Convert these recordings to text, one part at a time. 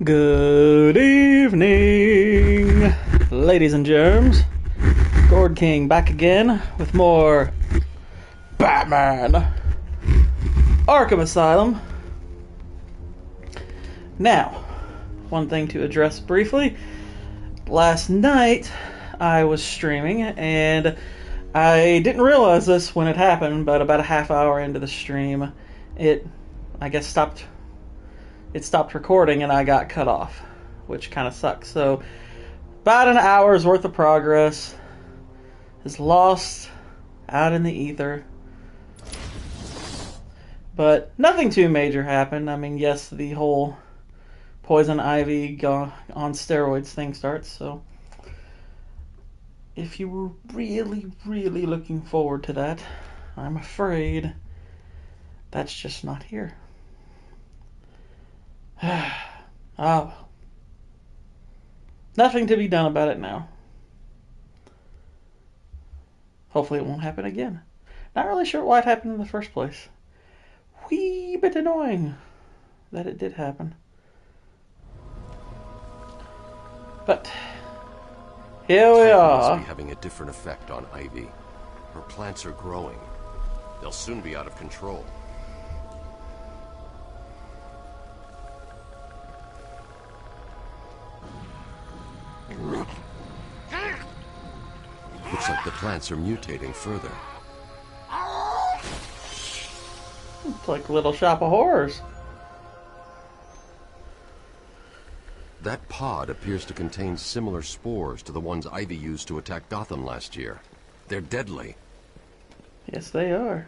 Good evening, ladies and germs. Gourd King back again with more Batman Arkham Asylum. Now, one thing to address briefly. Last night I was streaming and I didn't realize this when it happened, but about a half hour into the stream it stopped recording and I got cut off, which kind of sucks. So about an hour's worth of progress is lost out in the ether. But nothing too major happened. I mean, yes, the whole poison ivy on steroids thing starts, so if you were really, really looking forward to that, I'm afraid that's just not here. Oh, nothing to be done about it now. Hopefully it won't happen again. Not really sure why it happened in the first place. Wee bit annoying that it did happen. But here we are. Must be having a different effect on Ivy. Her plants are growing. They'll soon be out of control. Looks like the plants are mutating further. It's like Little Shop of Horrors. That pod appears to contain similar spores to the ones Ivy used to attack Gotham last year. They're deadly. Yes, they are.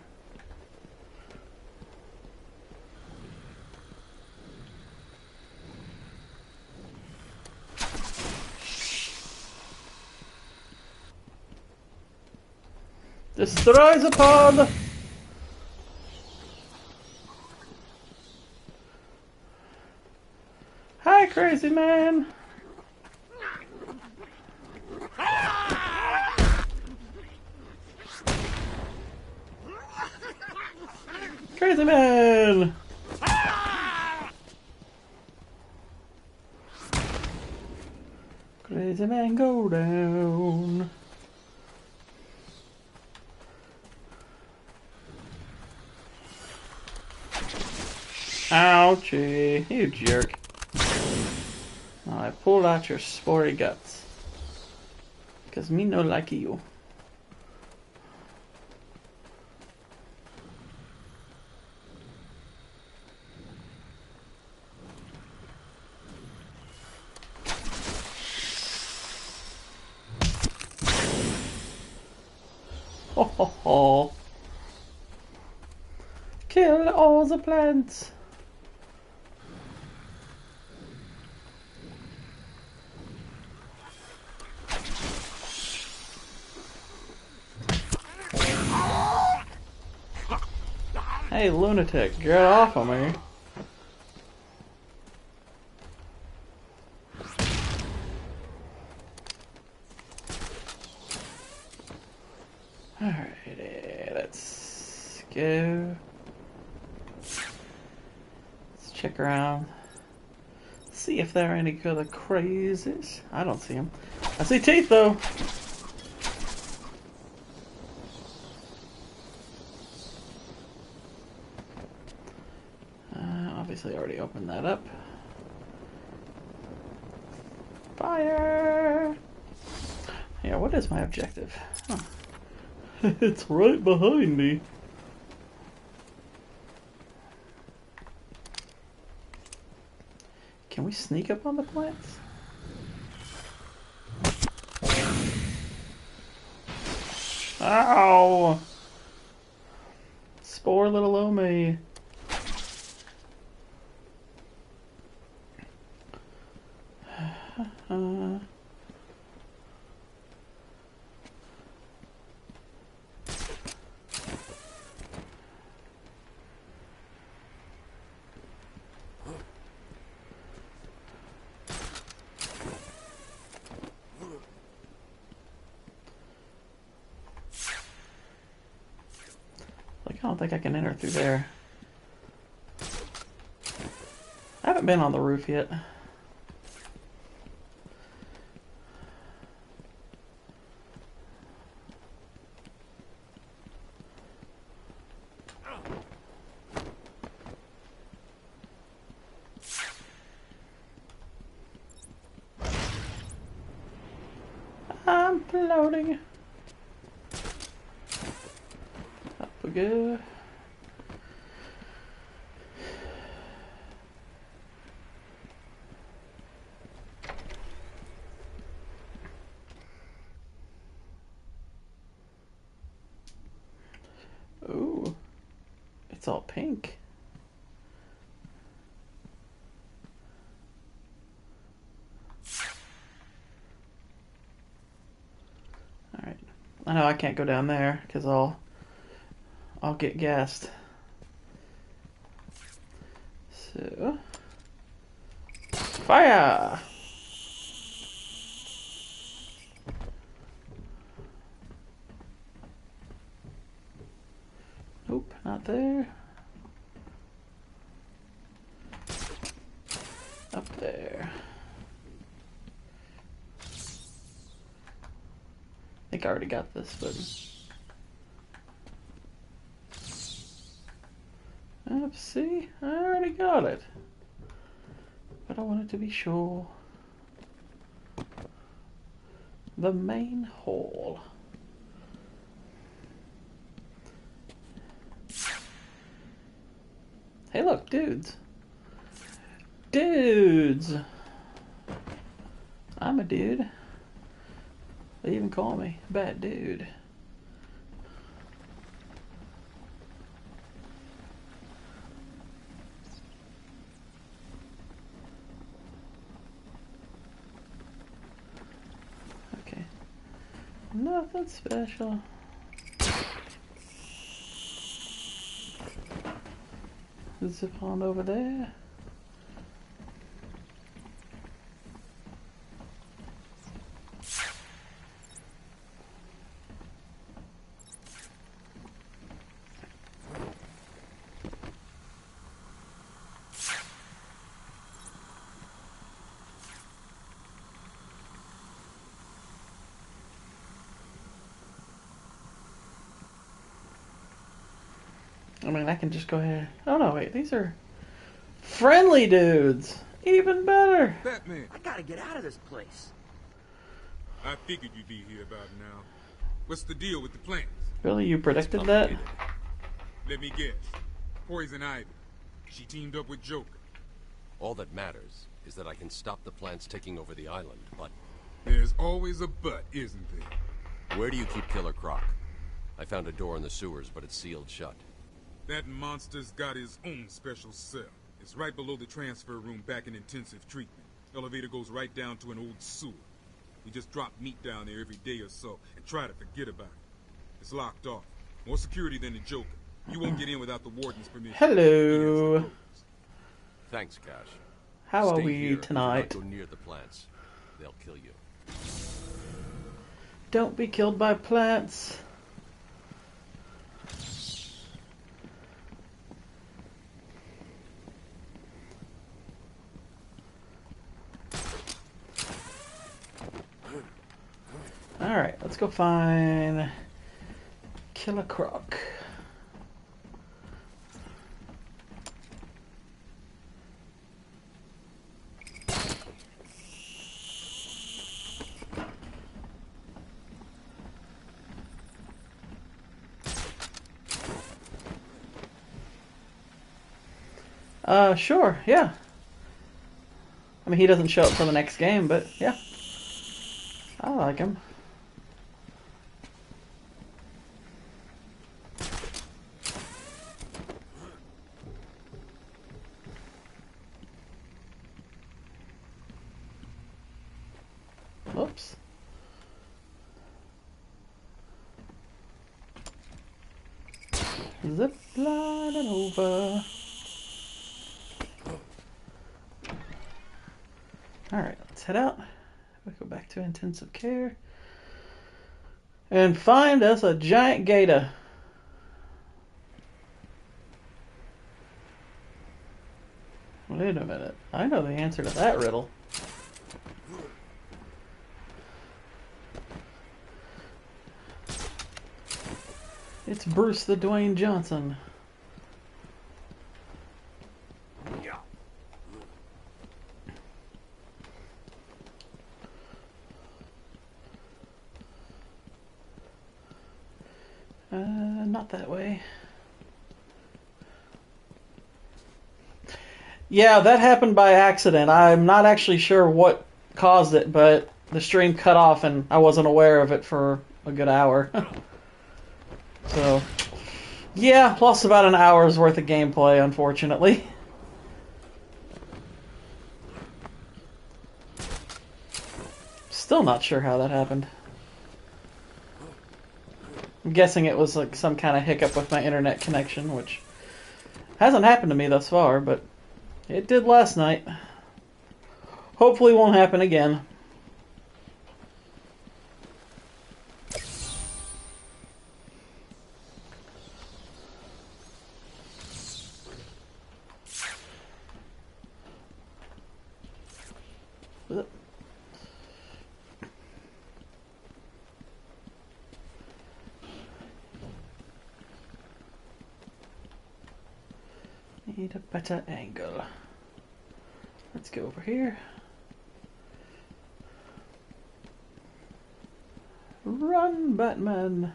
Destroy the pod! Hi, crazy man! Crazy man! Crazy man, go down. Ouchie, you jerk. Now I pulled out your spory guts. Cause me no like you. Ho ho ho. Kill all the plants. Hey, lunatic, get off of me. Alrighty, let's go. Let's check around. See if there are any other crazies. I don't see them. I see teeth, though. Obviously already opened that up. Fire! Yeah, what is my objective? Huh. It's right behind me. Can we sneak up on the plants? Ow! Spore little Omi. I don't think I can enter through there. I haven't been on the roof yet. loading. Up we go. Ooh, it's all pink. Alright. I know I can't go down there because I'll get gassed. So, fire! Nope, not there. Up there. I think I already got this, but... Oops, see? I already got it. But I wanted to be sure. The main hall. Hey look, dudes. Dudes! I'm a dude. They even call me a bad dude. Okay. Nothing special. Zip on over there. I mean, I can just go ahead. Oh no, wait, these are friendly dudes. Even better. Batman, I gotta get out of this place. I figured you'd be here about now. What's the deal with the plants? Really, you predicted that? Let me guess. Poison Ivy. She teamed up with Joker. All that matters is that I can stop the plants taking over the island, but... There's always a but, isn't there? Where do you keep Killer Croc? I found a door in the sewers, but it's sealed shut. That monster's got his own special cell. It's right below the transfer room back in intensive treatment. Elevator goes right down to an old sewer. We just drop meat down there every day or so and try to forget about it. It's locked off. More security than the Joker. You won't get in without the warden's permission. Hello. Thanks, Cash. How are Stay we here. tonight? Do not go near the plants. They'll kill you. Don't be killed by plants. Alright, let's go find Killer Croc. Sure, yeah. I mean, he doesn't show up for the next game, but yeah. I like him. Whoops. Zip lining over. Alright, let's head out. We'll go back to intensive care. And find us a giant gator. Wait a minute. I know the answer to that riddle. It's Bruce the Dwayne Johnson. Not that way. Yeah, that happened by accident. I'm not actually sure what caused it, but the stream cut off and I wasn't aware of it for a good hour. So, yeah, lost about an hour's worth of gameplay, unfortunately. Still not sure how that happened. I'm guessing it was like some kind of hiccup with my internet connection, which hasn't happened to me thus far, but it did last night. Hopefully won't happen again. Need a better angle. Let's go over here. Run, Batman!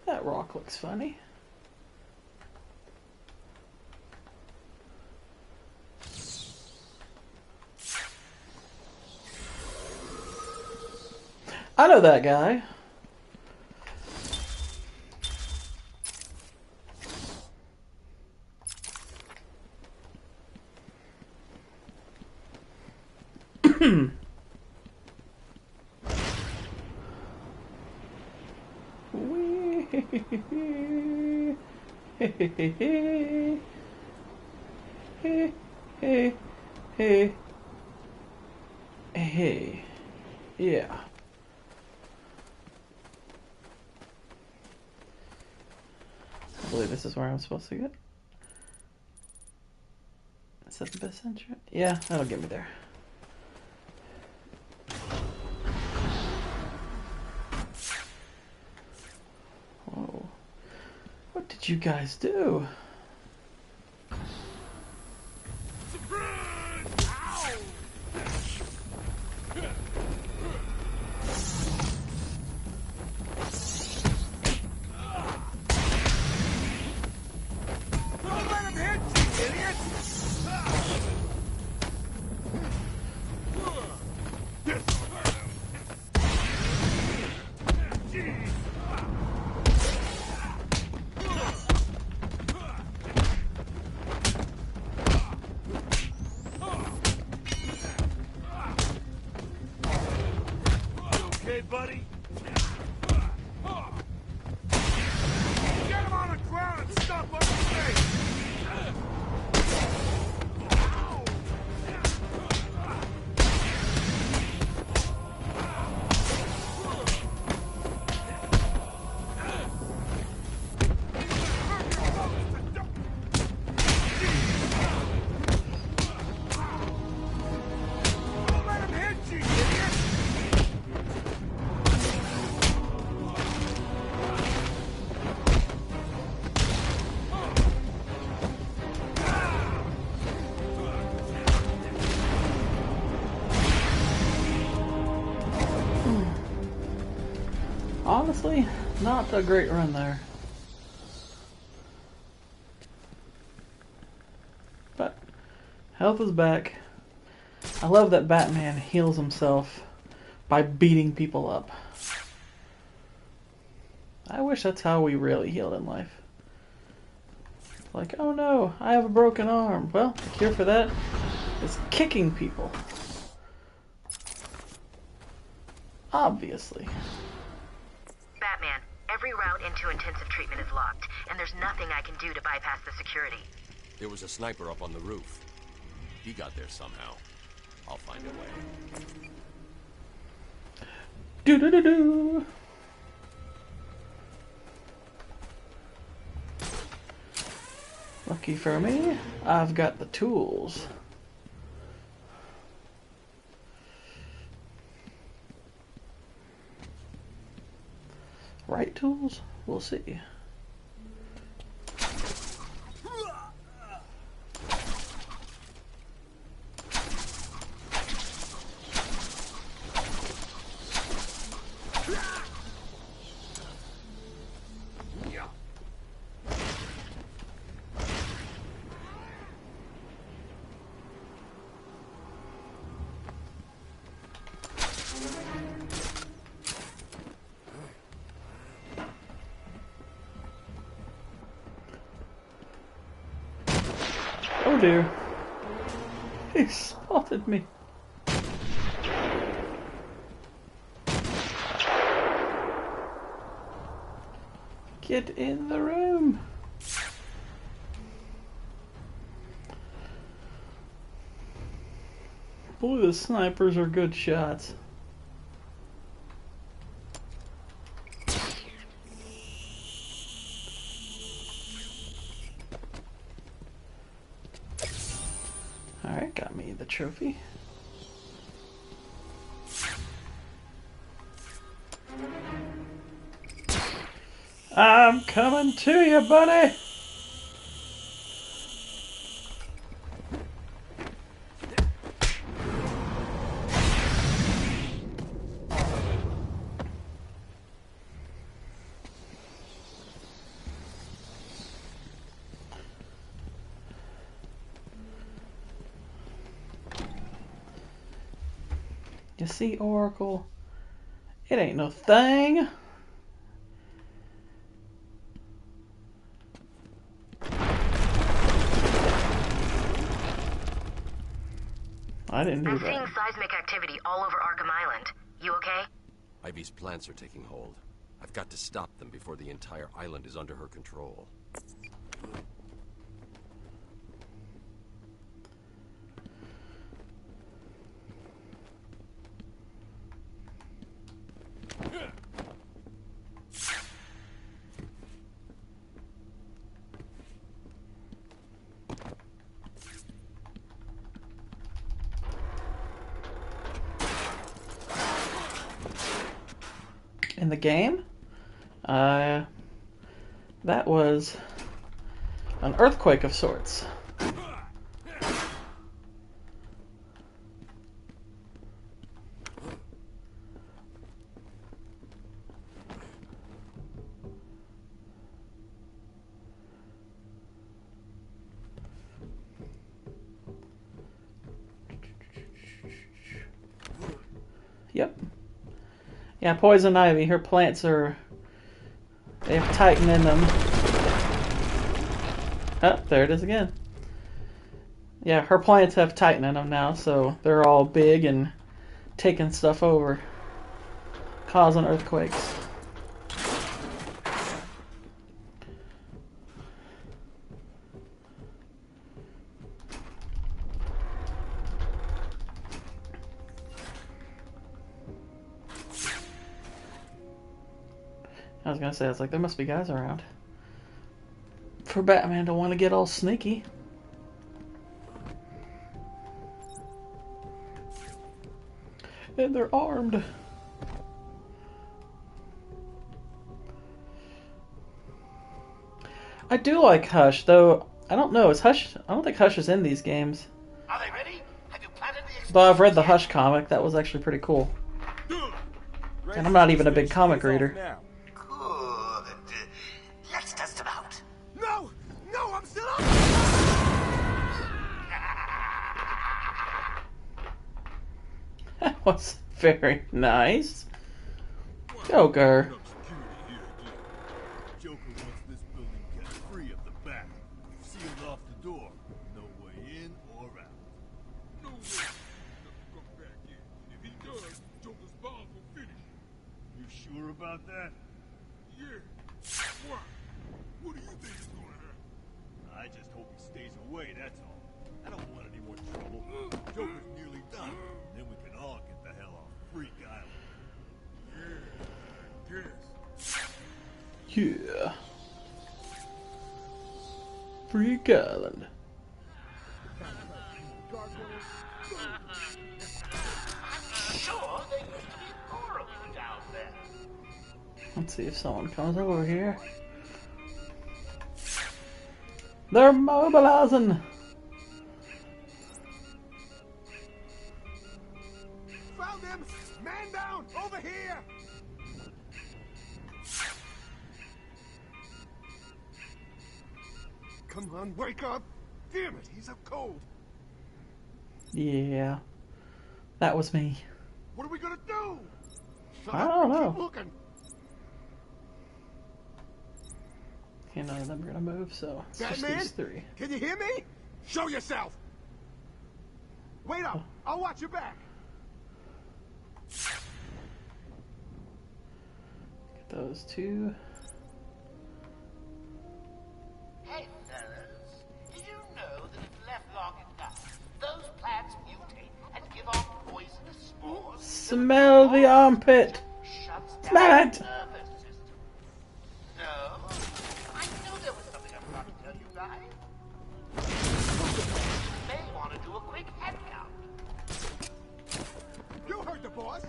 That rock looks funny. I know that guy. Hey. Yeah. I believe this is where I'm supposed to get. Is that the best entrance? Yeah, that'll get me there. Whoa. What did you guys do? Okay, buddy? Get him on the ground and stop on his face! Don't let him hit you, idiot! Honestly, not a great run there. But health is back. I love that Batman heals himself by beating people up. I wish that's how we really healed in life. Like, oh no, I have a broken arm. Well, the cure for that is kicking people. Obviously. Batman, every route into intensive treatment is locked, and there's nothing I can do to bypass the security. There was a sniper up on the roof. He got there somehow. I'll find a way. Do-do-do-do. Lucky for me, I've got the tools. Right tools? We'll see. dear. He spotted me. Get in the room. Boy, the snipers are good shots. Alright, got me the trophy. I'm coming to you, buddy! You see, Oracle? It ain't no thing. I didn't do I'm that. seeing seismic activity all over Arkham Island. You okay? Ivy's plants are taking hold. I've got to stop them before the entire island is under her control. In the game, that was an earthquake of sorts. Yep. Yeah, poison ivy. Her plants they have titan in them. Oh, there it is again. Yeah, her plants have titan in them now, so they're all big and taking stuff over, causing earthquakes. I was gonna say, it's like there must be guys around for Batman to want to get all sneaky. And they're armed. I do like Hush, though. I don't know. Is Hush? I don't think Hush is in these games. Are they ready? Have you planted the Though I've read the Hush comic. That was actually pretty cool. And I'm not even a big comic reader. Good. Let's test them out. No! No, I'm still up! That was very nice. Joker. Joker wants this building kept free of the back. Sealed off the door. No way in or out. No way he's gonna come back in. If he does, Joker's bombs will finish. You sure about that? Yeah. Why? What do you think is gonna happen? I just hope he stays away, that's all. I don't want any more trouble. Joker's nearly done. Then we can all get the hell off Freak Island. Yeah, guess. Yeah. Freak Island. Sure, there used to be a Gourd King down there. Let's see if someone comes over here. They're mobilizing. Found him! Man down! Over here! Come on, wake up! Damn it, he's up cold! Yeah. That was me. What are we gonna do? Shut I up don't and know. Keep looking. Okay, none of them are gonna move, so it's just Batman? these three. Can you hear me? Show yourself! Wait up! I'll watch your back! Get those two. Hey, fellas. Did you know that if left long enough, those plants mutate and give off poisonous spores? Smell the armpit. Shuts Smell down it. the nervous system. No? I knew there was something I forgot to tell you guys. You may want to do a quick head count. You heard the boss!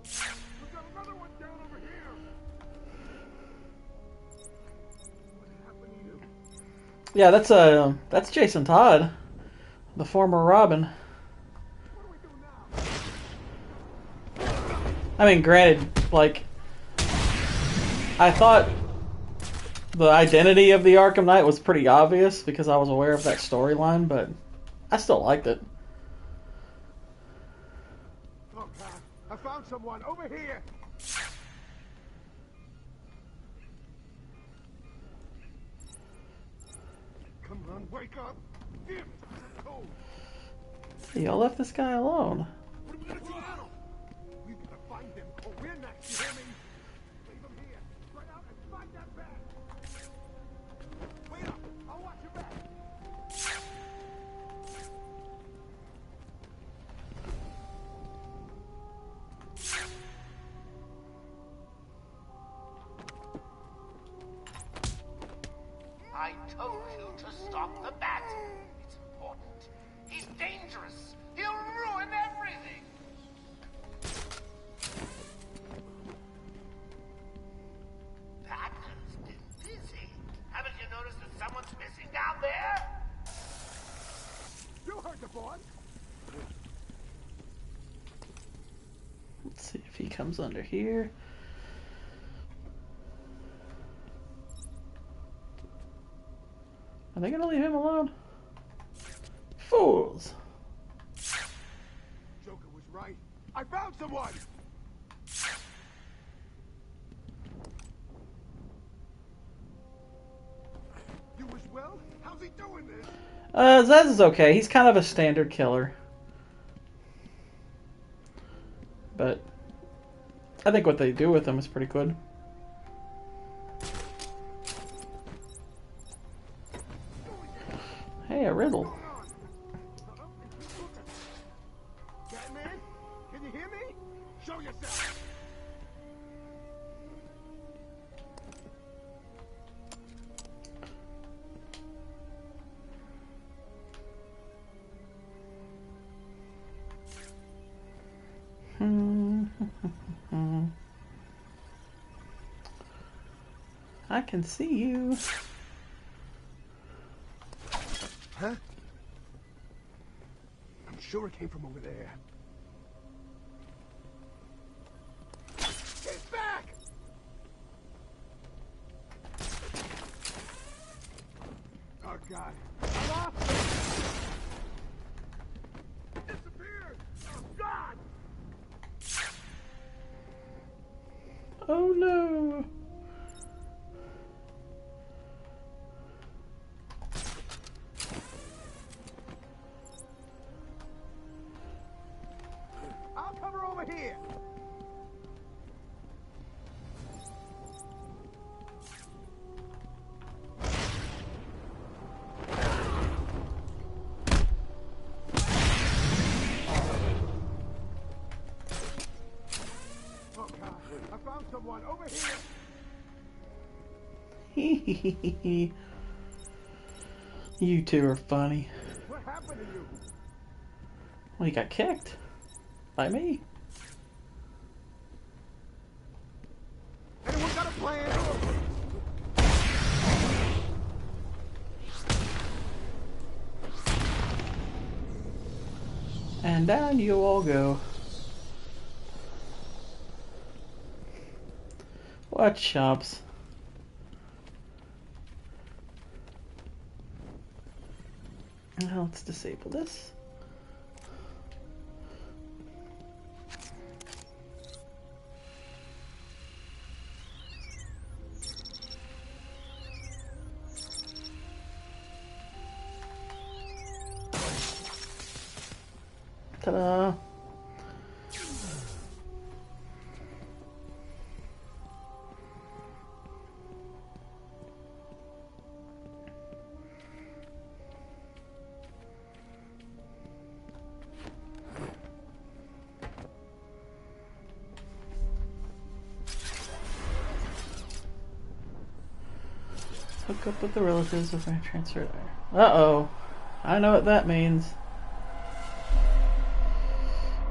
We've got another one down over here! What happened to you? Yeah, that's Jason Todd, the former Robin. What do we do now? I mean, granted, like, I thought the identity of the Arkham Knight was pretty obvious because I was aware of that storyline, but I still liked it. Oh God, I found someone over here! Come on, wake up! Damn it, I'm cold. Y'all left this guy alone. What are we gonna do now? We gotta find them, or we're next, you hear me? Leave them here. Run out and find that bag. Wait up, I'll watch your back. I told you to stop the bat. It's important. He's dangerous. He'll ruin everything. That has been busy. Haven't you noticed that someone's missing down there? You heard the boss. Let's see if he comes under here. Are they gonna leave him alone? Fools! Joker was right. I found someone! You as well? How's he doing this? Zez is okay. He's kind of a standard killer. But I think what they do with him is pretty good. Hey, a riddle. Batman? Can you hear me? Show yourself! I can see you. Huh? I'm sure it came from over there. He's back! Oh God. Hello? Disappeared! Oh God! Oh no! I'll cover over here! Oh God, I found someone over here! You two are funny. What happened to you? Well, he got kicked. By me. Anyone got a plan? And down you all go. What chumps. Now let's disable this. Ta-da. Hook up with the relatives if I transfer there. Uh-oh. I know what that means.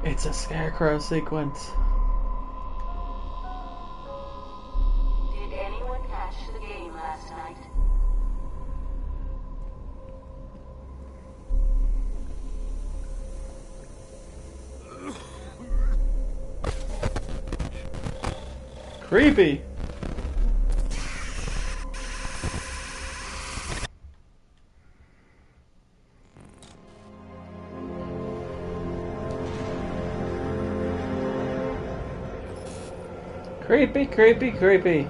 It's a scarecrow sequence. Did anyone catch the game last night? Creepy. Creepy, creepy, creepy.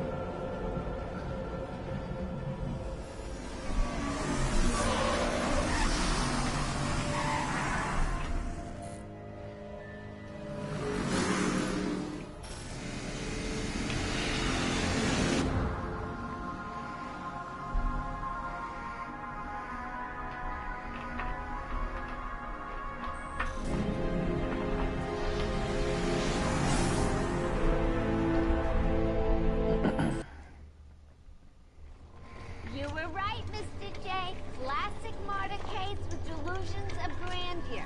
You were right, Mr. J. Classic motorcades with delusions of grandeur.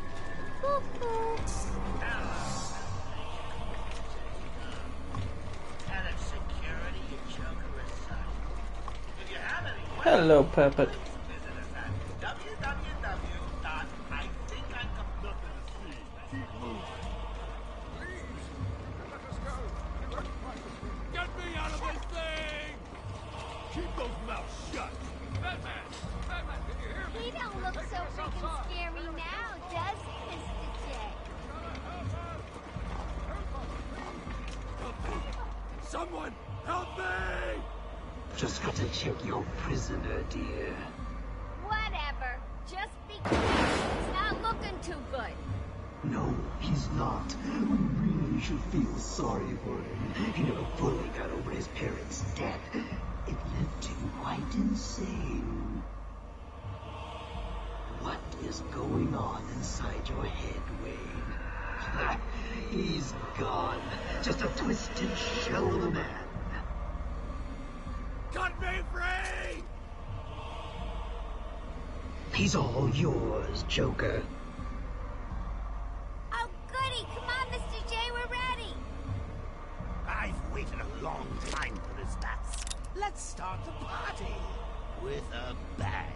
Cuckoo. Head of security and Joker aside. If you have any Hello, puppet. visit us at www.ithinkincom. Get me out of this thing! Keep those mouths shut! Batman! Batman, can you hear me? He don't look so freaking scary now, does he, Mr. J? Someone help me! Just got to check your prisoner, dear. Whatever. Just be careful. He's not looking too good. No, he's not. We really should feel sorry for him. He never fully got over his parents' death. It left him quite insane. What is going on inside your head, Wayne? He's gone. Just a twisted shell of a man. Cut me free! He's all yours, Joker. Oh, goody. Come on, Mr. J. We're ready. I've waited a long time for this, Bats. Let's start the party with a bang.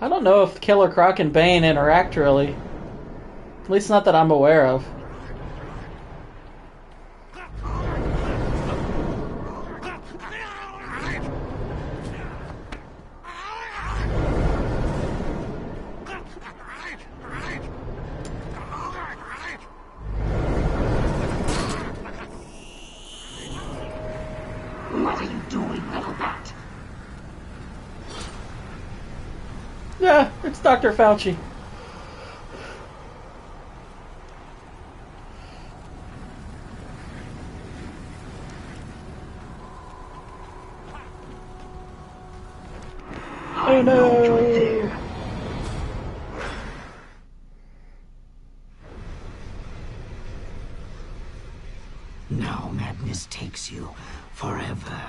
I don't know if Killer Croc and Bane interact really. At least not that I'm aware of. What are you doing, little bat? Yeah, it's Dr. Fauci. Oh no! You're there. Now madness takes you forever.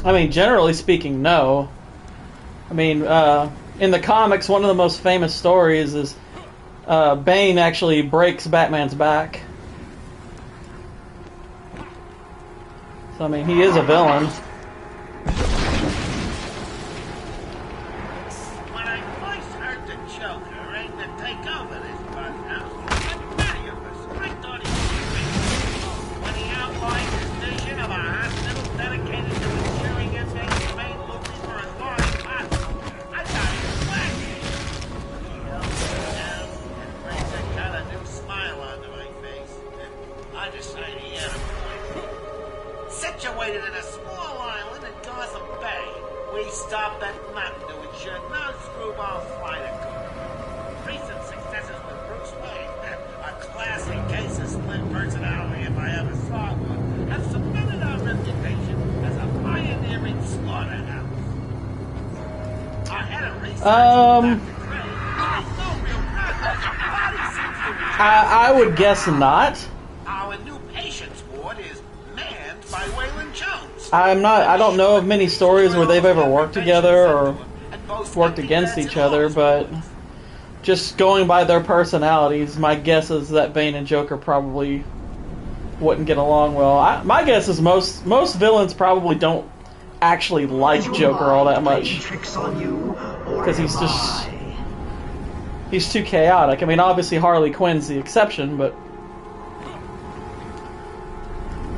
I mean, generally speaking, no. I mean, in the comics, one of the most famous stories is Bane actually breaks Batman's back. So, I mean, he is a villain. When I first heard the Joker aimed to take over this madhouse, many of us, I thought he was up that mountain to ensure no screwballs fly to court. Recent successes with Bruce Wayne, a classic case of split personality if I ever saw one, have cemented our reputation as a pioneering slaughterhouse. Our head of research, Dr. Craig, there's no real progress. Body seems to be... I would guess not. Our new patients ward is manned by Waylon Jones. I don't know of many stories where they've ever worked together or worked against each other, but just going by their personalities, my guess is that Bane and Joker probably wouldn't get along well. My guess is most villains probably don't actually like Joker all that much, because he's too chaotic. I mean, obviously Harley Quinn's the exception, but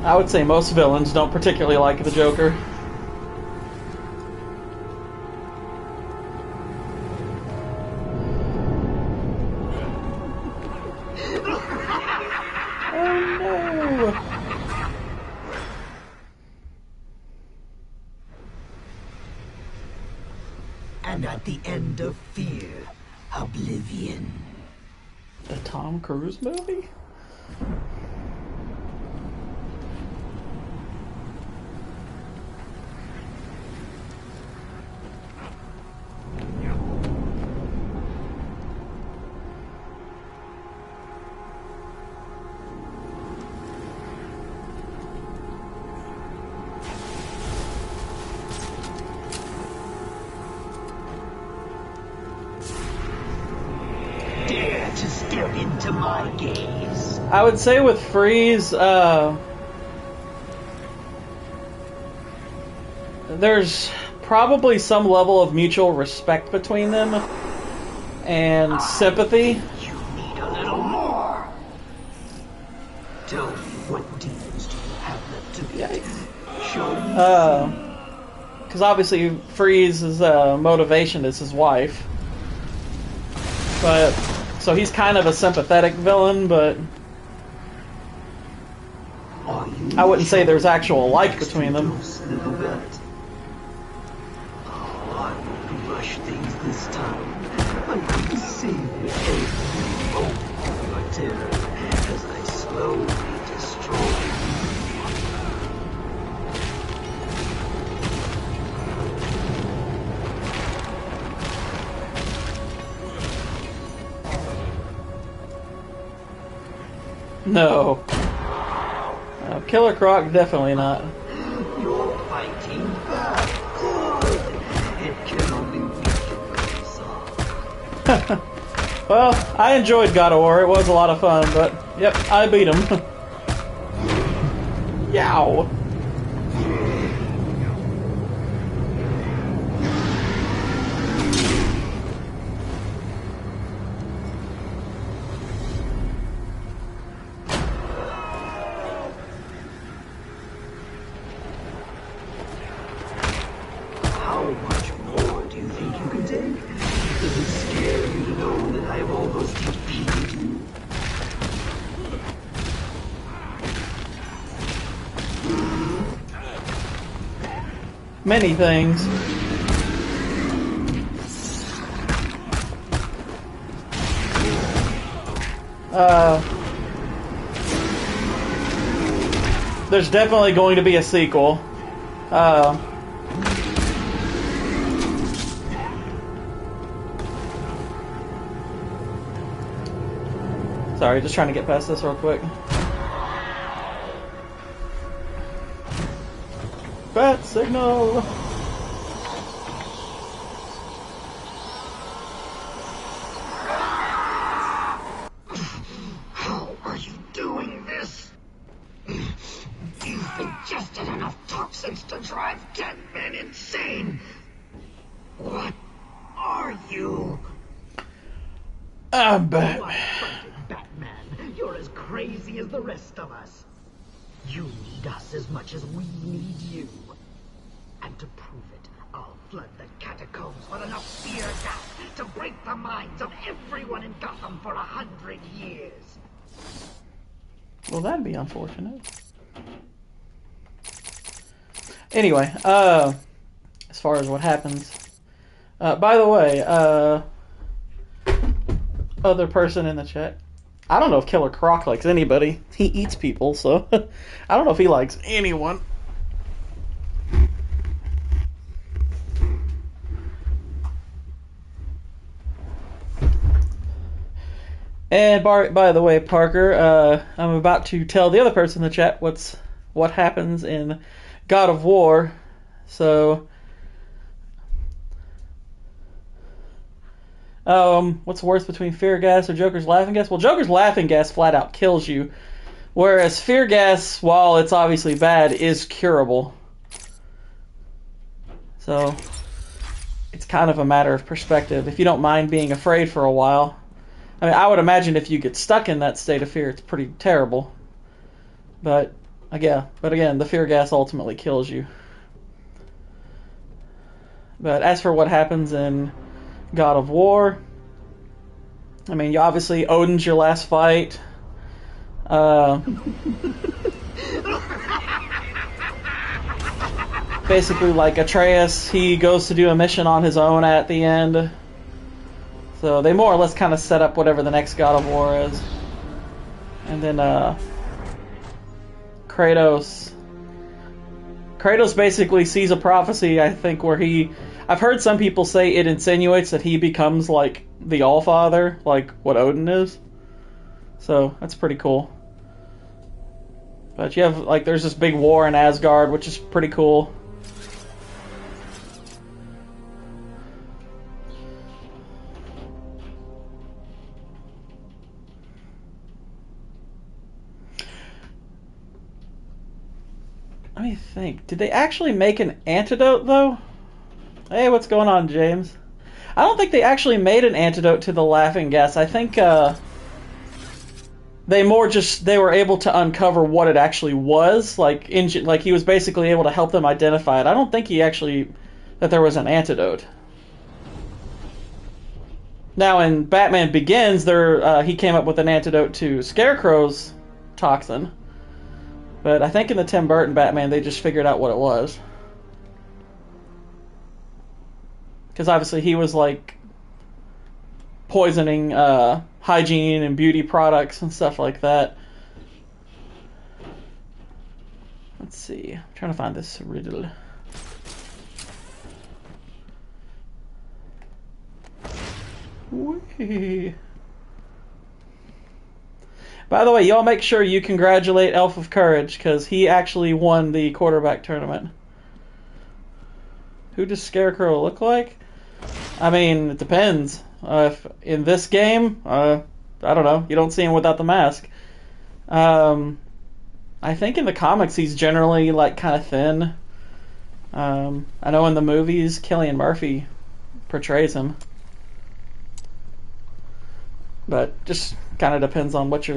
I would say most villains don't particularly like the Joker. Oh no! And at the end of fear, oblivion. A Tom Cruise movie? Dare to step into my gaze. I would say with Freeze, there's probably some level of mutual respect between them and sympathy. You need a little more. Tell me, what demons do you have left to beat? Show me. Because obviously Freeze's motivation is his wife. But, so he's kind of a sympathetic villain, but I wouldn't say there's actual like between them. I won't rush things this time. I will save every moment of your terror as I slowly destroy you. No. Killer Croc, definitely not. You're fighting back. Good. It can only weaken yourself. Well, I enjoyed God of War. It was a lot of fun, but yep, I beat him. Yow. How much more do you think you can take? Does it scare you to know that I've almost defeated you? Many things. There's definitely going to be a sequel. Sorry, just trying to get past this real quick. Bat signal! How are you doing this? You've ingested enough toxins to drive 10 men insane. What are you? I'm Batman. Batman, you're as crazy as the rest of us. You need us as much as we need you. And to prove it, I'll flood the catacombs with enough fear gas to break the minds of everyone in Gotham for 100 years. Well, that'd be unfortunate. Anyway, as far as what happens By the way, other person in the chat. I don't know if Killer Croc likes anybody. He eats people, so I don't know if he likes anyone. And by the way, Parker, I'm about to tell the other person in the chat what happens in God of War. So, what's worse between fear gas or Joker's laughing gas? Well, Joker's laughing gas flat out kills you, whereas fear gas, while it's obviously bad, is curable. So, it's kind of a matter of perspective. If you don't mind being afraid for a while. I mean, I would imagine if you get stuck in that state of fear, it's pretty terrible. But again, the fear gas ultimately kills you. But as for what happens in God of War, I mean, obviously Odin's your last fight. Basically, like Atreus, he goes to do a mission on his own at the end. So they more or less kind of set up whatever the next God of War is. And then Kratos basically sees a prophecy, I think, where I've heard some people say it insinuates that he becomes like the All-Father, like what Odin is. So that's pretty cool. But you have, like, there's this big war in Asgard, which is pretty cool. Let me think. Did they actually make an antidote, though? Hey, what's going on, James? I don't think they actually made an antidote to the laughing gas. I think they were able to uncover what it actually was. Like he was basically able to help them identify it. I don't think that there was an antidote. Now, in Batman Begins, he came up with an antidote to Scarecrow's toxin. But I think in the Tim Burton Batman, they just figured out what it was. Because obviously he was, like, poisoning hygiene and beauty products and stuff like that. Let's see. I'm trying to find this riddle. Whee! By the way, y'all make sure you congratulate Elf of Courage, because he actually won the quarterback tournament. Who does Scarecrow look like? I mean, it depends. If in this game, I don't know. You don't see him without the mask. I think in the comics he's generally, like, kind of thin. I know in the movies, Cillian Murphy portrays him. But just kind of depends on what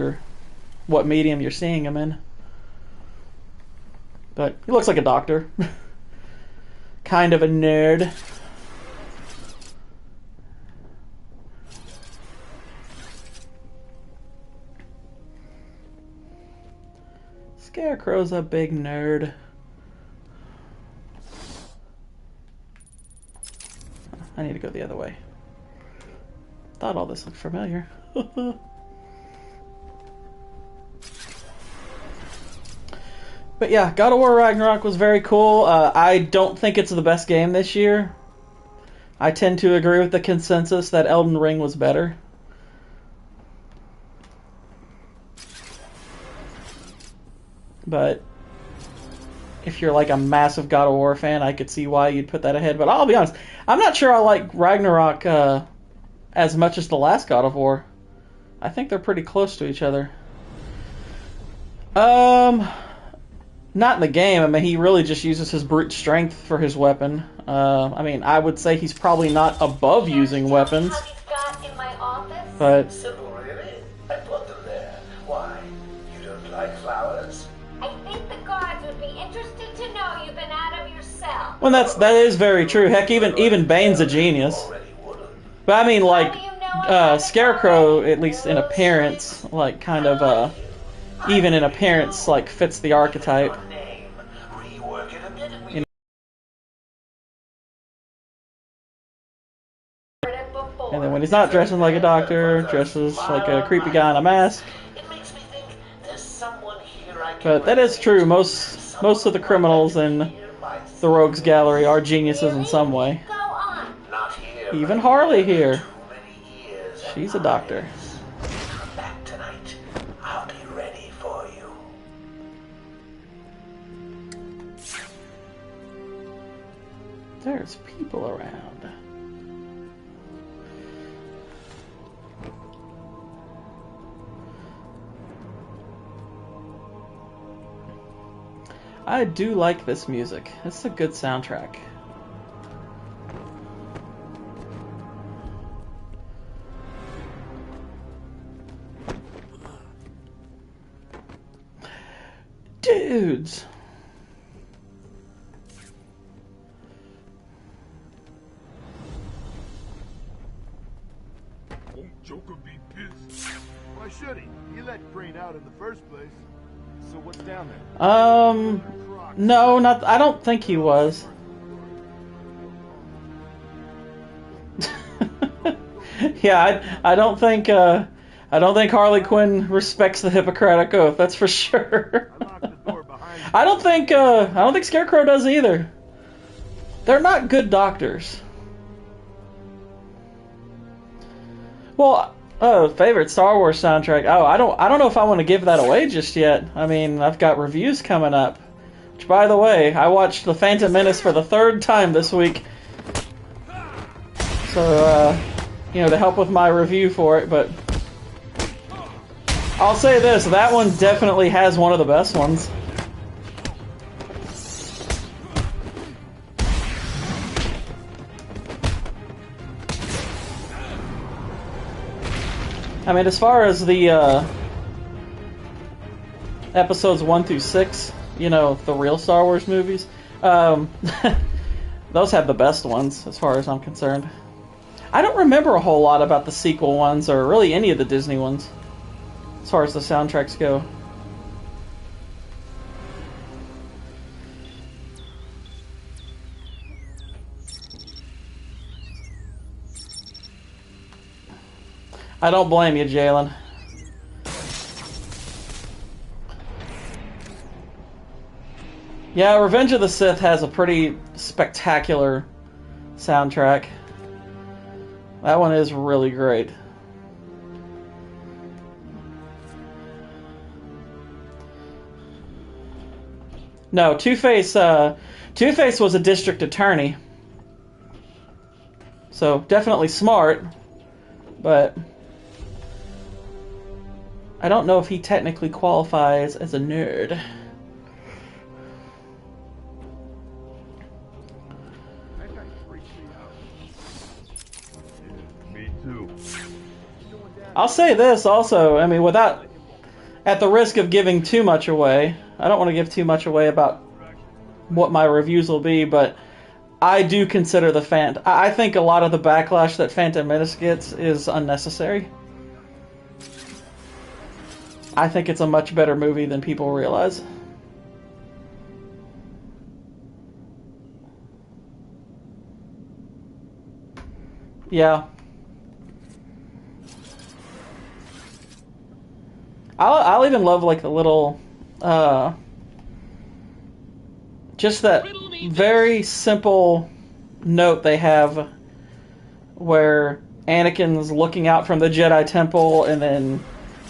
medium you're seeing him in. But he looks like a doctor. Kind of a nerd. Scarecrow's a big nerd. I need to go the other way. Thought all this looked familiar. But yeah, God of War Ragnarok was very cool. I don't think it's the best game this year. I tend to agree with the consensus that Elden Ring was better. But if you're like a massive God of War fan, I could see why you'd put that ahead. But I'll be honest, I'm not sure I like Ragnarok as much as the last God of War. I think they're pretty close to each other. Not in the game. I mean, he really just uses his brute strength for his weapon. I mean, I would say he's probably not above using weapons. But So really? I put them there. Why? You don't like flowers? I think the guards would be interested to know you've been out of your cell. well, that is very true. Heck, even Bane's a genius. But I mean, like, Scarecrow, at least in appearance, like, kind of, even in appearance, like, fits the archetype. And then when he's not dressing like a doctor, dresses like a creepy guy in a mask. It makes me think there's someone here I can But that is true. Most of the criminals in the Rogues Gallery are geniuses in some way. Go on. not here. Even Harley here. Too many years. She's a doctor. Come back tonight. I'll be ready for you. There's people around. I do like this music. It's a good soundtrack. Dudes. Won't Joker be pissed? Why should he? He let Crane out in the first place. So what's down there? No, not. I don't think he was. Yeah, I don't think. I don't think Harley Quinn respects the Hippocratic Oath. That's for sure. I locked the door behind you. I don't think Scarecrow does either. They're not good doctors. Well, favorite Star Wars soundtrack. Oh, I don't know if I want to give that away just yet. I mean, I've got reviews coming up. Which, by the way, I watched The Phantom Menace for the 3rd time this week. So, to help with my review for it, but I'll say this, that one definitely has one of the best ones. I mean, as far as the episodes 1 through 6, the real Star Wars movies, those have the best ones, as far as I'm concerned. I don't remember a whole lot about the sequel ones, or really any of the Disney ones, as far as the soundtracks go. I don't blame you, Jalen. Yeah, Revenge of the Sith has a pretty spectacular soundtrack. That one is really great. No, Two-Face was a district attorney. So, definitely smart, but I don't know if he technically qualifies as a nerd. That guy freaks me out. Yeah, me too. I'll say this also, I mean, at the risk of giving too much away, I don't want to give too much away about what my reviews will be, but I do consider I think a lot of the backlash that Phantom Menace gets is unnecessary. I think it's a much better movie than people realize. Yeah. I'll even love like the little just that very simple note they have where Anakin's looking out from the Jedi Temple and then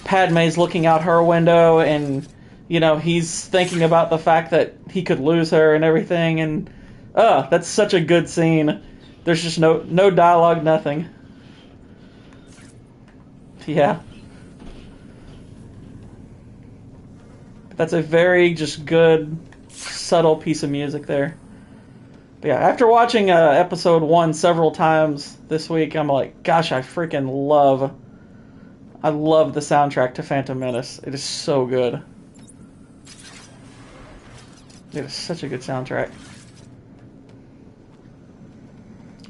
Padme's looking out her window and he's thinking about the fact that he could lose her and everything, and that's such a good scene. There's just no dialogue, nothing. Yeah. That's a very just good, subtle piece of music there. But yeah, after watching episode 1 several times this week, I'm like, gosh, I love the soundtrack to Phantom Menace. It is so good. It is such a good soundtrack.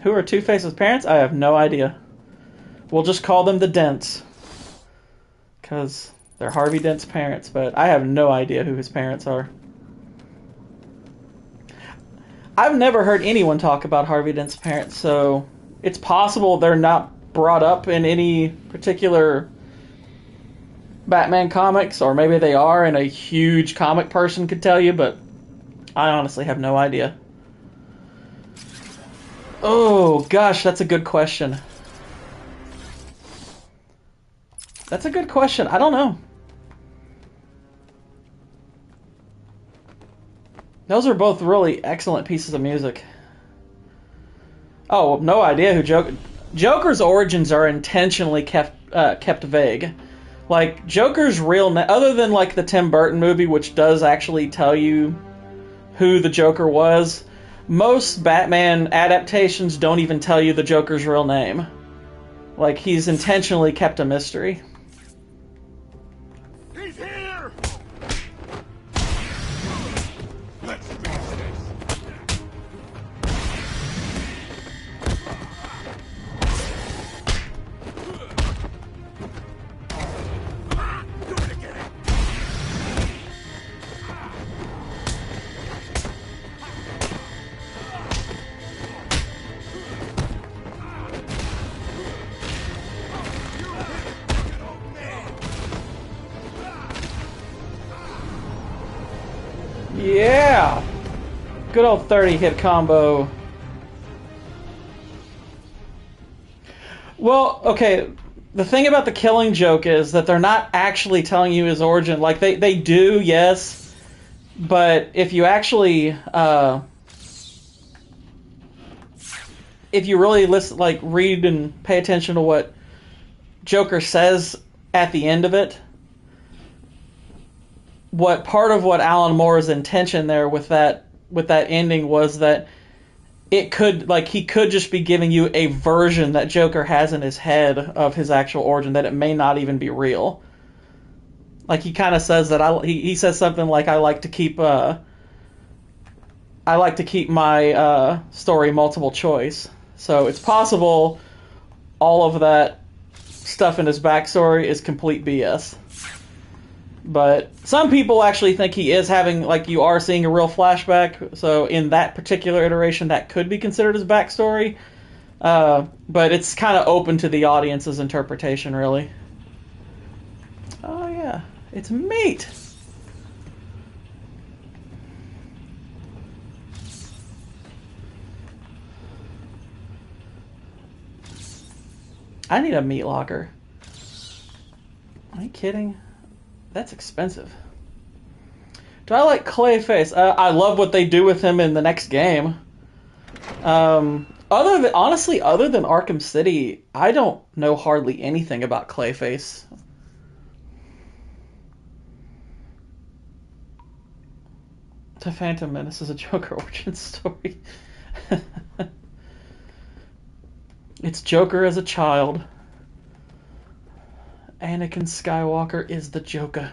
Who are Two-Face's parents? I have no idea. We'll just call them the Dents. Because they're Harvey Dent's parents, but I have no idea who his parents are. I've never heard anyone talk about Harvey Dent's parents, so it's possible they're not brought up in any particular Batman comics, or maybe they are and a huge comic person could tell you, but I honestly have no idea. Oh gosh, that's a good question. That's a good question. I don't know. Those are both really excellent pieces of music. Oh, no idea who Joker's origins are intentionally kept vague. Like, Joker's real name, other than like the Tim Burton movie, which does actually tell you who the Joker was, most Batman adaptations don't even tell you the Joker's real name. Like, he's intentionally kept a mystery. He's here! Let's finish this. Do it again. Yeah! Good old 30-hit combo. Well, okay, the thing about the Killing Joke is that they're not actually telling you his origin. Like, they do, yes, but if you actually, if you really listen, like, read and pay attention to what Joker says at the end of it, part of what Alan Moore's intention there with that ending was that it could, like, he could just be giving you a version that Joker has in his head of his actual origin, that it may not even be real. Like, he kind of says that he says something like, I like to keep my story multiple choice. So it's possible all of that stuff in his backstory is complete BS. But some people actually think he is having, like, you are seeing a real flashback. So in that particular iteration, that could be considered his backstory. But it's kind of open to the audience's interpretation, really. Oh, yeah. It's meat! I need a meat locker. Are you kidding? That's expensive. Do I like Clayface? I love what they do with him in the next game. Other than Arkham City, I don't know hardly anything about Clayface. The Phantom Menace is a Joker origin story. It's Joker as a child. Anakin Skywalker is the Joker.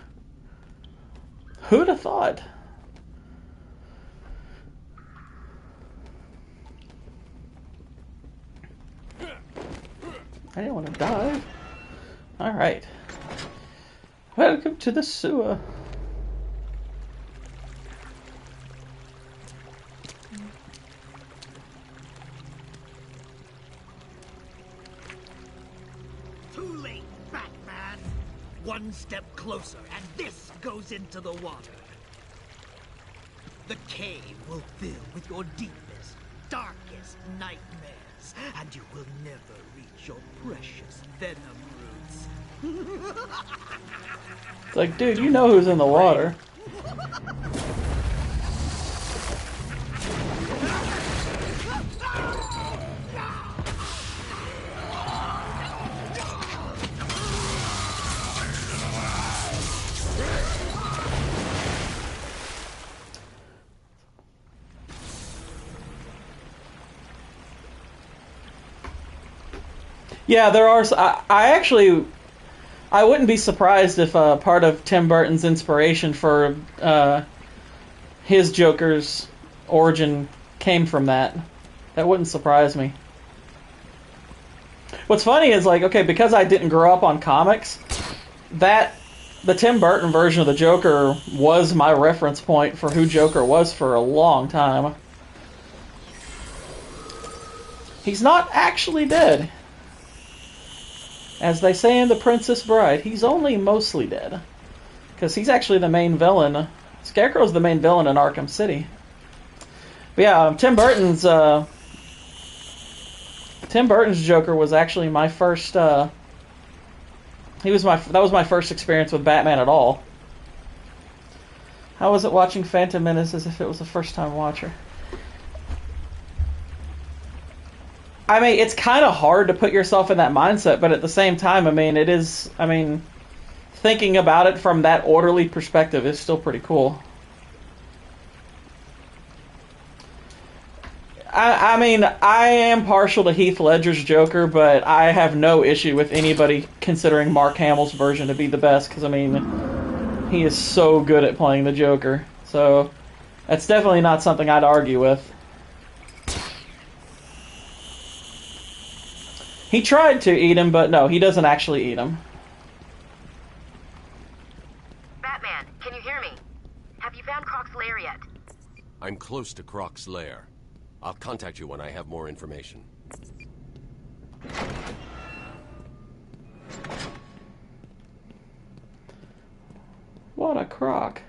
Who'd have thought? I didn't want to dive. Alright. Welcome to the sewer. One step closer, and this goes into the water. The cave will fill with your deepest, darkest nightmares, and you will never reach your precious venom roots. It's like, dude, you know who's in the water. Yeah, there are. I wouldn't be surprised if part of Tim Burton's inspiration for his Joker's origin came from that. That wouldn't surprise me. What's funny is, like, okay, because I didn't grow up on comics, the Tim Burton version of the Joker was my reference point for who Joker was for a long time. He's not actually dead. As they say in The Princess Bride, he's only mostly dead. Because he's actually the main villain. Scarecrow's the main villain in Arkham City. But yeah, Tim Burton's Joker was actually my first. That was my first experience with Batman at all. How was it watching Phantom Menace as if it was a first-time watcher? I mean, it's kind of hard to put yourself in that mindset, but at the same time, I mean, it is. I mean, thinking about it from that orderly perspective is still pretty cool. I mean, I am partial to Heath Ledger's Joker, but I have no issue with anybody considering Mark Hamill's version to be the best, because, I mean, he is so good at playing the Joker. So, that's definitely not something I'd argue with. He tried to eat him, but no, he doesn't actually eat him. Batman, can you hear me? Have you found Croc's lair yet? I'm close to Croc's lair. I'll contact you when I have more information. What a croc.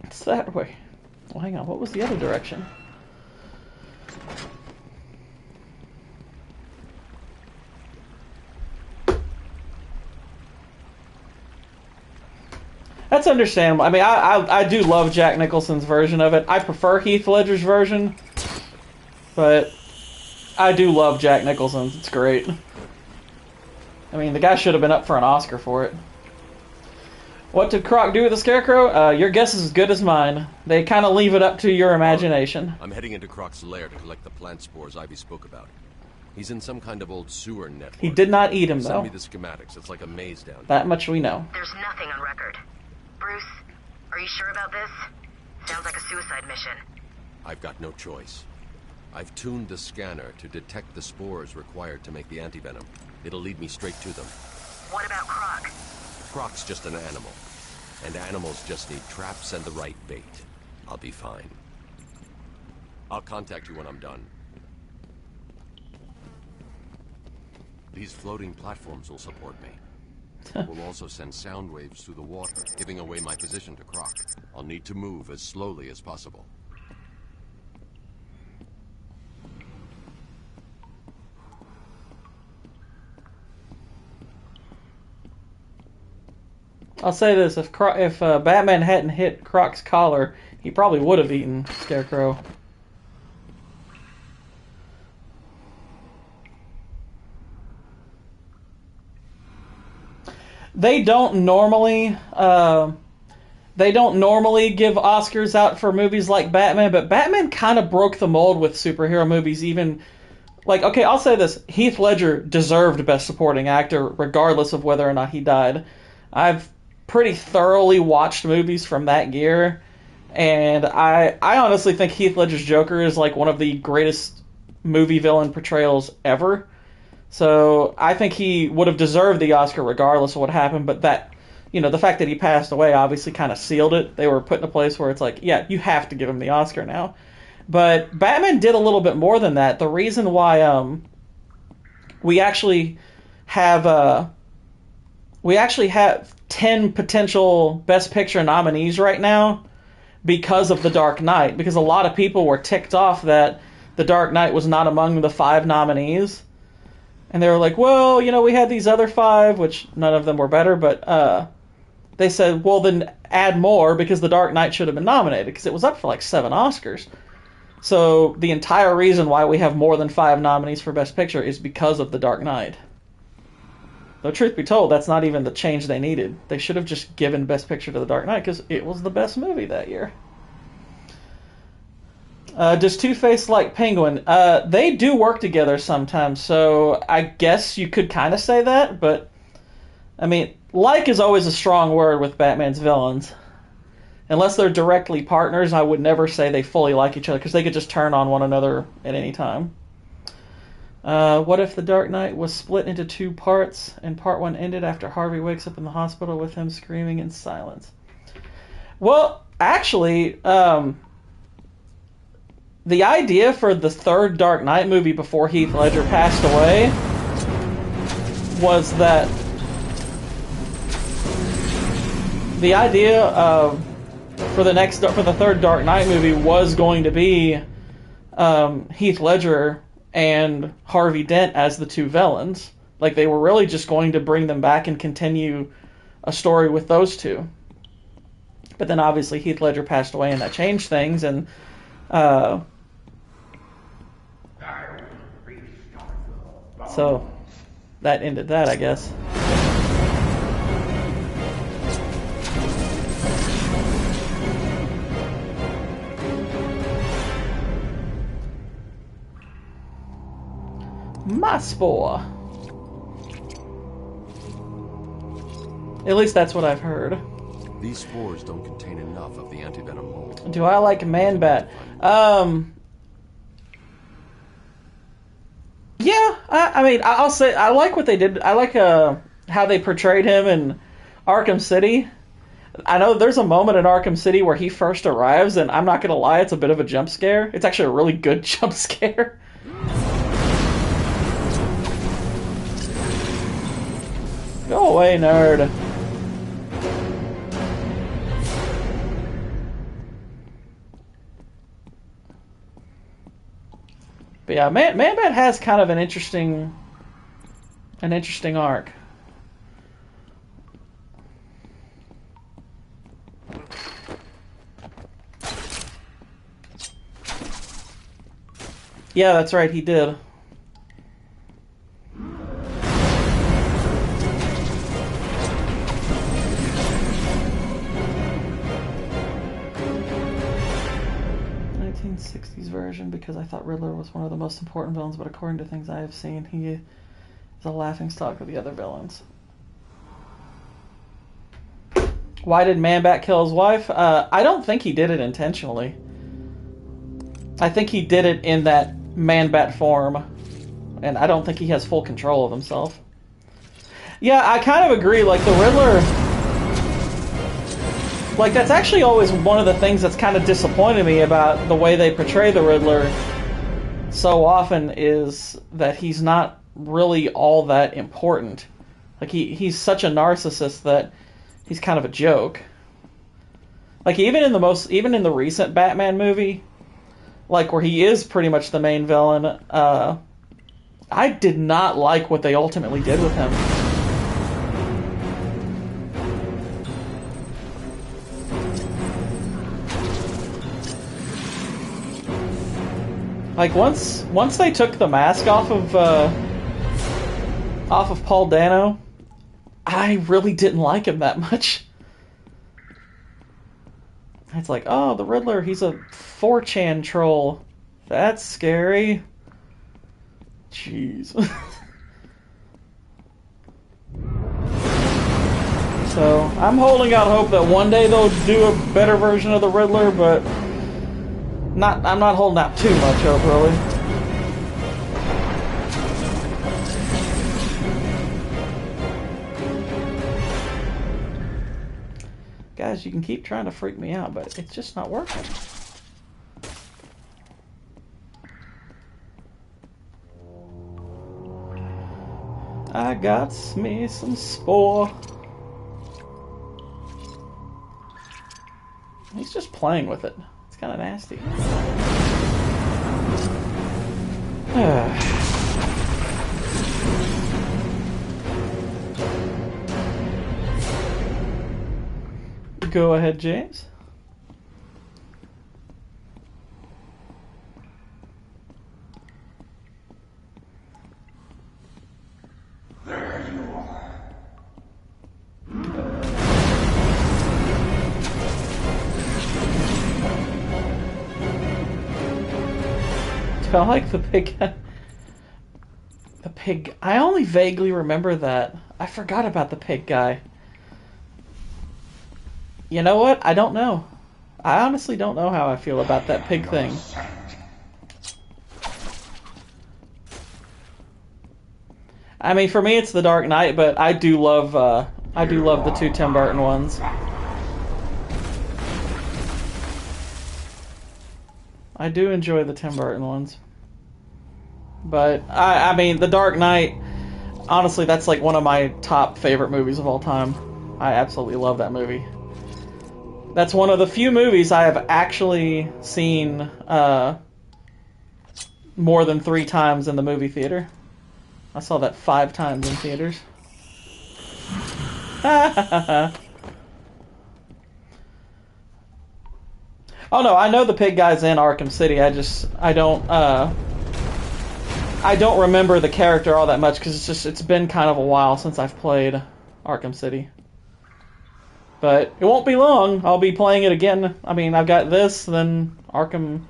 It's that way. Well, hang on, what was the other direction? That's understandable. I mean, I do love Jack Nicholson's version of it. I prefer Heath Ledger's version, but I do love Jack Nicholson's. It's great. I mean, the guy should have been up for an Oscar for it. What did Croc do with the Scarecrow? Your guess is as good as mine. They kind of leave it up to your imagination. I'm heading into Croc's lair to collect the plant spores Ivy spoke about. He's in some kind of old sewer network. He did not eat him, though. Send me the schematics. It's like a maze down here. That much we know. There's nothing on record. Bruce, are you sure about this? Sounds like a suicide mission. I've got no choice. I've tuned the scanner to detect the spores required to make the antivenom. It'll lead me straight to them. What about Croc? Croc's just an animal. And animals just need traps and the right bait. I'll be fine. I'll contact you when I'm done. These floating platforms will support me. We'll also send sound waves through the water, giving away my position to Croc. I'll need to move as slowly as possible. I'll say this, if Batman hadn't hit Croc's collar, he probably would have eaten Scarecrow. They don't normally give Oscars out for movies like Batman, but Batman kind of broke the mold with superhero movies. Even like, okay, I'll say this: Heath Ledger deserved Best Supporting Actor, regardless of whether or not he died. I've pretty thoroughly watched movies from that year, and I honestly think Heath Ledger's Joker is like one of the greatest movie villain portrayals ever. So I think he would have deserved the Oscar regardless of what happened, but that, you know, the fact that he passed away obviously kind of sealed it. They were put in a place where it's like, yeah, you have to give him the Oscar now. But Batman did a little bit more than that. The reason why we actually have 10 potential Best Picture nominees right now because of The Dark Knight, because a lot of people were ticked off that The Dark Knight was not among the 5 nominees. And they were like, well, you know, we had these other 5, which none of them were better, but they said, well, then add more because The Dark Knight should have been nominated because it was up for like 7 Oscars. So the entire reason why we have more than 5 nominees for Best Picture is because of The Dark Knight. Though truth be told, that's not even the change they needed. They should have just given Best Picture to The Dark Knight because it was the best movie that year. Does Two-Face like Penguin? They do work together sometimes, so I guess you could kind of say that, but, I mean, like is always a strong word with Batman's villains. Unless they're directly partners, I would never say they fully like each other, because they could just turn on one another at any time. What if The Dark Knight was split into 2 parts, and part 1 ended after Harvey wakes up in the hospital with him screaming in silence? Well, actually, the idea for the third Dark Knight movie before Heath Ledger passed away was that the idea for the third Dark Knight movie was going to be Heath Ledger and Harvey Dent as the two villains. Like, they were really just going to bring them back and continue a story with those two. But then obviously Heath Ledger passed away and that changed things, and so that ended that, I guess. My spore. At least that's what I've heard. These spores don't contain enough of the antivenom mold. Do I like Man-Bat? Yeah, I mean, I'll say I like what they did. I like how they portrayed him in Arkham City. I know there's a moment in Arkham City where he first arrives, and I'm not going to lie, it's a bit of a jump scare. It's actually a really good jump scare. Go away, nerd. But yeah, Man-Bat has kind of an interesting arc. Yeah, that's right, he did. '60s version, because I thought Riddler was one of the most important villains, but according to things I have seen, he is a laughingstock of the other villains. Why did Man-Bat kill his wife? I don't think he did it intentionally. I think he did it in that Man-Bat form, and I don't think he has full control of himself. Yeah, I kind of agree, like, the Riddler... Like, that's actually always one of the things that's kind of disappointed me about the way they portray the Riddler so often, is that he's not really all that important. Like, he's such a narcissist that he's kind of a joke. Like, even in the recent Batman movie, like, where he is pretty much the main villain, I did not like what they ultimately did with him. Like, once they took the mask off of Paul Dano, I really didn't like him that much. It's like, oh, the Riddler, he's a 4chan troll. That's scary. Jeez. So, I'm holding out hope that one day they'll do a better version of the Riddler, but... I'm not holding out too much hope, really. Guys, you can keep trying to freak me out, but it's just not working. I got me some spore. He's just playing with it. It's kind of nasty. Go ahead, James. There you are. I like the pig. The pig. I only vaguely remember that. I forgot about the pig guy. You know what? I don't know. I honestly don't know how I feel about that pig thing. I mean, for me, it's The Dark Knight, but I do love the two Tim Burton ones. I do enjoy the Tim Burton ones. But, I mean, The Dark Knight, honestly, that's like one of my top favorite movies of all time. I absolutely love that movie. That's one of the few movies I have actually seen more than 3 times in the movie theater. I saw that 5 times in theaters. Oh no, I know the pig guy's in Arkham City. I don't remember the character all that much because it's been kind of a while since I've played Arkham City. But it won't be long. I'll be playing it again. I mean, I've got this, then Arkham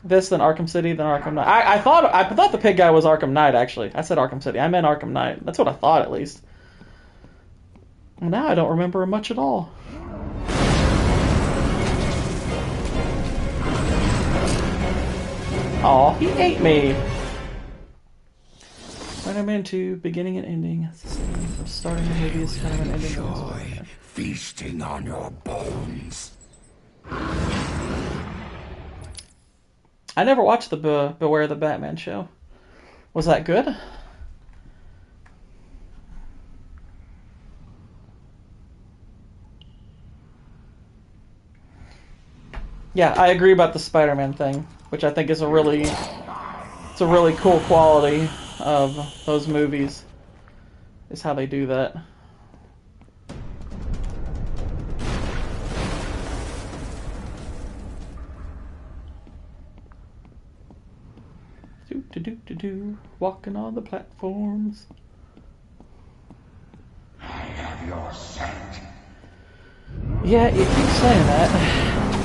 City, then Arkham Knight. I thought the pig guy was Arkham Knight, actually. I said Arkham City. I meant Arkham Knight. That's what I thought, at least. Well, now I don't remember much at all. Aw, he ate me. Spider-Man 2, beginning and ending. It's the same from starting the movie as kind of an ending. Enjoy feasting on your bones. I never watched the Beware the Batman show. Was that good? Yeah, I agree about the Spider-Man thing, which I think is a really cool quality of those movies, is how they do that. Do, walking on the platforms. I have your scent. Yeah, you keep saying that.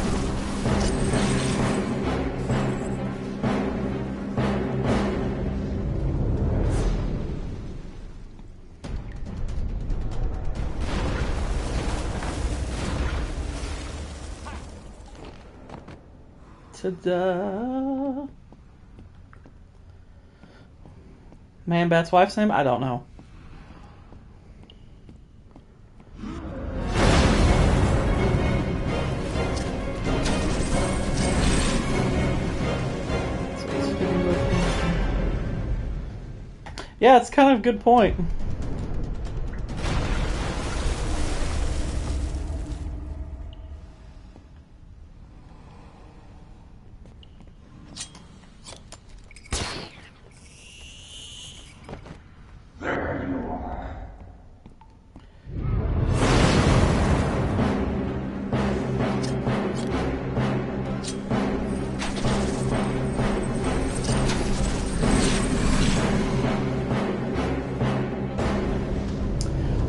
Ta-da! Man-Bat's wife's name? I don't know. Yeah, it's kind of a good point.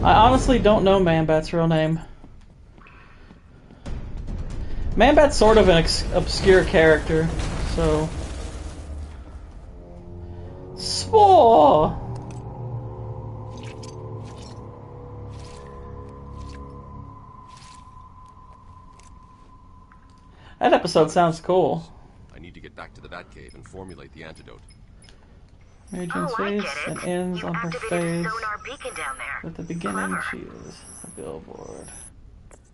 I honestly don't know Man-Bat's real name. Man-Bat's sort of an obscure character, so... Spore! That episode sounds cool. I need to get back to the Batcave and formulate the antidote. Mary Jane's face and ends on her face. Sonar beacon down there. At the beginning, she is a billboard.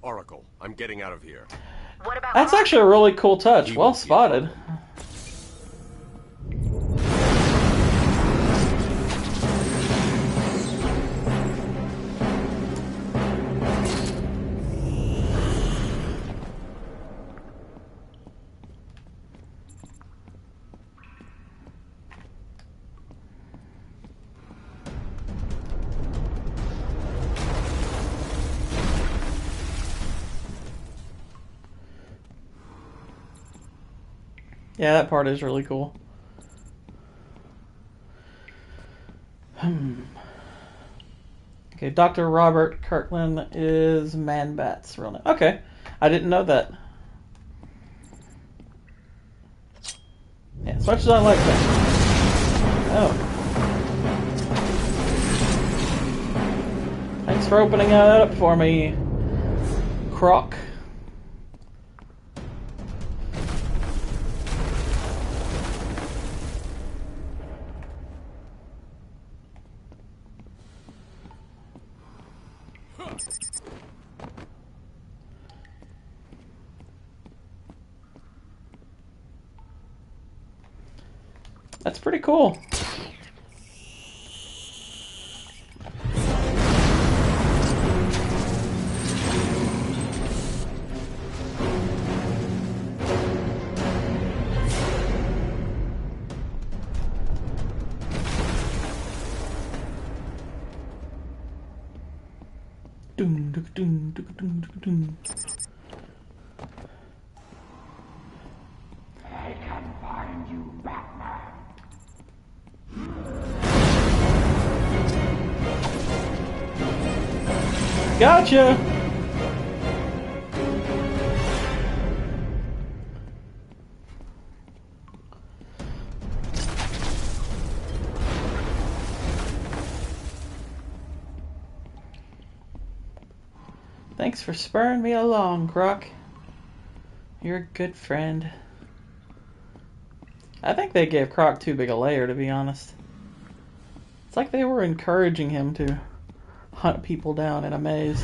Oracle, I'm getting out of here. What about That's actually a really cool touch. Well spotted. Yeah, that part is really cool. Okay, Dr. Robert Kirkland is Man-Bat's real name. Okay, I didn't know that. Yeah, as much as I like that. Oh. Thanks for opening that up for me, Croc. That's pretty cool. Doom, doom, doom, doom, doom, doom. I can find you, Batman. Gotcha! Thanks for spurring me along, Croc. You're a good friend. I think they gave Croc too big a layer, to be honest. It's like they were encouraging him to hunt people down in a maze.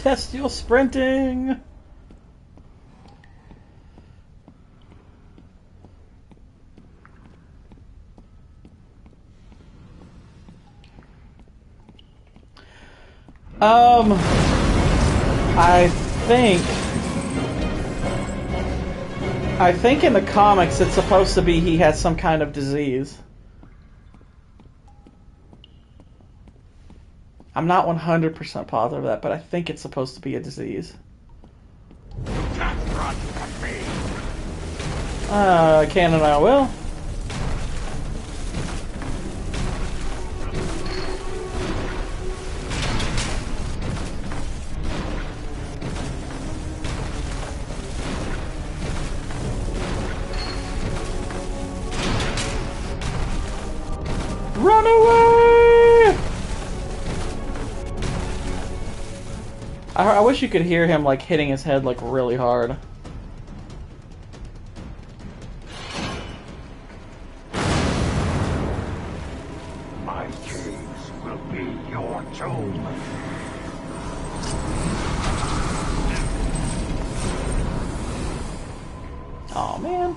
Test your sprinting! I think in the comics it's supposed to be he has some kind of disease. I'm not 100% positive of that, but I think it's supposed to be a disease. You can't run from me. Can and I will. Run away! I wish you could hear him like hitting his head like really hard. My caves will be your tomb. Aw, man.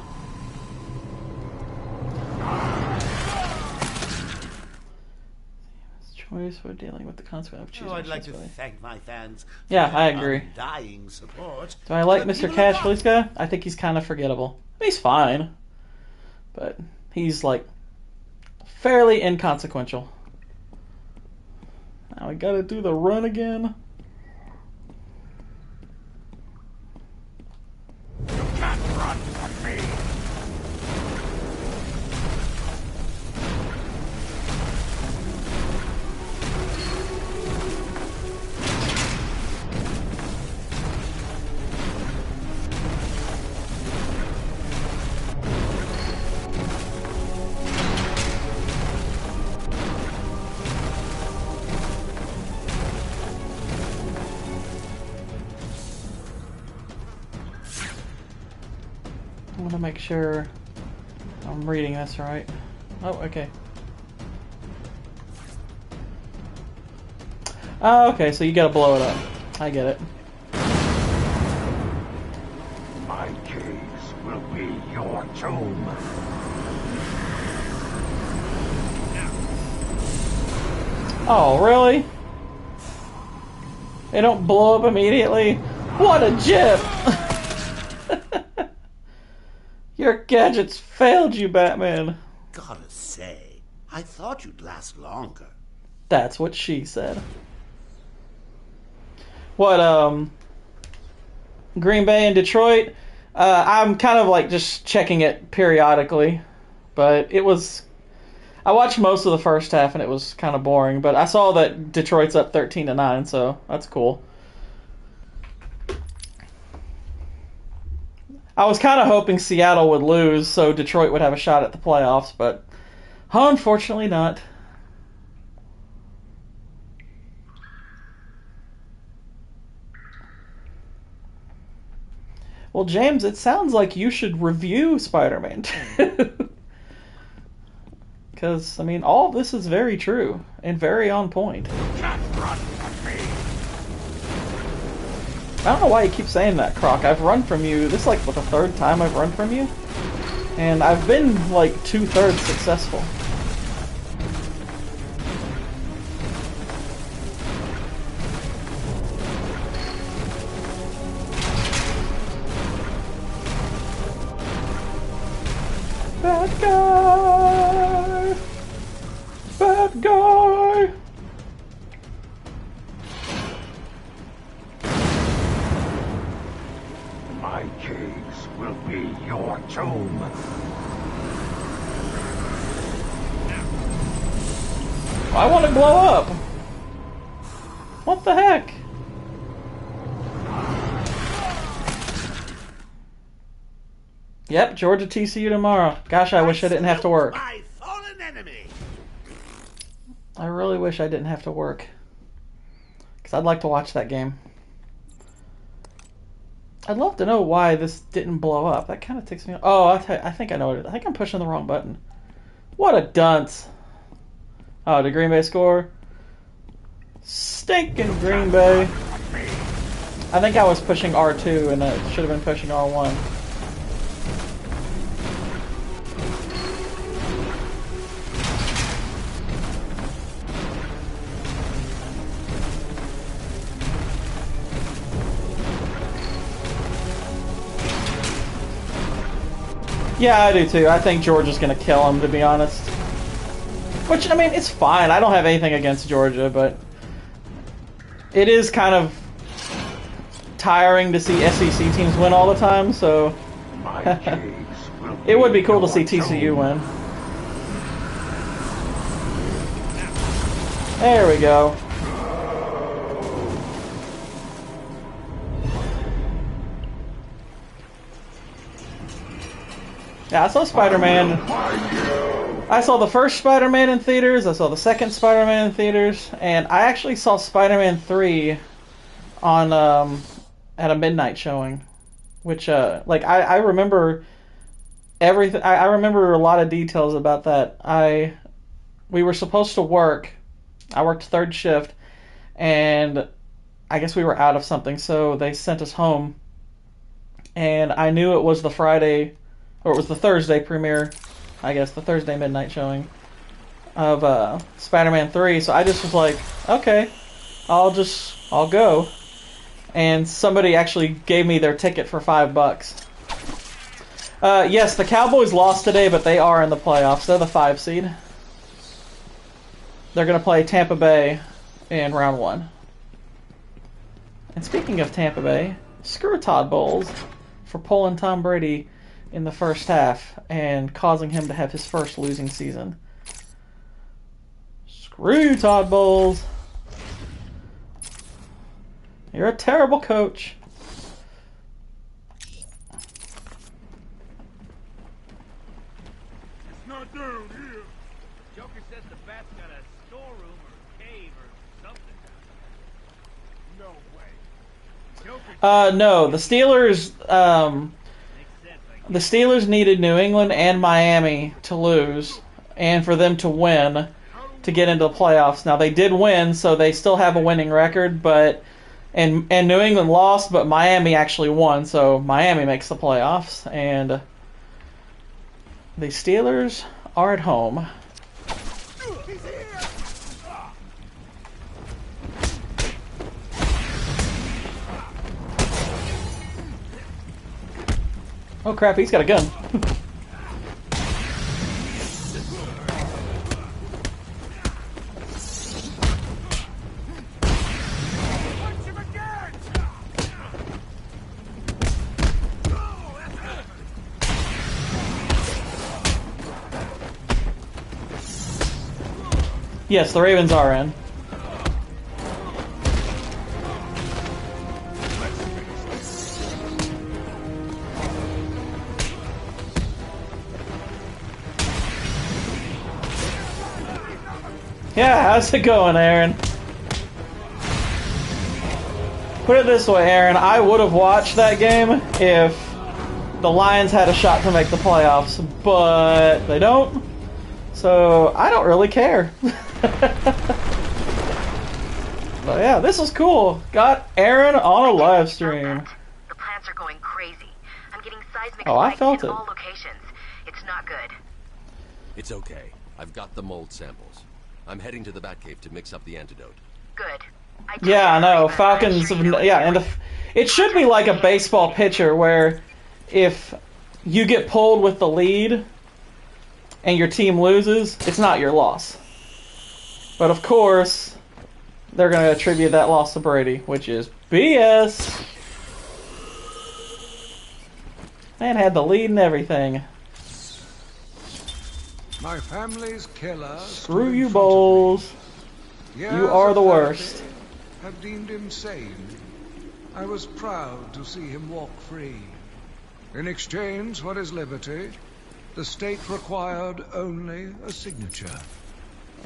Choice for dealing with the consequence of choosing. I'd like to thank my fans. Yeah, for I their agree. Undying support. Do I like But Mr. people Cash have Feliska? I think he's kind of forgettable. He's fine, but he's like fairly inconsequential. Now we gotta do the run again. You can't run from me. I want to make sure I'm reading this right. Oh, okay. Oh, okay, so you gotta blow it up. I get it. My caves will be your tomb. Oh, really? They don't blow up immediately? What a jip! Your gadgets failed you, Batman. Gotta say, I thought you'd last longer. That's what she said. What, Green Bay and Detroit? I'm kind of like just checking it periodically. But it was... I watched most of the first half and it was kind of boring. But I saw that Detroit's up 13-9, so that's cool. I was kind of hoping Seattle would lose so Detroit would have a shot at the playoffs, but unfortunately not. Well, James, it sounds like you should review Spider-Man 2. because, I mean, all of this is very true and very on point. Just run from me. I don't know why you keep saying that, Croc. I've run from you. This is like the third time I've run from you. And I've been like 2/3 successful. Bad guy! Bad guy! My caves will be your tomb. I want to blow up! What the heck? Yep, Georgia TCU tomorrow. Gosh, I wish I didn't have to work. My fallen enemy. I really wish I didn't have to work. Because I'd like to watch that game. I'd love to know why this didn't blow up. That kind of ticks me off. Oh, I think I know what it is. I think I'm pushing the wrong button. What a dunce. Oh, did Green Bay score? Stinking Green Bay. I think I was pushing R2 and I should have been pushing R1. Yeah, I do too. I think Georgia's going to kill him, to be honest. Which, I mean, it's fine. I don't have anything against Georgia, but it is kind of tiring to see SEC teams win all the time, so it would be cool to see TCU win. There we go. Yeah, I saw Spider-Man. I saw the first Spider-Man in theaters, I saw the second Spider-Man in theaters, and I actually saw Spider-Man 3 on at a midnight showing, which like I remember everything. I remember a lot of details about that. We were supposed to work. I worked third shift, and I guess we were out of something, so they sent us home. And I knew it was the Friday, or it was the Thursday premiere, I guess, the Thursday midnight showing of Spider-Man 3, so I just was like, okay, I'll go. And somebody actually gave me their ticket for $5. Yes, the Cowboys lost today, but they are in the playoffs. They're the 5 seed. They're going to play Tampa Bay in round 1. And speaking of Tampa Bay, screw Todd Bowles for pulling Tom Brady in the first half and causing him to have his first losing season. Screw you, Todd Bowles. You're a terrible coach. It's not down here. Joker says the bat's got a storeroom or cave or something. No way. No, the Steelers needed New England and Miami to lose and for them to win to get into the playoffs. Now they did win, so they still have a winning record, but and New England lost, but Miami actually won, so Miami makes the playoffs, and the Steelers are at home. Oh crap, he's got a gun. Yes, the Ravens are in. Yeah, how's it going, Aaron? Put it this way, Aaron, I would have watched that game if the Lions had a shot to make the playoffs, but they don't. So I don't really care. But yeah, this is cool. Got Aaron on a live stream. The plants are going crazy. I'm getting seismic Oh, I spikes felt in it. all locations. It's not good. It's okay. I've got the mold samples. I'm heading to the Batcave to mix up the antidote. Good. Yeah, I know. Falcons, yeah, and it should be like a baseball pitcher where if you get pulled with the lead and your team loses, it's not your loss. But of course, they're going to attribute that loss to Brady, which is BS. Man had the lead and everything. My family's killer. Screw you, Bowles. You are the worst. Have deemed him sane. I was proud to see him walk free. In exchange for his liberty, the state required only a signature.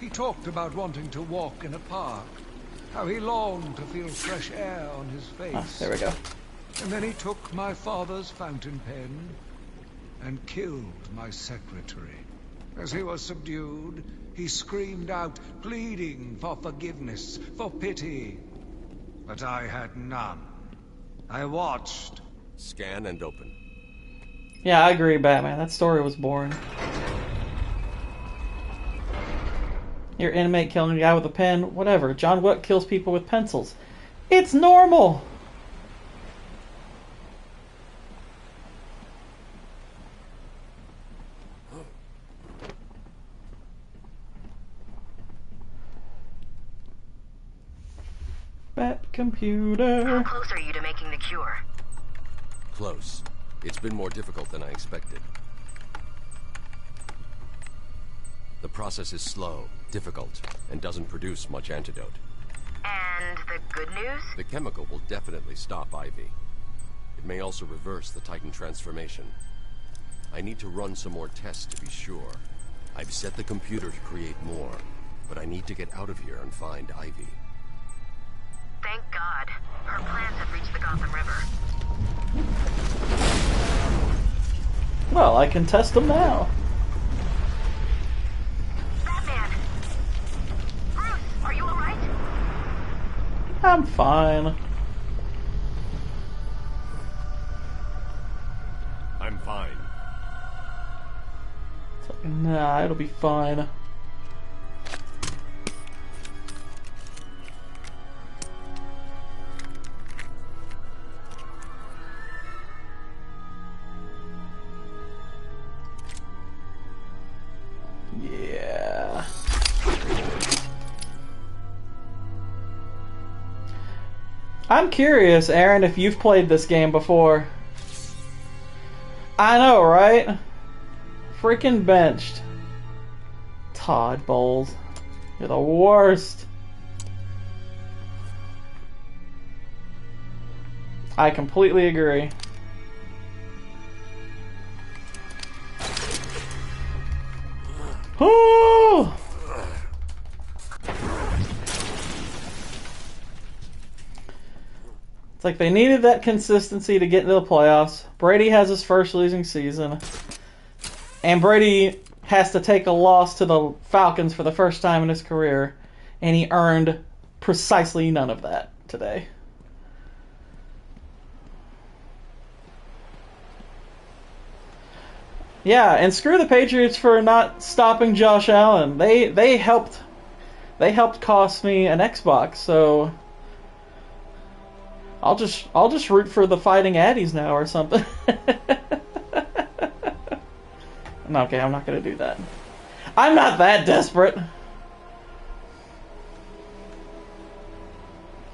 He talked about wanting to walk in a park, how he longed to feel fresh air on his face. Ah, there we go. And then he took my father's fountain pen and killed my secretary. As he was subdued, he screamed out, pleading for forgiveness, for pity. But I had none. I watched. Scan and open. Yeah, I agree, Batman. That story was boring. Your inmate killing a guy with a pen, whatever. John Wick kills people with pencils. It's normal! Bat computer. How close are you to making the cure? Close. It's been more difficult than I expected. The process is slow, difficult, and doesn't produce much antidote. And the good news? The chemical will definitely stop Ivy. It may also reverse the Titan transformation. I need to run some more tests to be sure. I've set the computer to create more, but I need to get out of here and find Ivy. Thank God. Her plans have reached the Gotham River. Well, I can test them now. Batman! Bruce, are you alright? I'm fine. I'm fine. It's like, nah, it'll be fine. Yeah. I'm curious, Aaron, if you've played this game before. I know, right? Freaking benched. Todd Bowles. You're the worst. I completely agree. Ooh! It's like they needed that consistency to get into the playoffs. Brady has his first losing season. And Brady has to take a loss to the Falcons for the first time in his career. And he earned precisely none of that today. Yeah, and screw the Patriots for not stopping Josh Allen. They helped cost me an Xbox, so I'll just root for the Fighting Addies now or something. No, okay, I'm not gonna do that. I'm not that desperate.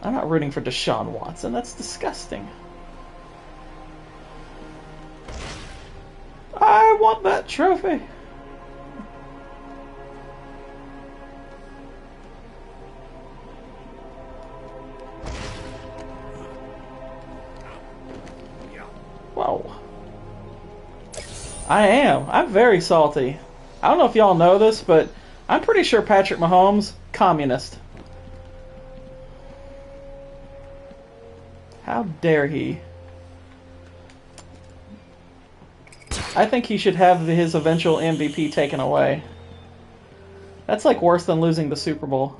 I'm not rooting for Deshaun Watson. That's disgusting. I want that trophy. Whoa. I am. I'm very salty. I don't know if y'all know this, but I'm pretty sure Patrick Mahomes, communist. How dare he? I think he should have his eventual MVP taken away. That's like worse than losing the Super Bowl.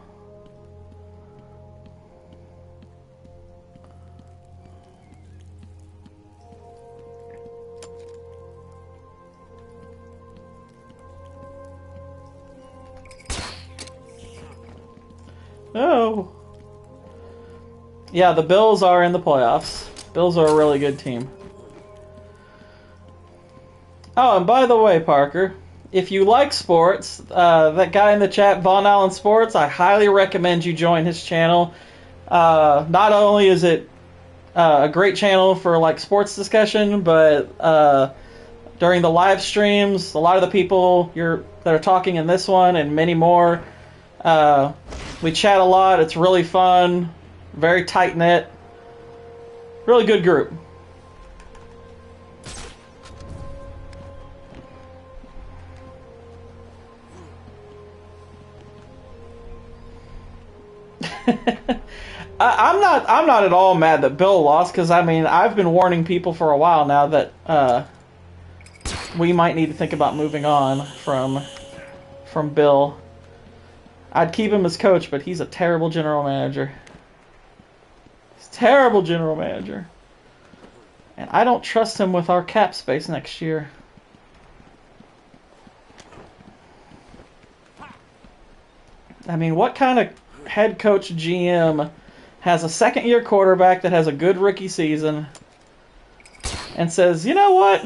Oh. Yeah, the Bills are in the playoffs. Bills are a really good team. Oh, and by the way, Parker, if you like sports, that guy in the chat, Von Allen Sports, I highly recommend you join his channel. Not only is it a great channel for like sports discussion, but during the live streams, a lot of the people that are talking in this one and many more, we chat a lot. It's really fun, very tight knit, really good group. I'm not at all mad that Bill lost, because I mean I've been warning people for a while now that we might need to think about moving on from Bill. I'd keep him as coach, but he's a terrible general manager. He's a terrible general manager, and I don't trust him with our cap space next year. I mean, what kind of head coach GM has a second-year quarterback that has a good rookie season and says, you know what?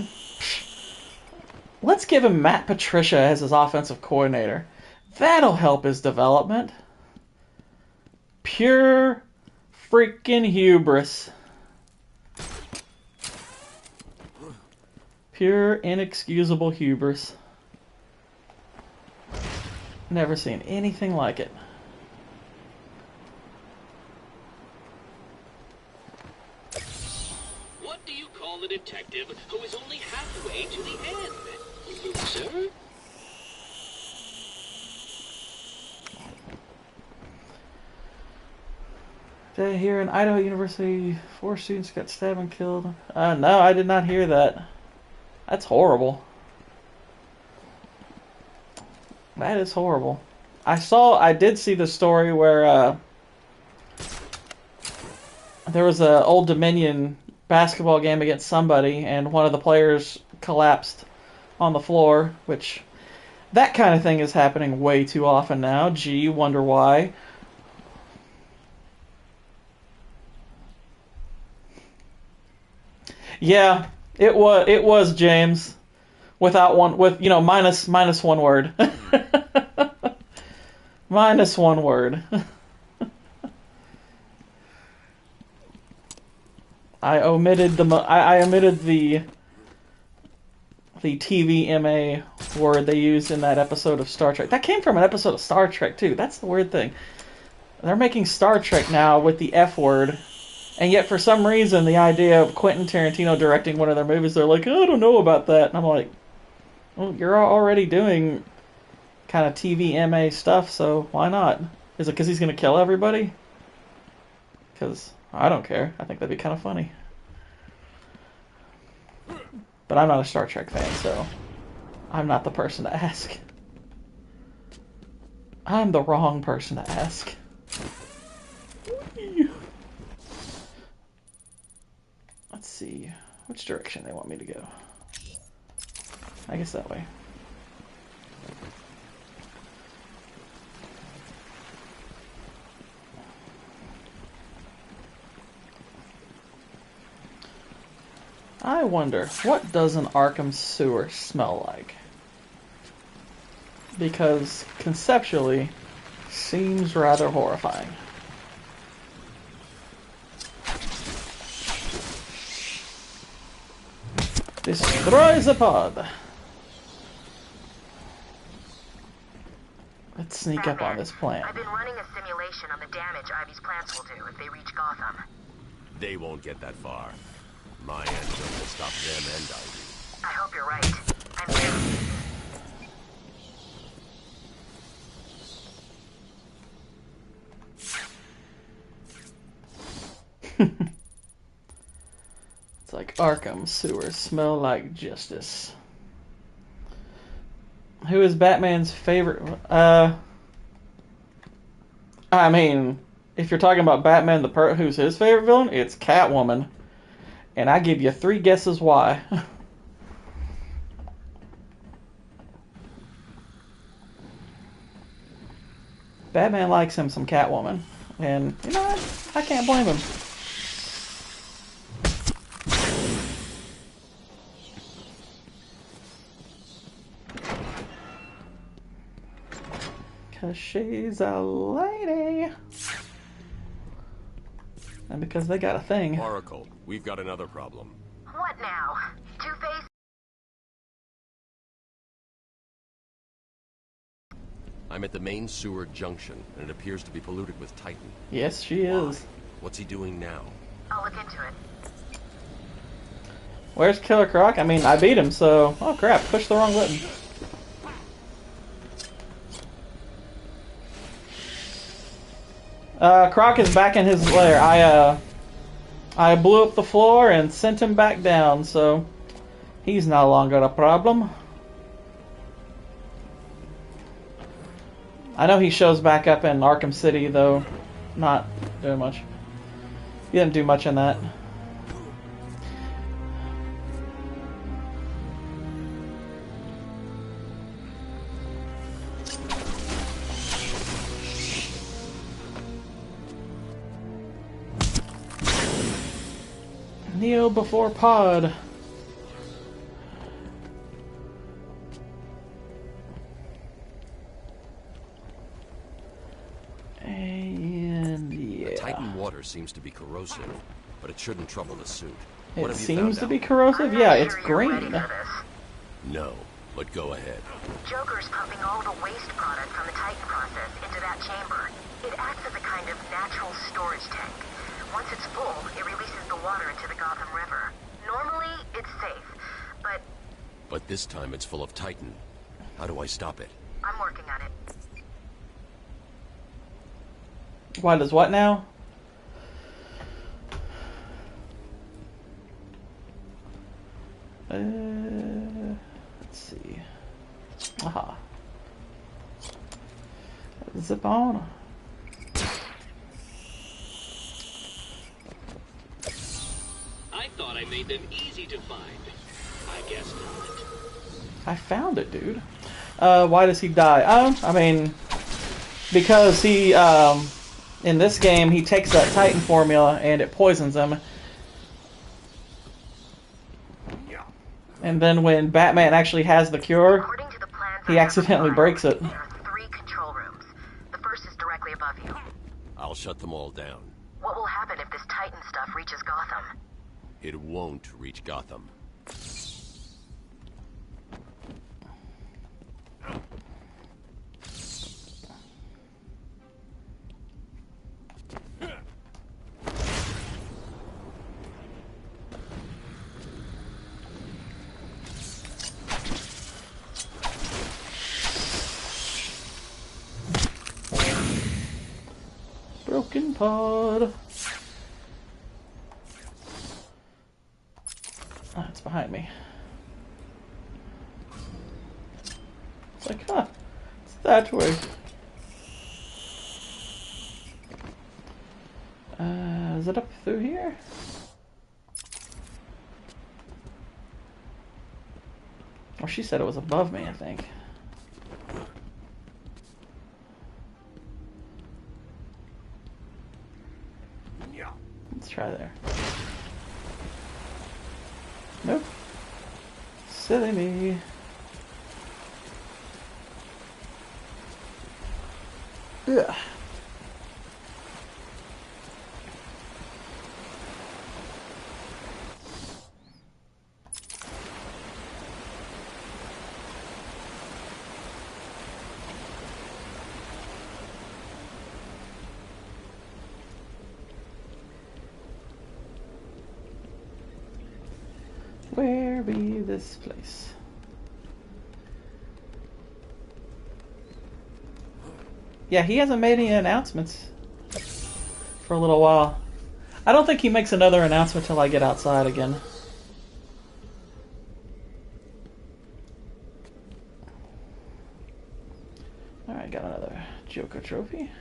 Let's give him Matt Patricia as his offensive coordinator. That'll help his development. Pure freaking hubris. Pure inexcusable hubris. Never seen anything like it. What do you call a detective who is only halfway to the end? Loser? Did I hear in Idaho University 4 students got stabbed and killed? No, I did not hear that. That's horrible. That is horrible. I did see the story where there was an Old Dominion basketball game against somebody, and one of the players collapsed on the floor, which that kind of thing is happening way too often now. Gee, wonder why. Yeah, it was James, with minus one word. Minus one word. I omitted the TVMA word they used in that episode of Star Trek. That came from an episode of Star Trek too. That's the weird thing. They're making Star Trek now with the F word, and yet for some reason the idea of Quentin Tarantino directing one of their movies, they're like, oh, I don't know about that. And I'm like, well, you're already doing kind of TVMA stuff, so why not? Is it because he's going to kill everybody? Because I don't care. I think that'd be kind of funny. But I'm not a Star Trek fan, so I'm not the person to ask. I'm the wrong person to ask. Let's see which direction they want me to go. I guess that way. I wonder, what does an Arkham sewer smell like? Because conceptually, seems rather horrifying. Destroy the pod. Let's sneak up on this plant. I've been running a simulation on the damage Ivy's plants will do if they reach Gotham. They won't get that far. My engine will stop them and Ivy. I hope you're right. I'm here. It's like Arkham sewers smell like justice. Who is Batman's favorite? I mean, if you're talking about Batman, who's his favorite villain, it's Catwoman. And I give you 3 guesses why. Batman likes him some Catwoman. And, you know what? I can't blame him. Because she's a lady. And because they got a thing. Oracle, we've got another problem. What now? Two-Face? I'm at the main sewer junction, and it appears to be polluted with Titan. Yes, she is. What's he doing now? I'll look into it. Where's Killer Croc? I mean, I beat him, so... Oh, crap. Push the wrong button. Croc is back in his lair. I blew up the floor and sent him back down, so... He's no longer a problem. I know he shows back up in Arkham City, though. Not doing much. He didn't do much in that. Kneel before Pod. And yeah. The Titan water seems to be corrosive, but it shouldn't trouble the suit. It seems to be corrosive? Yeah, it's green. No, but go ahead. Joker's pumping all the waste product from the Titan process into that chamber. It acts as a kind of natural storage tank. Once it's full, it releases the water into the Gotham River. Normally, it's safe, but... But this time it's full of Titan. How do I stop it? I'm working on it. Why does what now? Let's see. Aha. Zip on. I thought I made them easy to find. I guess not. I found it, dude. Why does he die? I mean, because he, in this game, he takes that Titan formula and it poisons him. And then when Batman actually has the cure, he accidentally breaks it. There are 3 control rooms. The first is directly above you. I'll shut them all down. What will happen if this Titan stuff reaches Gotham? It won't reach Gotham. Broken Pod. Oh, it's behind me. It's like, huh, it's that way. Is it up through here? Or she said it was above me, I think. Let's try there. Nope. Silly me. Ugh. Where be this place? Yeah, he hasn't made any announcements for a little while. I don't think he makes another announcement till I get outside again. Alright, got another Joker trophy.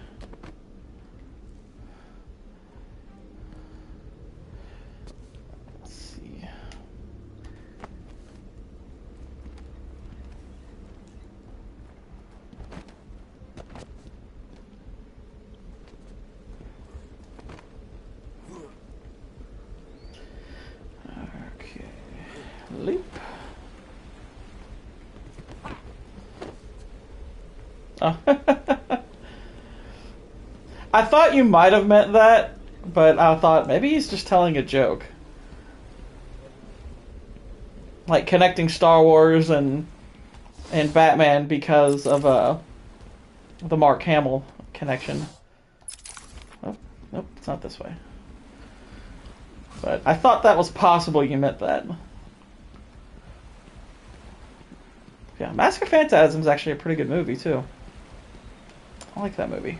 Oh. I thought you might have meant that, but I thought maybe he's just telling a joke. Like connecting Star Wars and Batman because of the Mark Hamill connection. Oh, nope, it's not this way. But I thought that was possible you meant that. Yeah, Mask of Phantasm is actually a pretty good movie, too. I like that movie.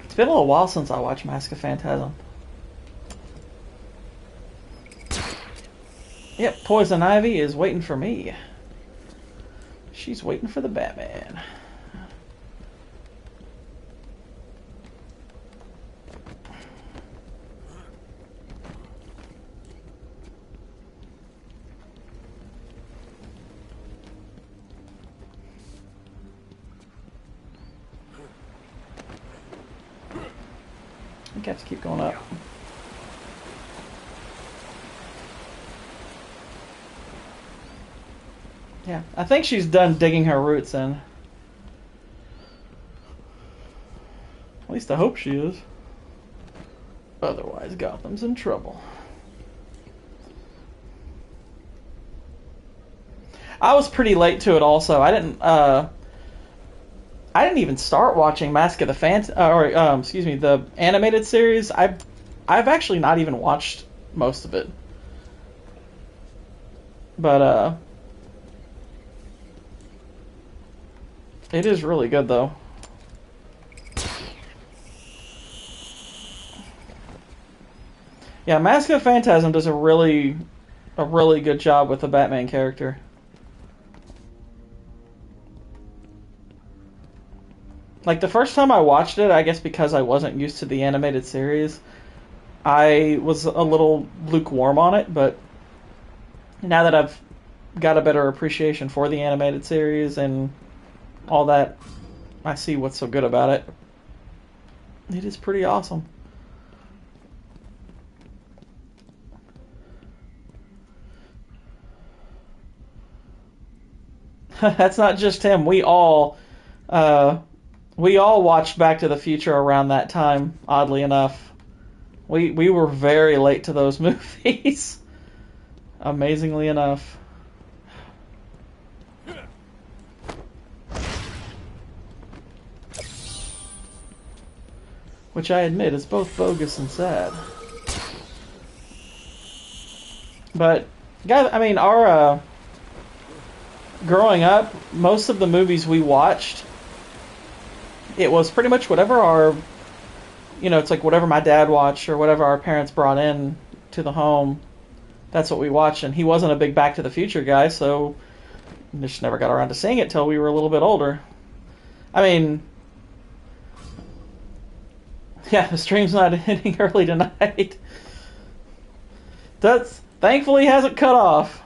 It's been a little while since I watched Mask of Phantasm. Yep, Poison Ivy is waiting for me. She's waiting for the Batman. I think I have to keep going up. Yeah, I think she's done digging her roots in. At least I hope she is. Otherwise, Gotham's in trouble. I was pretty late to it also. I didn't even start watching Mask of the the animated series. I've actually not even watched most of it. But it is really good though. Yeah, Mask of Phantasm does a really good job with the Batman character. Like, the first time I watched it, I guess because I wasn't used to the animated series, I was a little lukewarm on it, but now that I've got a better appreciation for the animated series and all that, I see what's so good about it. It is pretty awesome. That's not just him. We all watched Back to the Future around that time, oddly enough. We were very late to those movies. Amazingly enough. Which I admit is both bogus and sad. But, guys, I mean, our growing up, most of the movies we watched, it was pretty much whatever our, it's like whatever my dad watched or whatever our parents brought in to the home, that's what we watched. And he wasn't a big Back to the Future guy, so we just never got around to seeing it till we were a little bit older. I mean, yeah, the stream's not ending early tonight. That's thankfully hasn't cut off.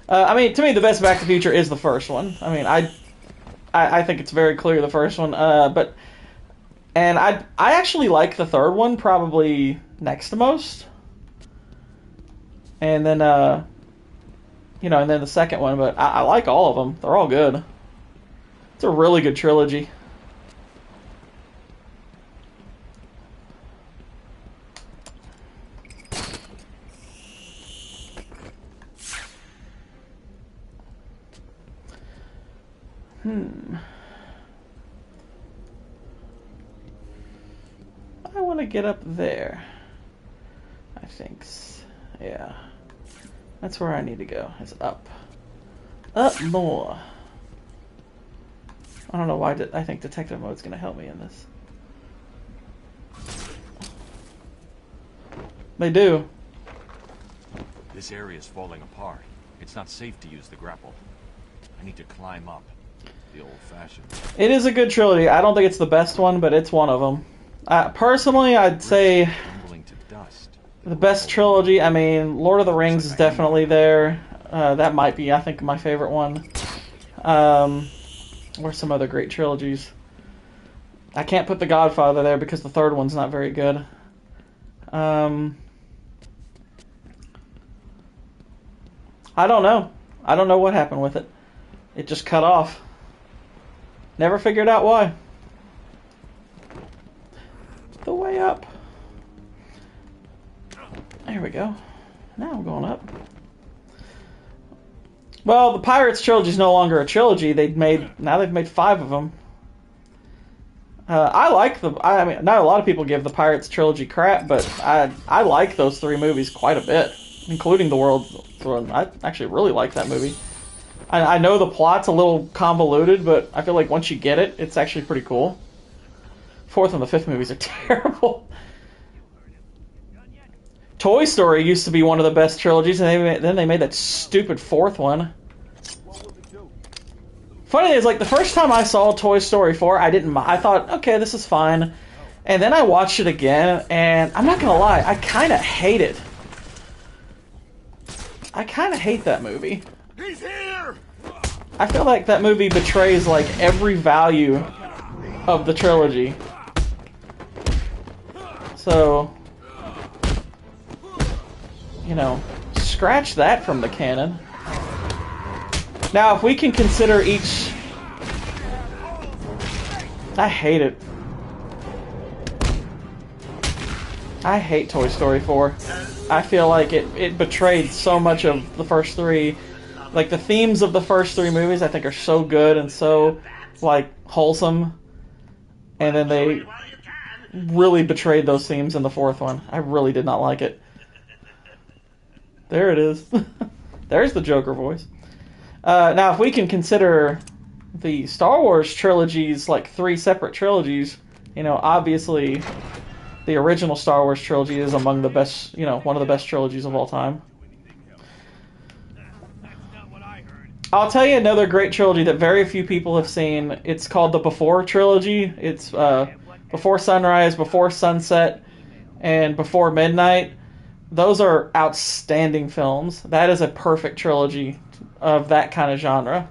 I mean, to me, the best Back to the Future is the first one. I mean, I think it's very clear the first one. And I actually like the third one probably next to most. And then and then the second one. But I like all of them. They're all good. It's a really good trilogy. I want to get up there. I think. Yeah. That's where I need to go. Is up. Up more. I don't know why I think detective mode's going to help me in this. They do. This area is falling apart. It's not safe to use the grapple. I need to climb up. The old-fashioned. It is a good trilogy. I don't think it's the best one, but it's one of them. Personally, I'd say the best trilogy. I mean, Lord of the Rings is definitely there. That might be, I think, my favorite one. Or some other great trilogies. I can't put The Godfather there because the third one's not very good. I don't know. I don't know what happened with it. It just cut off. Never figured out why. The way up. There we go. Now I'm going up. Well, the Pirates trilogy is no longer a trilogy. They've made 5 of them. I like the. I mean, not a lot of people give the Pirates trilogy crap, but I like those 3 movies quite a bit, including the World's One. I actually really like that movie. I know the plot's a little convoluted, but I feel like once you get it, it's actually pretty cool. 4th and the 5th movies are terrible. Toy Story used to be one of the best trilogies, and then they made that stupid 4th one. Funny is, like, the first time I saw Toy Story 4, I thought, okay, this is fine. And then I watched it again, and I'm not gonna lie, I kind of hate it. I kind of hate that movie. He's here! I feel like that movie betrays, like, every value of the trilogy. So, you know, scratch that from the canon. Now, if we can consider each... I hate it. I hate Toy Story 4. I feel like it betrayed so much of the first 3. Like, the themes of the first 3 movies, I think, are so good and so, like, wholesome. And then they really betrayed those themes in the 4th one. I really did not like it. There it is. There's the Joker voice. Now, if we can consider the Star Wars trilogies like 3 separate trilogies, you know, obviously the original Star Wars trilogy is among the best, you know, one of the best trilogies of all time. I'll tell you another great trilogy that very few people have seen. It's called the Before trilogy. It's Before Sunrise, Before Sunset, and Before Midnight. Those are outstanding films. That is a perfect trilogy of that kind of genre.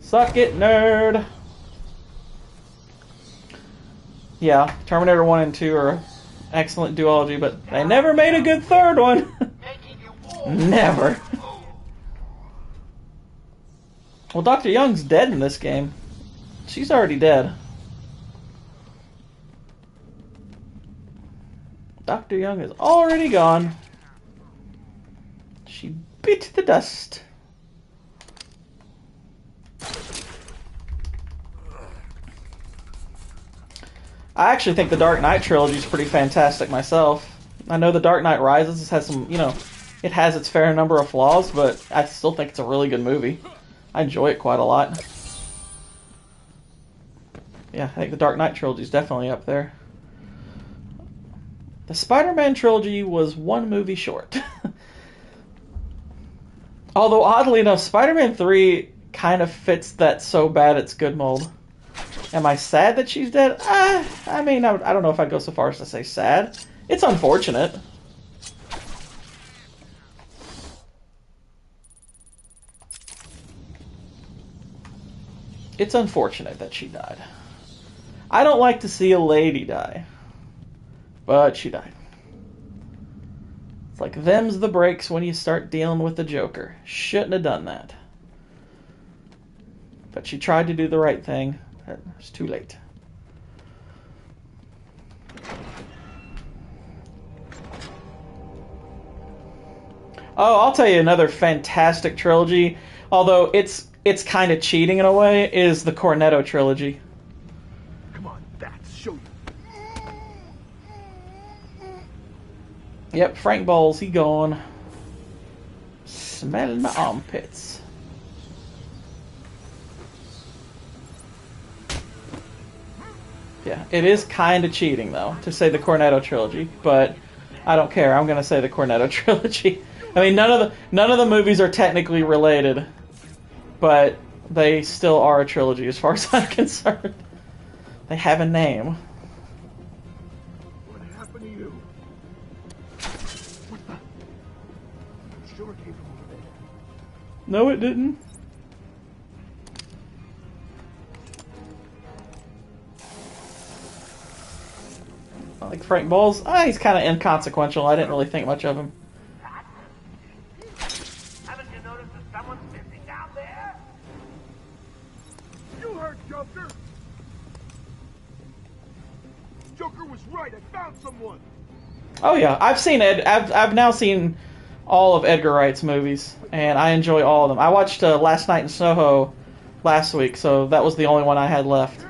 Suck it, nerd! Yeah, Terminator 1 and 2 are excellent duology, but they never made a good third one. Never. Well, Dr. Young's dead in this game. She's already dead. Dr. Young is already gone. She bit the dust. I actually think the Dark Knight trilogy is pretty fantastic myself. I know the Dark Knight Rises has some, you know, it has its fair number of flaws, but I still think it's a really good movie. I enjoy it quite a lot. Yeah, I think the Dark Knight trilogy is definitely up there. The Spider-Man trilogy was 1 movie short. Although, oddly enough, Spider-Man 3 kind of fits that so bad it's good mold. Am I sad that she's dead? I mean, I don't know if I'd go so far as to say sad. It's unfortunate. It's unfortunate that she died. I don't like to see a lady die. But she died. It's like, them's the breaks when you start dealing with the Joker. Shouldn't have done that. But she tried to do the right thing. It's too late. Oh, I'll tell you another fantastic trilogy, although it's kind of cheating in a way, is the Cornetto trilogy. Come on, Bats, show you. Yep, Frank Bowles, he gone. Smelling my armpits. Yeah, it is kind of cheating, though, to say the Cornetto trilogy, but I don't care. I'm going to say the Cornetto trilogy. I mean, none of the movies are technically related, but they still are a trilogy as far as I'm concerned. They have a name. What happened to you? What the? Sure came from over there. No, it didn't. Like Frank Bowles, he's kind of inconsequential. I didn't really think much of him. Haven't you noticed that someone's missing down there? You heard Joker. Joker was right. I found someone. Oh yeah, I've seen I've now seen all of Edgar Wright's movies, and I enjoy all of them. I watched Last Night in Soho last week, so that was the only one I had left.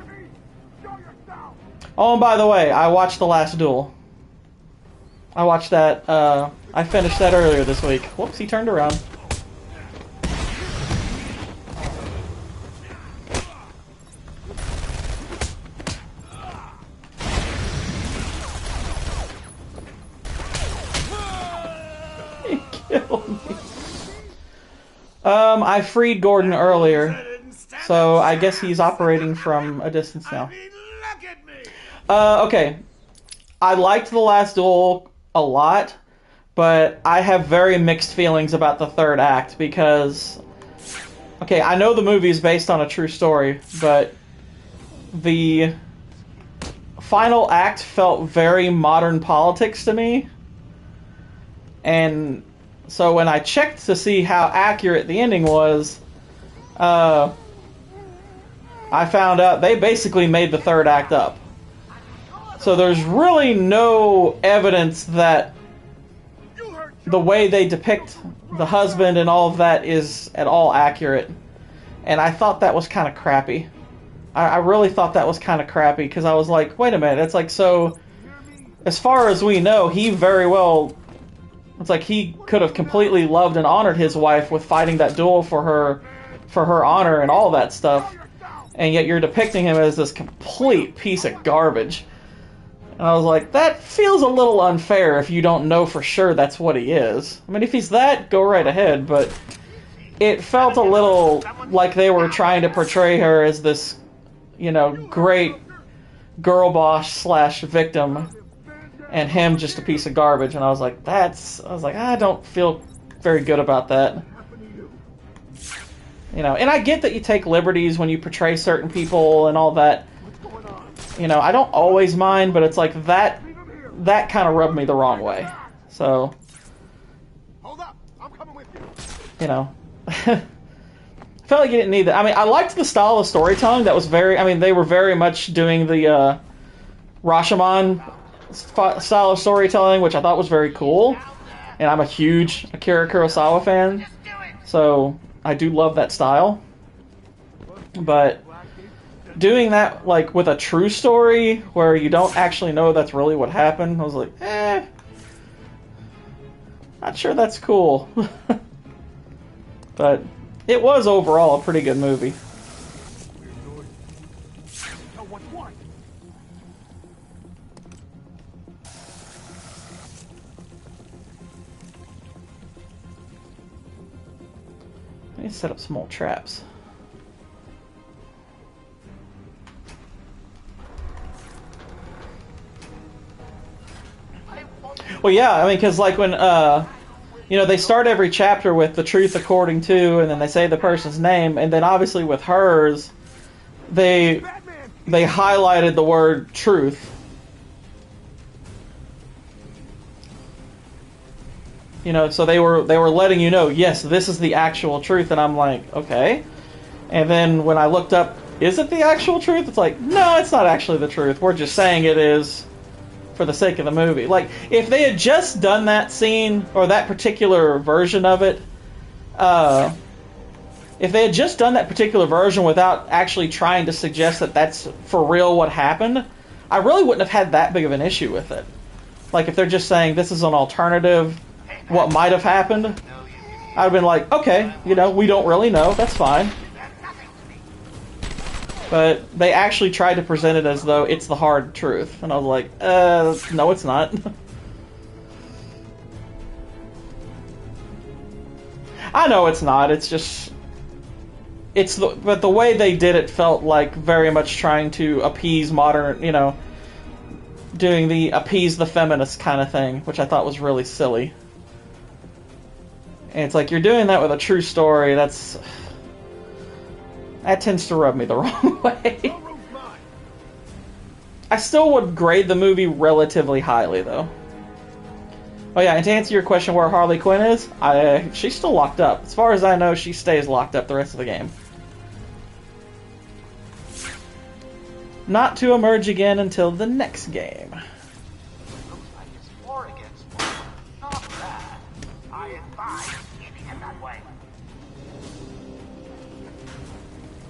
Oh, and by the way, I watched The Last Duel. I watched that, I finished that earlier this week. Whoops, he turned around. He killed me. I freed Gordon earlier, so I guess he's operating from a distance now. Okay. I liked The Last Duel a lot, but I have very mixed feelings about the third act because, okay, I know the movie is based on a true story, but the final act felt very modern politics to me. And so when I checked to see how accurate the ending was, I found out they basically made the third act up. So there's really no evidence that the way they depict the husband and all of that is at all accurate. And I thought that was kind of crappy. I really thought that was kind of crappy because I was like, wait a minute, it's like, so as far as we know, he very well, it's like he could have completely loved and honored his wife with fighting that duel for her honor and all that stuff. And yet you're depicting him as this complete piece of garbage. And I was like, that feels a little unfair if you don't know for sure that's what he is. I mean, if he's that, go right ahead, but it felt a little like they were trying to portray her as this, you know, great girl boss slash victim, and him just a piece of garbage. And I was like, I don't feel very good about that. You know, and I get that you take liberties when you portray certain people and all that. You know, I don't always mind, but it's like that kind of rubbed me the wrong way. So, Hold up, I'm coming with you. You know, I felt like you didn't need that. I mean, I liked the style of storytelling. That was very, I mean, they were very much doing the Rashomon style of storytelling, which I thought was very cool. And I'm a huge Akira Kurosawa fan, so I do love that style. But doing that, like, with a true story where you don't actually know that's really what happened, I was like, not sure that's cool. But it was overall a pretty good movie. I need to set up some more traps. Well, yeah, I mean, because like when, you know, they start every chapter with the truth according to, and then they say the person's name, and then obviously with hers, they highlighted the word truth. You know, so they were letting you know, yes, this is the actual truth, and I'm like, okay. And then when I looked up, is it the actual truth? It's like, no, it's not actually the truth. We're just saying it is for the sake of the movie. Like, if they had just done that scene, or that particular version of it, if they had just done that particular version without actually trying to suggest that that's for real what happened, I really wouldn't have had that big of an issue with it. Like, if they're just saying this is an alternative, what might have happened, I'd have been like, okay, you know, we don't really know, that's fine. But they actually tried to present it as though it's the hard truth. And I was like, no, it's not. I know it's not. It's just... but the way they did it felt like very much trying to appease modern, you know, doing the appease the feminist kind of thing, which I thought was really silly. And it's like, you're doing that with a true story, that tends to rub me the wrong way. I still would grade the movie relatively highly, though. Oh yeah, and to answer your question where Harley Quinn is, she's still locked up. As far as I know, she stays locked up the rest of the game. Not to emerge again until the next game. Looks like it's 4 against 1. Not bad. I advise keeping it that way.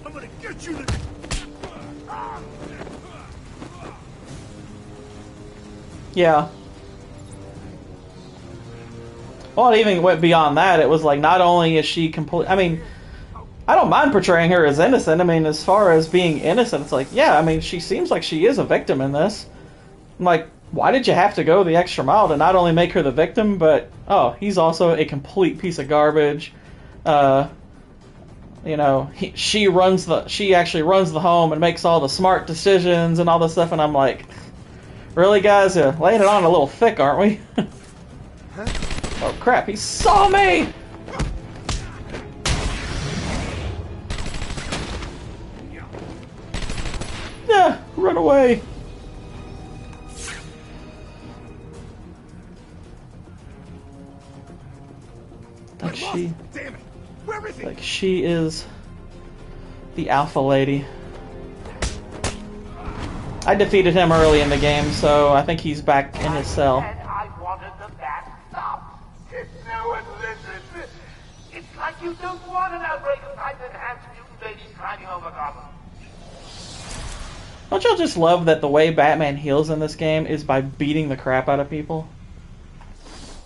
I'm gonna get you to... Yeah. Well, it even went beyond that. It was like, not only is she complete... I mean, I don't mind portraying her as innocent. I mean, as far as being innocent, it's like, yeah, I mean, she seems like she is a victim in this. I'm like, why did you have to go the extra mile to not only make her the victim, but, oh, he's also a complete piece of garbage. You know, she actually runs the home and makes all the smart decisions and all this stuff, and I'm like, really, guys? Laying it on a little thick, aren't we? Oh, crap, he saw me! Yeah, run away! Like she... Damn it! Where is he? Like she is the alpha lady. I defeated him early in the game, so I think he's back in his cell. I wanted the bat stopped. No one listened. It's like you don't want an outbreak of type-enhanced mutant babies climbing over Gotham. Don't y'all just love that the way Batman heals in this game is by beating the crap out of people?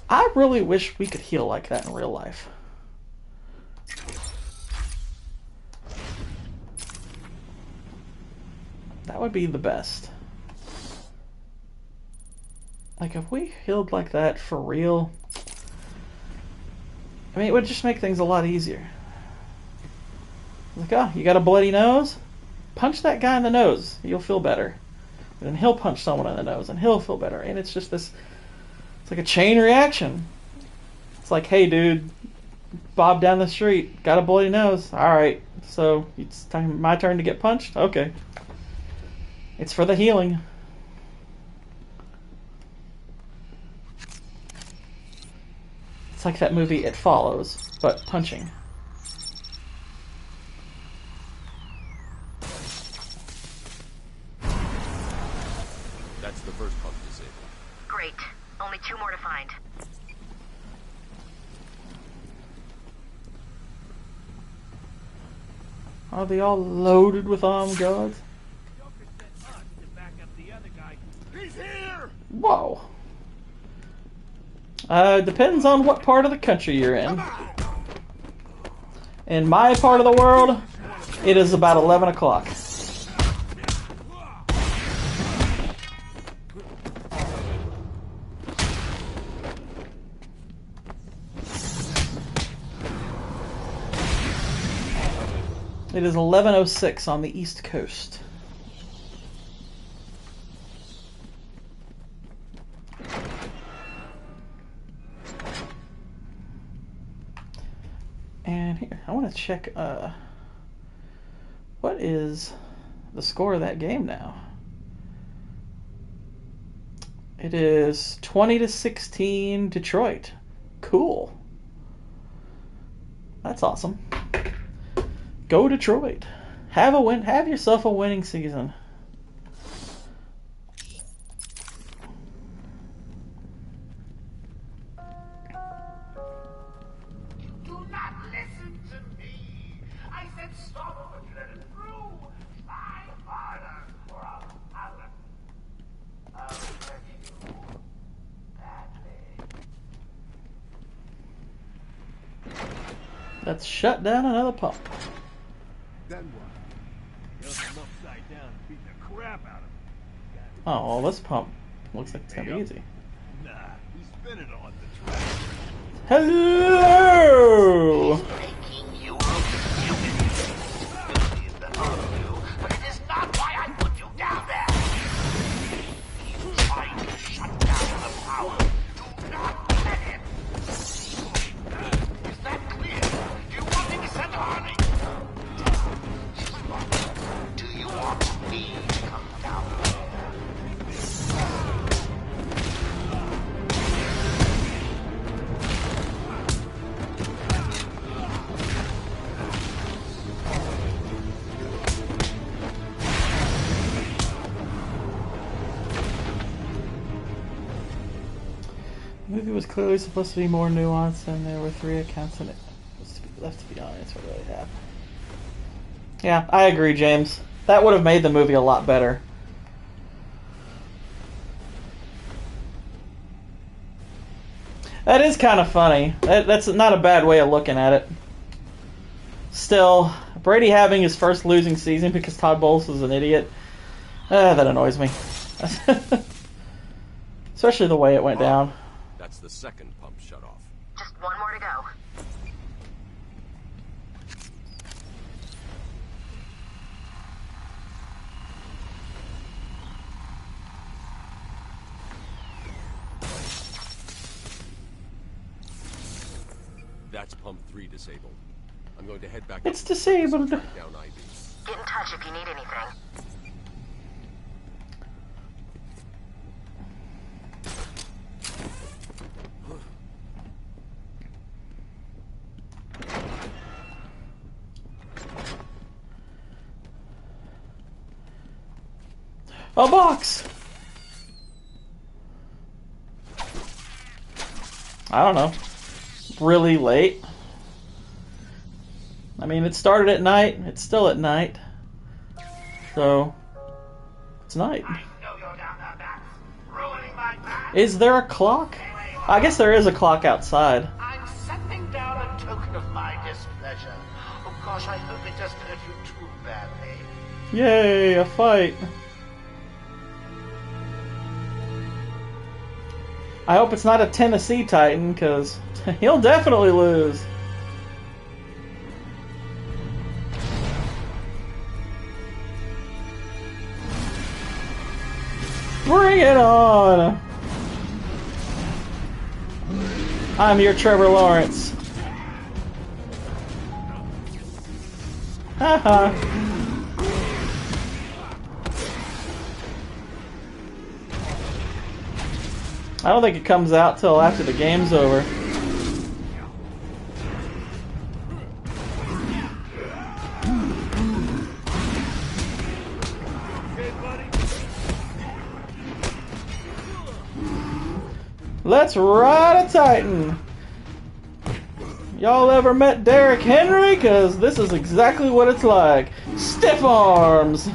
I really wish we could heal like that in real life. That would be the best. Like, if we healed like that for real, I mean, it would just make things a lot easier. Like, oh, you got a bloody nose? Punch that guy in the nose. You'll feel better. And then he'll punch someone in the nose, and he'll feel better. And it's just this... It's like a chain reaction. It's like, hey, dude, Bob down the street, got a bloody nose. Alright, so it's my turn to get punched? Okay. It's for the healing. It's like that movie It Follows, but punching. That's the first pump disabled. Great. Only 2 more to find. Are they all loaded with armed guards? He's here! Whoa. Depends on what part of the country you're in. In my part of the world, it is about 11 o'clock. It is 11:06 on the East Coast. And here, I want to check, what is the score of that game now? It is 20-16 Detroit. Cool. That's awesome. Go Detroit. Have yourself a winning season. Do not listen to me. I said stop, but you let it through. Fine, farther, or I'll hurt you badly. Let's shut down another pump. Then what? Held him upside down and beat the crap out of him. Oh, well, this pump looks like it's gonna be easy. Nah, he's spinning on the track. Hello! Making you human. This is the undo, but it is not why I put you down there. He's trying to shut down the power. Do not let him. Is that clear? Do you want me to send Harley? Do you want me to come down there? movie was clearly supposed to be more nuanced, and there were 3 accounts in it. Left to be honest, what really happened. Yeah, I agree, James. That would have made the movie a lot better. That is kind of funny. That's not a bad way of looking at it. Still, Brady having his first losing season because Todd Bowles is an idiot, that annoys me. Especially the way it went down. That's the second pump shut off. Just one more to go. That's pump 3 disabled. I'm going to head back. It's disabled. Down Ivy. Get in touch if you need anything. A box! I don't know. Really late. I mean, it started at night. It's still at night. So, it's night. Is there a clock? I guess there is a clock outside. I'm setting down a token of my displeasure. Oh gosh, I hope it doesn't hurt you too badly. Yay, a fight. I hope it's not a Tennessee Titan, because he'll definitely lose. Bring it on! I'm your Trevor Lawrence. Haha. I don't think it comes out till after the game's over. Let's ride a Titan! Y'all ever met Derrick Henry? Cause this is exactly what it's like. Stiff arms!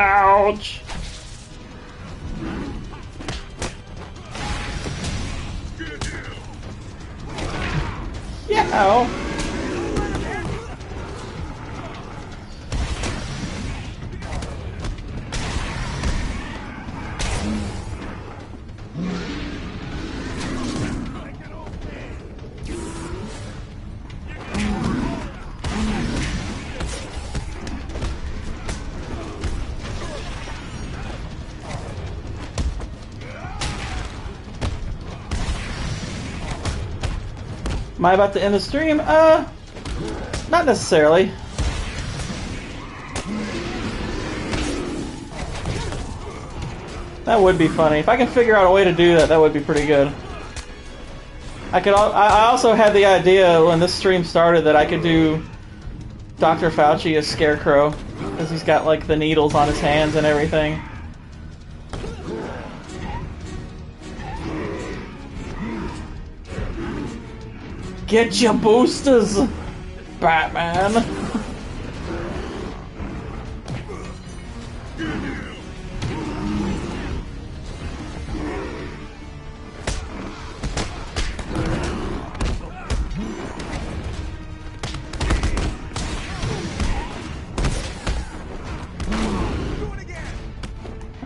Ouch! Yeah! Am I about to end the stream? Not necessarily. That would be funny. If I can figure out a way to do that, that would be pretty good. I also had the idea when this stream started that I could do Dr. Fauci as Scarecrow, because he's got like the needles on his hands and everything. Get your boosters, Batman!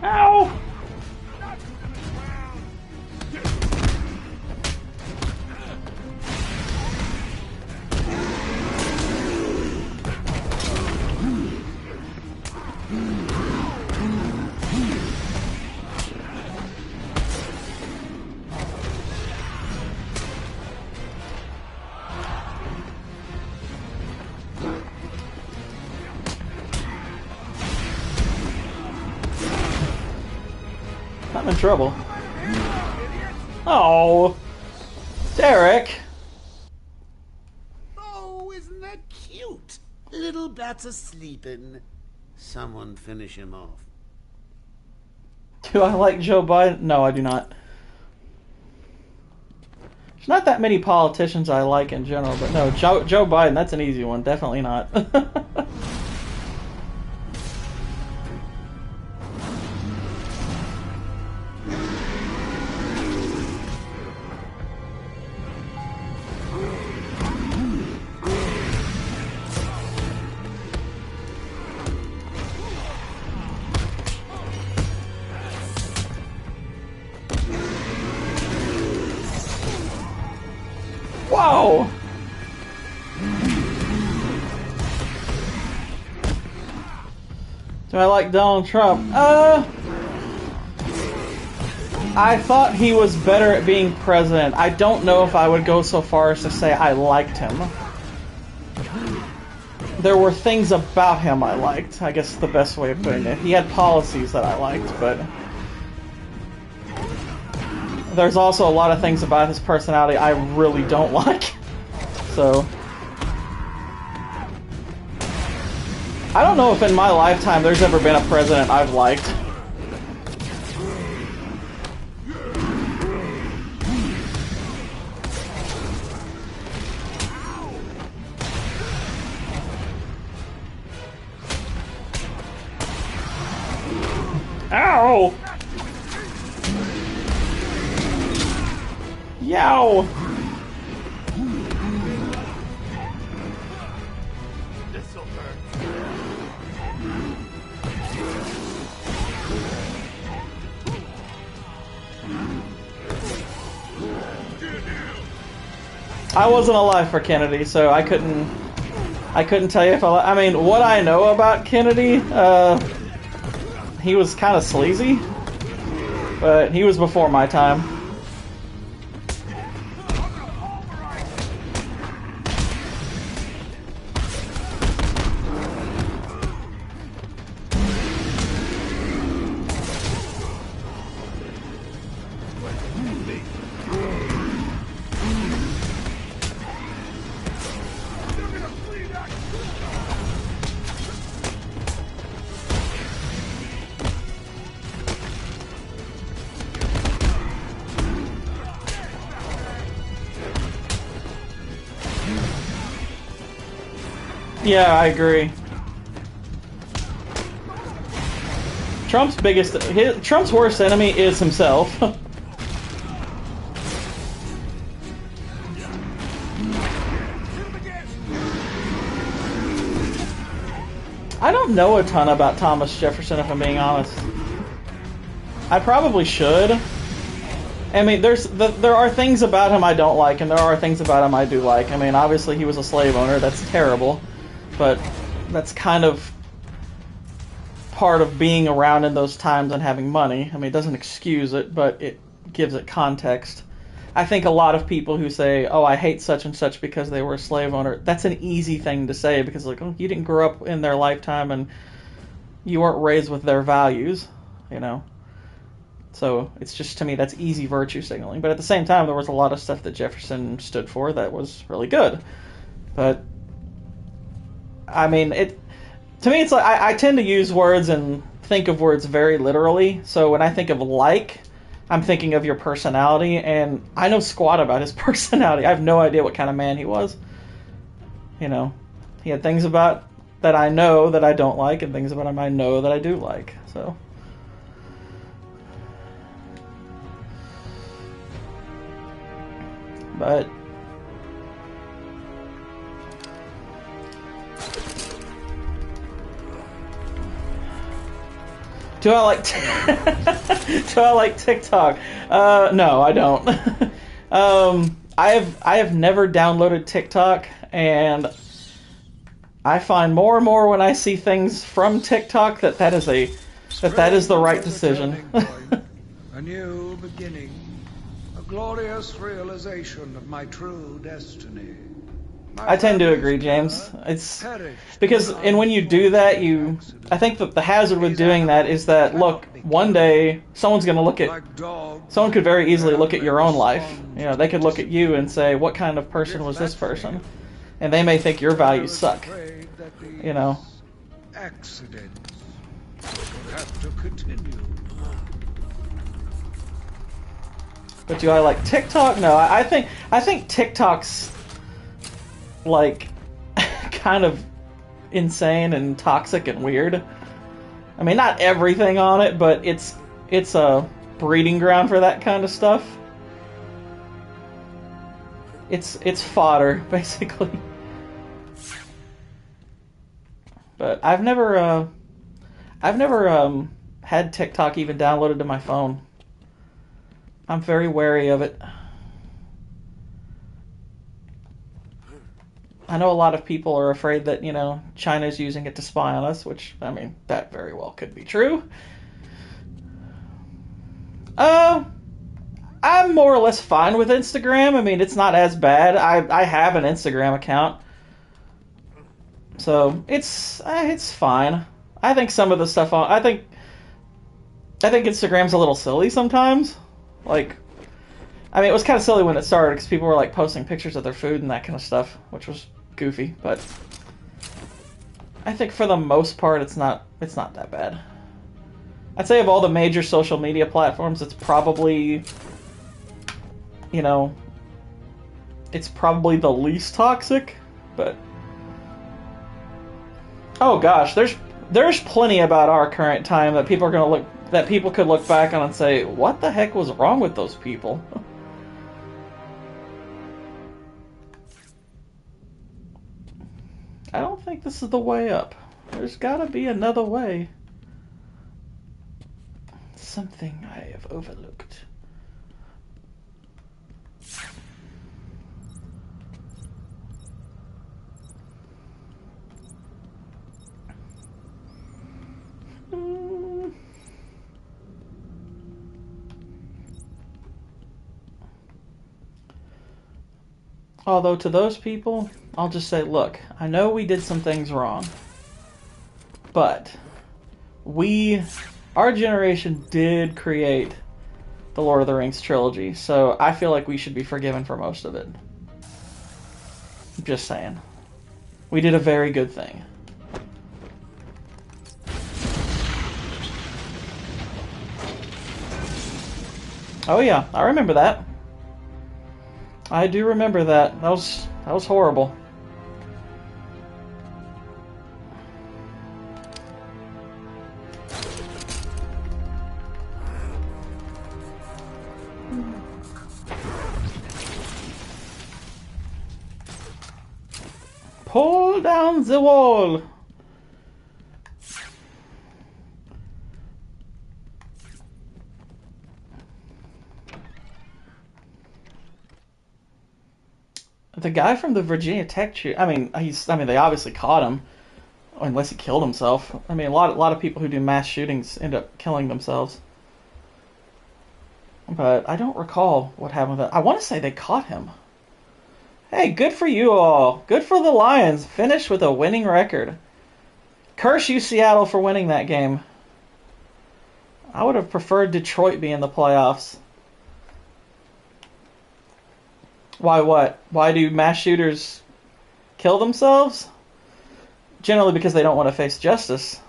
Ow! I'm in trouble. Oh, Derek. Oh, isn't that cute? Little bats are sleeping. Someone finish him off. Do I like Joe Biden? No, I do not. There's not that many politicians I like in general, but no, Joe Biden, that's an easy one. Definitely not. Whoa! Do I like Donald Trump? I thought he was better at being president. I don't know if I would go so far as to say I liked him. There were things about him I liked, I guess is the best way of putting it. He had policies that I liked, but there's also a lot of things about his personality I really don't like. So I don't know if in my lifetime there's ever been a president I've liked. Ow! Yow! This'll hurt. I wasn't alive for Kennedy, so I couldn't tell you if I mean, what I know about Kennedy, he was kind of sleazy, but he was before my time. Yeah, I agree. Trump's worst enemy is himself. I don't know a ton about Thomas Jefferson, if I'm being honest. I probably should. I mean, there are things about him I don't like, and there are things about him I do like. I mean, obviously he was a slave owner. That's terrible. But that's kind of part of being around in those times and having money. I mean, it doesn't excuse it, but it gives it context. I think a lot of people who say, oh, I hate such and such because they were a slave owner, that's an easy thing to say because, like, oh, you didn't grow up in their lifetime and you weren't raised with their values, you know? So it's just, to me, that's easy virtue signaling. But at the same time, there was a lot of stuff that Jefferson stood for that was really good. But I mean, to me, it's like I tend to use words and think of words very literally. So when I think of like, I'm thinking of your personality, and I know squat about his personality. I have no idea what kind of man he was. You know, he had things about that I know that I don't like, and things about him I know that I do like. So. But do I like TikTok? No, I don't. I have never downloaded TikTok, and I find more and more when I see things from TikTok that is the right decision. A new beginning, a glorious realization of my true destiny. I tend to agree, James. It's because, and when you do that, I think that the hazard with doing that is that, look, one day someone's going to someone could very easily look at your own life. You know, they could look at you and say, what kind of person was this person? And they may think your values suck. You know. Accidents will have to continue. But do I like TikTok? No, I think TikTok's like kind of insane and toxic and weird. I mean, not everything on it, but it's a breeding ground for that kind of stuff. It's fodder, basically. But I've never had TikTok even downloaded to my phone. I'm very wary of it. I know a lot of people are afraid that, you know, China's using it to spy on us, which, I mean, that very well could be true. I'm more or less fine with Instagram. I mean, it's not as bad. I have an Instagram account. So, it's fine. I think some of the stuff I think Instagram's a little silly sometimes. Like, I mean, it was kind of silly when it started because people were like posting pictures of their food and that kind of stuff, which was goofy. But I think for the most part, it's not that bad. I'd say of all the major social media platforms, it's probably, you know, it's probably the least toxic. But oh gosh, there's plenty about our current time that people could look back on and say, what the heck was wrong with those people? I don't think this is the way up. There's gotta be another way. Something I have overlooked. Although to those people, I'll just say, look, I know we did some things wrong, but our generation did create the Lord of the Rings trilogy, so I feel like we should be forgiven for most of it. I'm just saying. We did a very good thing. Oh yeah, I remember that. I do remember that. That was horrible. Pull down the wall. The guy from the Virginia Tech shoot. I mean, they obviously caught him, unless he killed himself. I mean, a lot of people who do mass shootings end up killing themselves. But I don't recall what happened with that. I want to say they caught him. Hey, good for you all. Good for the Lions. Finished with a winning record. Curse you, Seattle, for winning that game. I would have preferred Detroit be in the playoffs. Why what? Why do mass shooters kill themselves? Generally because they don't want to face justice.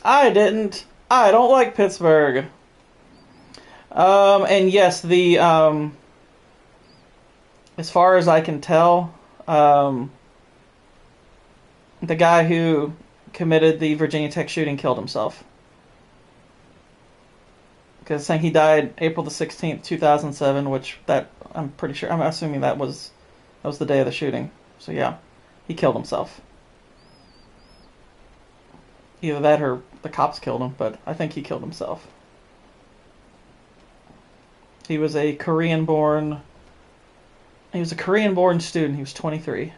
I didn't. I don't like Pittsburgh. And yes, as far as I can tell, the guy who committed the Virginia Tech shooting killed himself. Because saying he died April the 16th, 2007, which I'm pretty sure, I'm assuming that was the day of the shooting. So yeah, he killed himself. Either that or the cops killed him, but I think he killed himself. He was a Korean-born. He was a Korean-born student. He was 23,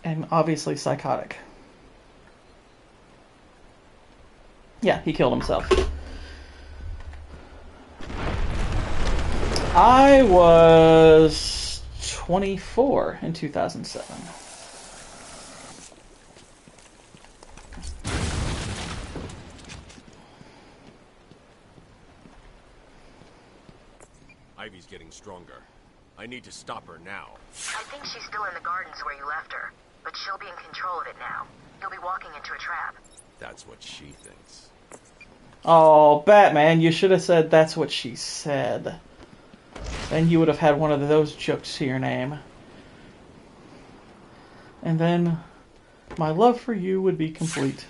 and obviously psychotic. Yeah, he killed himself. I was 24 in 2007. Ivy's getting stronger. I need to stop her now. I think she's still in the gardens where you left her, but she'll be in control of it now. You'll be walking into a trap. That's what she thinks. Oh, Batman, you should have said that's what she said. Then you would have had one of those jokes to your name. And then my love for you would be complete.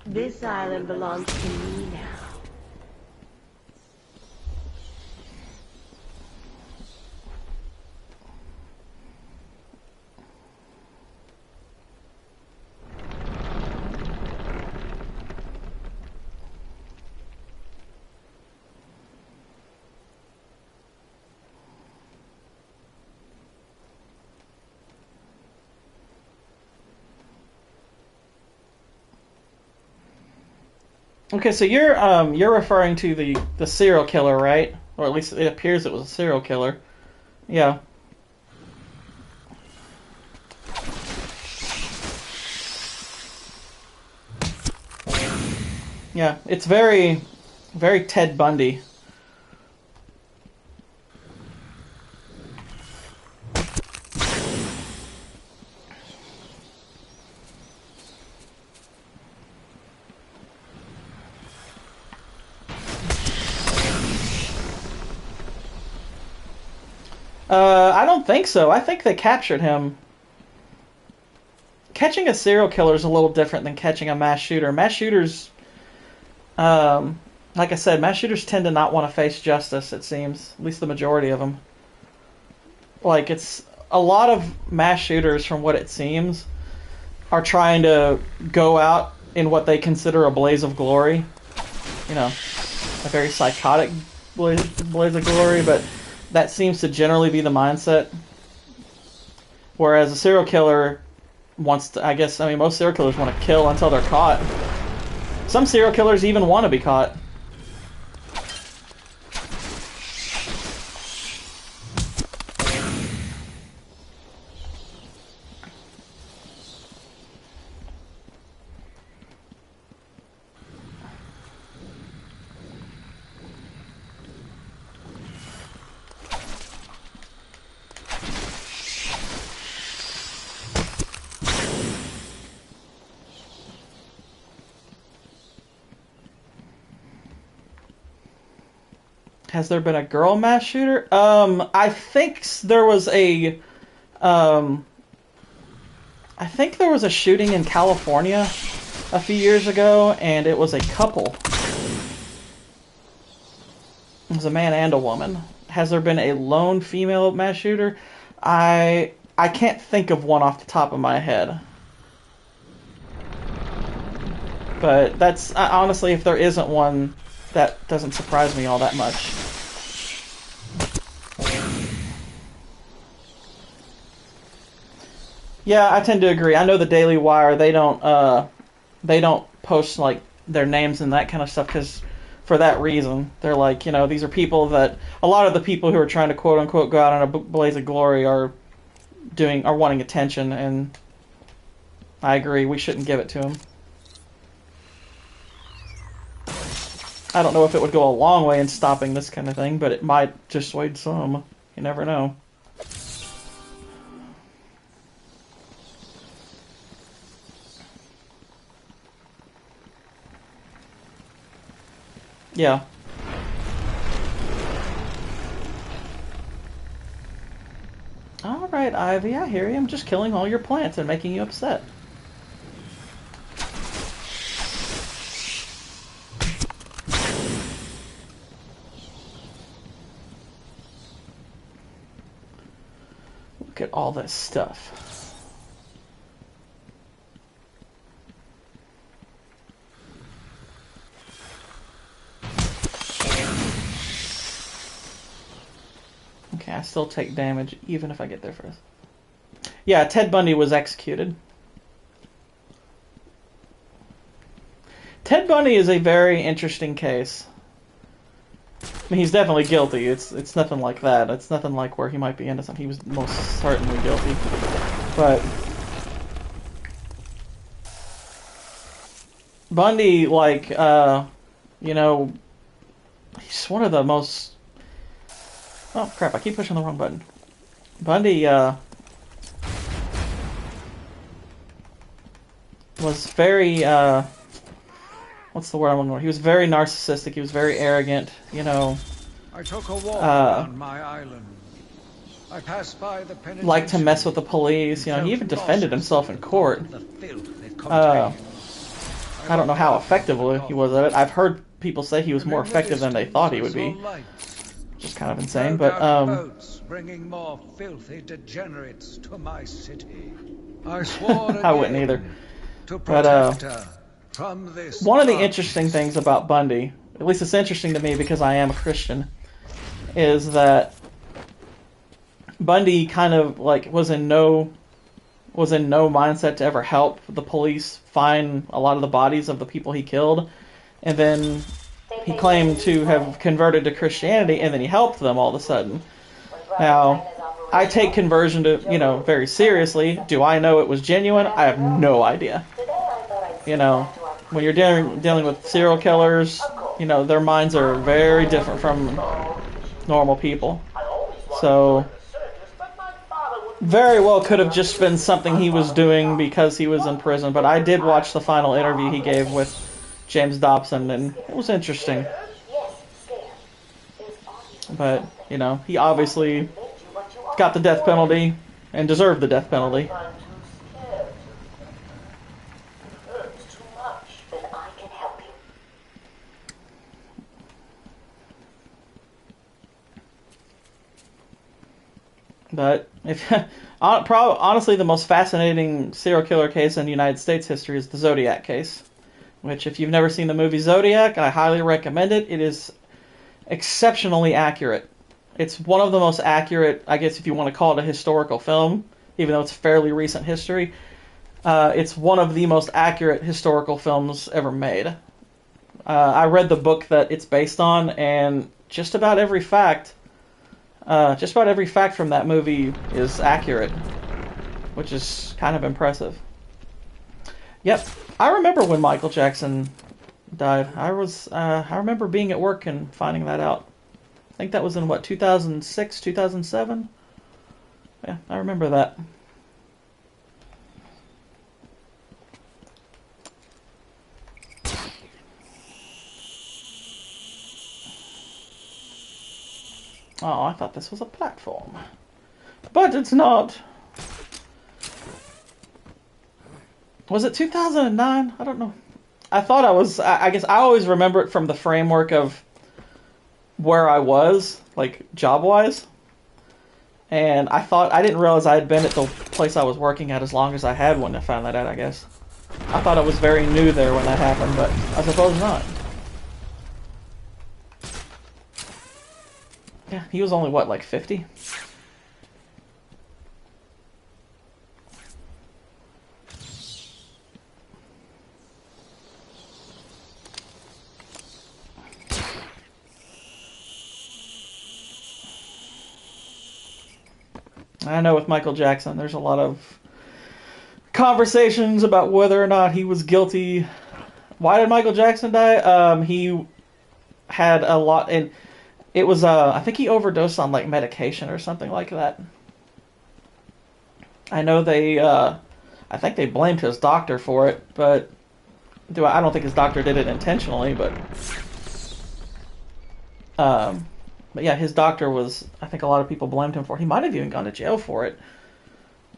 This island belongs to me now. Okay, so you're referring to the serial killer, right? Or at least it appears it was a serial killer. Yeah. Yeah, it's very, very Ted Bundy. I don't think so. I think they captured him. Catching a serial killer is a little different than catching a mass shooter. Mass shooters, like I said, mass shooters tend to not want to face justice, it seems. At least the majority of them. Like, it's a lot of mass shooters, from what it seems, are trying to go out in what they consider a blaze of glory. You know, a very psychotic blaze of glory, but that seems to generally be the mindset. Whereas a serial killer wants to, most serial killers want to kill until they're caught. Some serial killers even want to be caught. Has there been a girl mass shooter? I think there was a shooting in California a few years ago, and it was a couple. It was a man and a woman. Has there been a lone female mass shooter? I can't think of one off the top of my head. But that's honestly, if there isn't one, that doesn't surprise me all that much. Yeah, I tend to agree. I know the Daily Wire, they don't post like their names and that kind of stuff because for that reason. They're like, these are people that a lot of the people who are trying to quote unquote go out in a blaze of glory are wanting attention, and I agree, we shouldn't give it to them. I don't know if it would go a long way in stopping this kind of thing, but it might dissuade some. You never know. Yeah. Alright, Ivy, I hear you. I'm just killing all your plants and making you upset. Look at all this stuff. Yeah, I still take damage even if I get there first. Yeah, Ted Bundy was executed. Ted Bundy is a very interesting case. I mean, he's definitely guilty. It's nothing like that. It's nothing like where he might be innocent. He was most certainly guilty. But Bundy, like, you know, he's one of the most... Oh, crap, I keep pushing the wrong button. Bundy, was very, what's the word I'm looking for? He was very narcissistic. He was very arrogant, you know. I took a walk around my island. I passed by the penitentiary. Liked to mess with the police. You know, he even defended himself in court. I don't know how effective he was at it. I've heard people say he was more effective than they thought he would be. Just kind of insane, but boats bringing more filthy degenerates to my city. I swore I wouldn't either. To protect her from this. One of the interesting things about Bundy, at least it's interesting to me because I am a Christian, is that Bundy kind of like was in no mindset to ever help the police find a lot of the bodies of the people he killed, and then he claimed to have converted to Christianity, and then he helped them all of a sudden. Now, I take conversion to, you know, very seriously. Do I know it was genuine? I have no idea. You know, when you're dealing with serial killers, you know, their minds are very different from normal people. So, very well could have just been something he was doing because he was in prison. But I did watch the final interview he gave with James Dobson, and it was interesting. But, you know, he obviously got the death penalty and deserved the death penalty. But honestly, the most fascinating serial killer case in United States history is the Zodiac case, which, if you've never seen the movie Zodiac, I highly recommend it. It is exceptionally accurate. It's one of the most accurate, I guess if you want to call it a historical film, even though it's fairly recent history. It's one of the most accurate historical films ever made. I read the book that it's based on, and just about every fact from that movie is accurate, which is kind of impressive. Yep, I remember when Michael Jackson died. I remember being at work and finding that out. I think that was in, 2006, 2007? Yeah, I remember that. Oh, I thought this was a platform. But it's not. Was it 2009? I don't know. I thought I guess I always remember it from the framework of where I was, like, job-wise. And I didn't realize I had been at the place I was working at as long as I had when I found that out, I guess. I thought I was very new there when that happened, but I suppose not. Yeah, he was only, what, like 50? I know with Michael Jackson, there's a lot of conversations about whether or not he was guilty. Why did Michael Jackson die? He had a lot, and it was, I think he overdosed on, like, medication or something like that. I know I think they blamed his doctor for it, but I don't think his doctor did it intentionally, but yeah, his doctor was, I think a lot of people blamed him for it. He might have even gone to jail for it.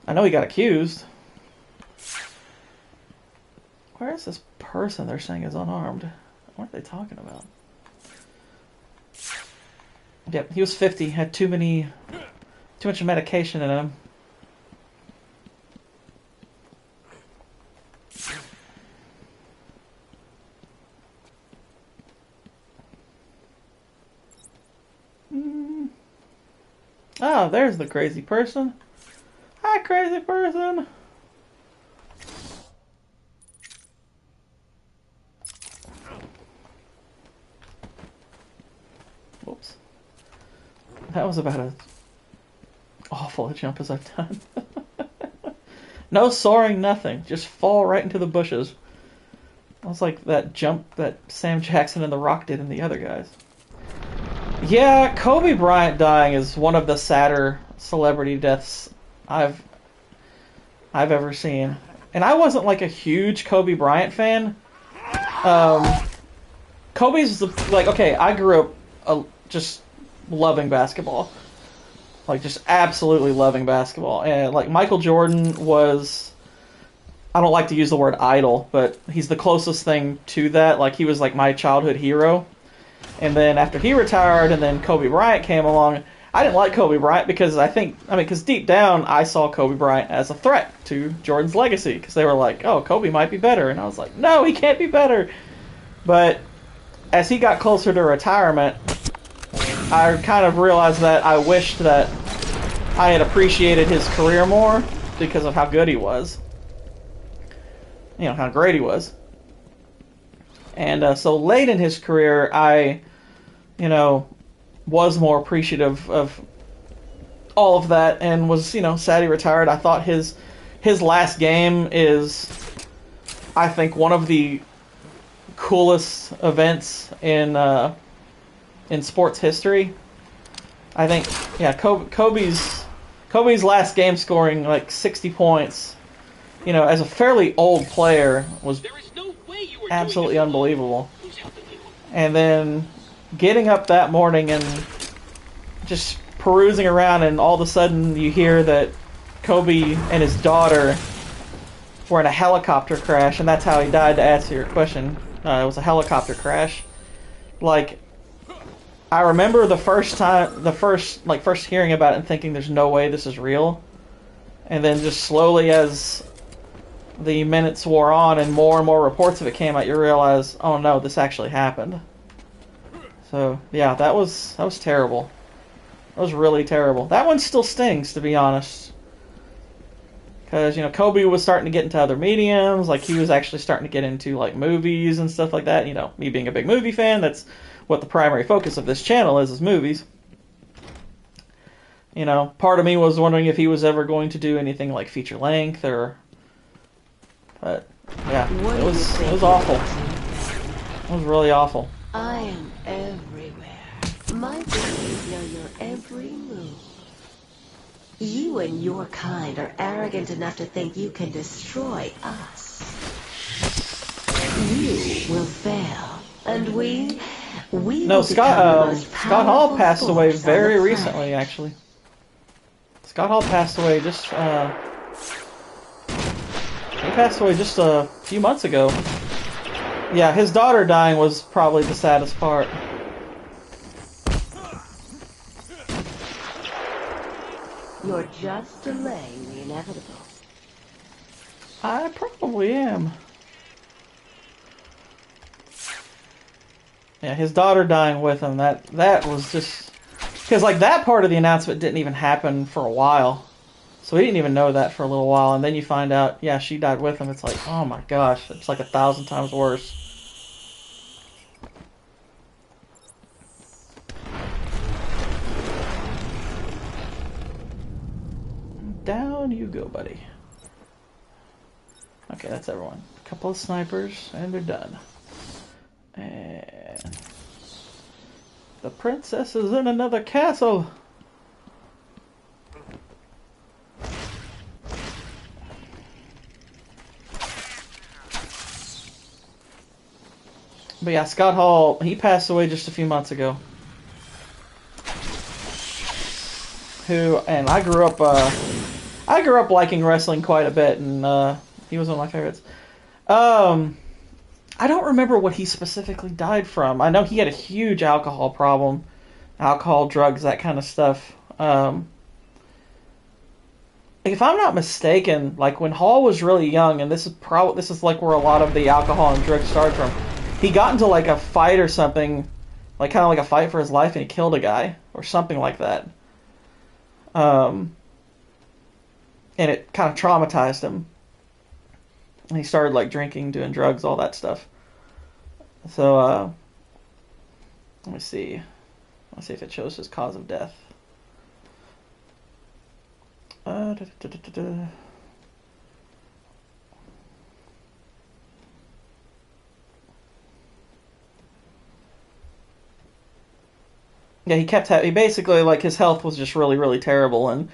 I know he got accused. Where is this person they're saying is unarmed? What are they talking about? Yep, he was 50, had too much medication in him. Oh, there's the crazy person. Hi, crazy person. Whoops. That was about as awful a jump as I've done. No soaring, nothing. Just fall right into the bushes. That was like that jump that Sam Jackson and The Rock did in the other guys. Yeah, Kobe Bryant dying is one of the sadder celebrity deaths I've ever seen. And I wasn't like a huge Kobe Bryant fan. Kobe's like, okay, I grew up just loving basketball. Like, just absolutely loving basketball. And, like, Michael Jordan was, I don't like to use the word idol, but he's the closest thing to that. Like, he was, like, my childhood hero. And then after he retired and then Kobe Bryant came along, I didn't like Kobe Bryant because because deep down I saw Kobe Bryant as a threat to Jordan's legacy. Because they were like, oh, Kobe might be better. And I was like, no, he can't be better. But as he got closer to retirement, I kind of realized that I wished that I had appreciated his career more because of how good he was. You know, how great he was. And so late in his career, I, was more appreciative of all of that and was, sad he retired. I thought his last game is, I think, one of the coolest events in sports history. I think, yeah, Kobe's last game scoring like 60 points, as a fairly old player was absolutely unbelievable. And then getting up that morning and just perusing around, and all of a sudden you hear that Kobe and his daughter were in a helicopter crash, and that's how he died. To answer your question, it was a helicopter crash. Like, I remember first hearing about it and thinking there's no way this is real. And then just slowly as the minutes wore on and more reports of it came out, you realize, oh no, this actually happened. So, yeah, that was terrible. That was really terrible. That one still stings, to be honest. Because, Kobe was starting to get into other mediums. Like, he was actually starting to get into, like, movies and stuff like that. Me being a big movie fan, that's what the primary focus of this channel is movies. Part of me was wondering if he was ever going to do anything like feature length but yeah, it was awful. It was really awful. I am everywhere. My brains know your every move. You and your kind are arrogant enough to think you can destroy us. You will fail, and we No, Scott Hall passed away very recently, actually. Scott Hall passed away just a few months ago. Yeah, his daughter dying was probably the saddest part. You're just delaying the inevitable. I probably am. Yeah, his daughter dying with him, that was just... Because, like, that part of the announcement didn't even happen for a while. So we didn't even know that for a little while. And then you find out, yeah, she died with him. It's like, oh my gosh, it's like 1,000 times worse. Down you go, buddy. Okay, that's everyone. A couple of snipers, and they're done. And the princess is in another castle. But yeah, Scott Hall, he passed away just a few months ago. And I grew up liking wrestling quite a bit, and he was one of my favorites. I don't remember what he specifically died from. I know he had a huge alcohol problem, alcohol, drugs, that kind of stuff. If I'm not mistaken, like when Hall was really young, and this is like where a lot of the alcohol and drugs started from. He got into like a fight or something, like kind of like a fight for his life, and he killed a guy or something like that. and it kind of traumatized him. And he started like drinking, doing drugs, all that stuff. So let me see. Let's see if it shows his cause of death. Yeah, he basically, like, his health was just really, really terrible, and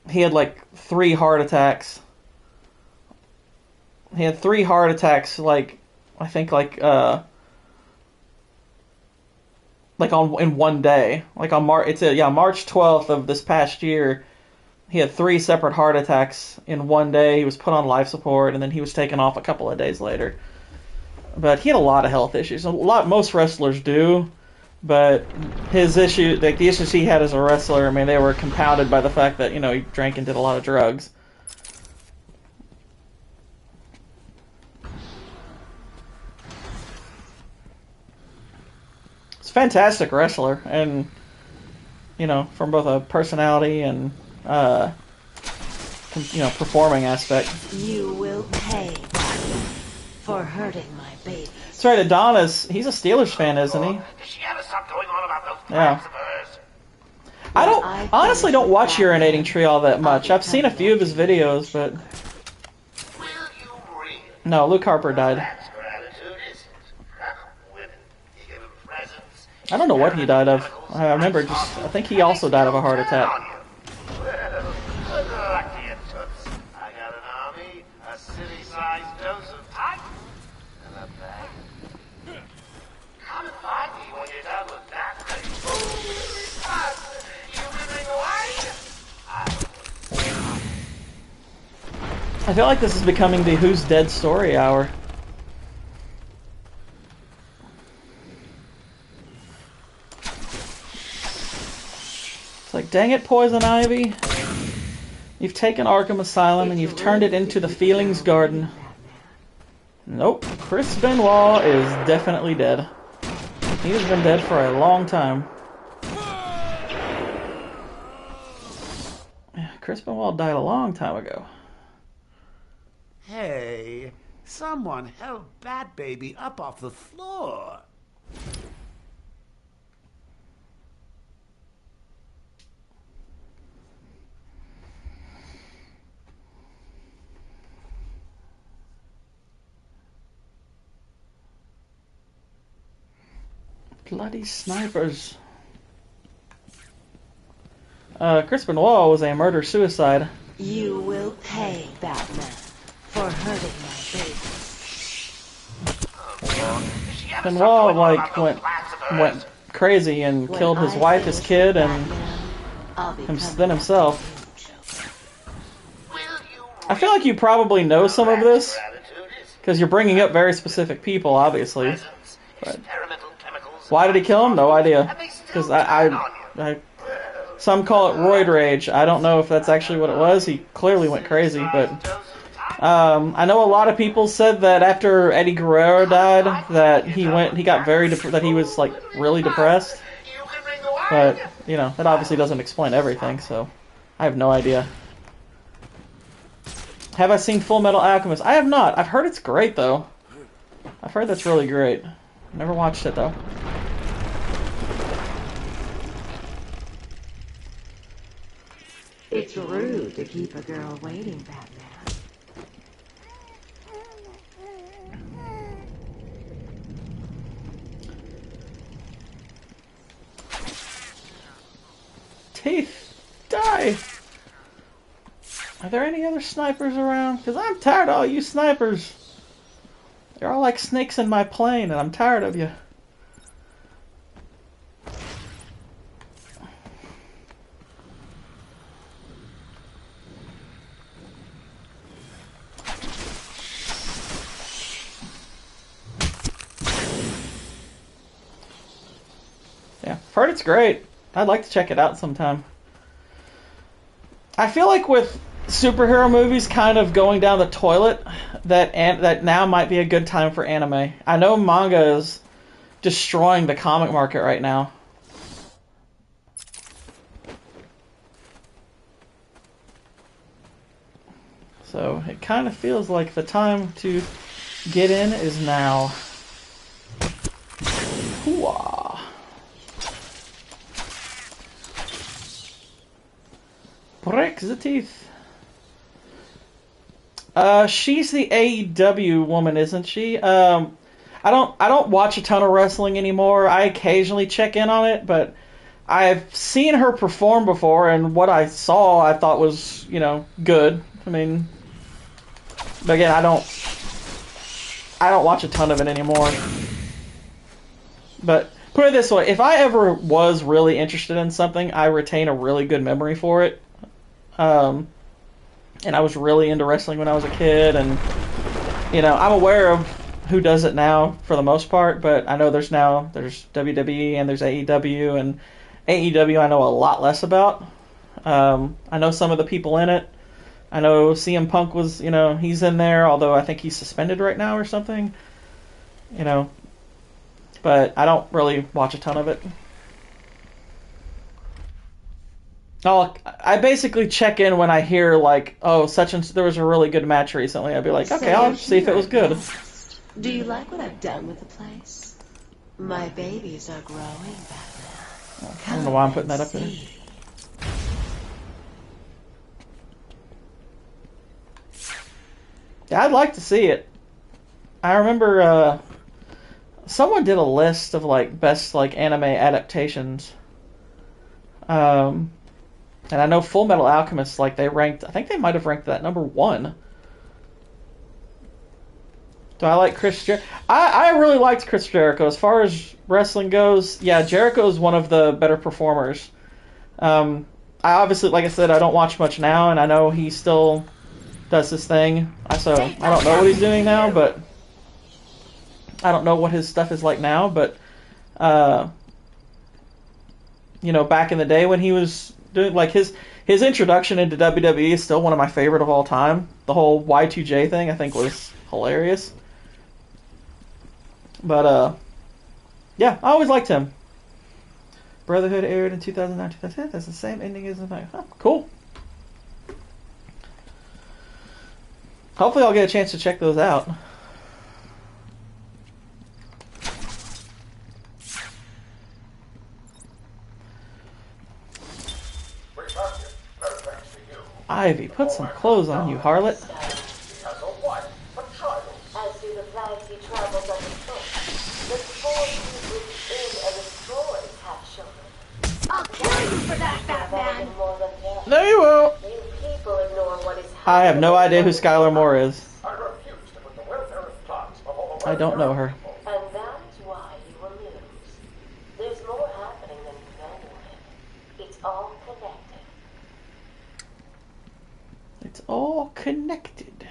he had like 3 heart attacks. He had 3 heart attacks, like, I think, like in one day. Like on March 12th of this past year, he had 3 separate heart attacks in one day. He was put on life support, and then he was taken off a couple of days later. But he had a lot of health issues. Most wrestlers do, but his issue, like the issues he had as a wrestler, I mean, they were compounded by the fact that, you know, he drank and did a lot of drugs. He's a fantastic wrestler, and, you know, from both a personality and performing aspect. You will pay for hurting my baby. That's right, he's a Steelers fan, isn't he? Does she ever stop going on about those Yeah. plans of hers? I honestly don't watch Urinating Tree all that much. I've seen a few of his videos, but no, Luke Harper died. I don't know what he died of. I think he also died of a heart attack. I got an army, a city-sized dose of Titan, and a bag. Come and find me when you're done with that. You living away? I feel like this is becoming the Who's Dead story hour. It's like, dang it, Poison Ivy. You've taken Arkham Asylum and you've turned it into the Feelings Garden. Nope, Chris Benoit is definitely dead. He has been dead for a long time. Yeah, Chris Benoit died a long time ago. Hey, someone help Bat Baby up off the floor. Bloody snipers. Chris Benoit was a murder-suicide. You will pay, Batman, for hurting my baby. Benoit, like, went crazy and killed his wife, his kid, and then himself. I feel like you probably know some of this, because you're bringing up very specific people, obviously. But why did he kill him? No idea. Because some call it roid rage. I don't know if that's actually what it was. He clearly went crazy, but I know a lot of people said that after Eddie Guerrero died, that he got that he was like really depressed. But you know, that obviously doesn't explain everything. So I have no idea. Have I seen Full Metal Alchemist? I have not. I've heard it's great though. I've heard that's really great. Never watched it though. It's rude to keep a girl waiting, Batman. Teeth, die! Are there any other snipers around? Because I'm tired of all you snipers. You're all like snakes in my plane, and I'm tired of you. Yeah, heard it's great. I'd like to check it out sometime. I feel like with superhero movies kind of going down the toilet, that now might be a good time for anime. I know manga is destroying the comic market right now. So it kind of feels like the time to get in is now. Hooah. Break the teeth. She's the AEW woman, isn't she? I don't watch a ton of wrestling anymore. I occasionally check in on it, but I've seen her perform before, and what I saw I thought was, good. I mean, but again, I don't watch a ton of it anymore. But put it this way, if I ever was really interested in something, I retain a really good memory for it. And I was really into wrestling when I was a kid, and I'm aware of who does it now for the most part, but I know there's WWE and there's AEW, and AEW I know a lot less about. I know some of the people in it. I know CM Punk was, he's in there, although I think he's suspended right now or something. But I don't really watch a ton of it. I basically check in when I hear, like, oh, there was a really good match recently. I'd be like, okay, I'll see if it was good. Do you like what I've done with the place? My babies are growing back now. I don't know why I'm putting that up there. Yeah, I'd like to see it. I remember someone did a list of best anime adaptations. And I know Full Metal Alchemist, I think they might have ranked that number 1. Do I like Chris Jericho? I really liked Chris Jericho. As far as wrestling goes, yeah, Jericho is one of the better performers. I obviously, like I said, I don't watch much now, and I know he still does his thing. So I don't know what he's doing now, but I don't know what his stuff is like now, but back in the day when he was doing his introduction into WWE is still one of my favorite of all time. The whole Y2J thing I think was hilarious. But yeah, I always liked him. Brotherhood aired in 2009, 2010. That's the same ending as the night. Huh, cool. Hopefully I'll get a chance to check those out. Ivy, put some clothes on, you harlot. As do the flags he travels on the foot. The spores within and destroys have children. I'll kill you for that, Batman! No, you won't. You people ignore what is I have no idea who Skylar Moore is. I don't know her. And that is why you will lose. There's more happening than you know. It's all connected. It's all connected.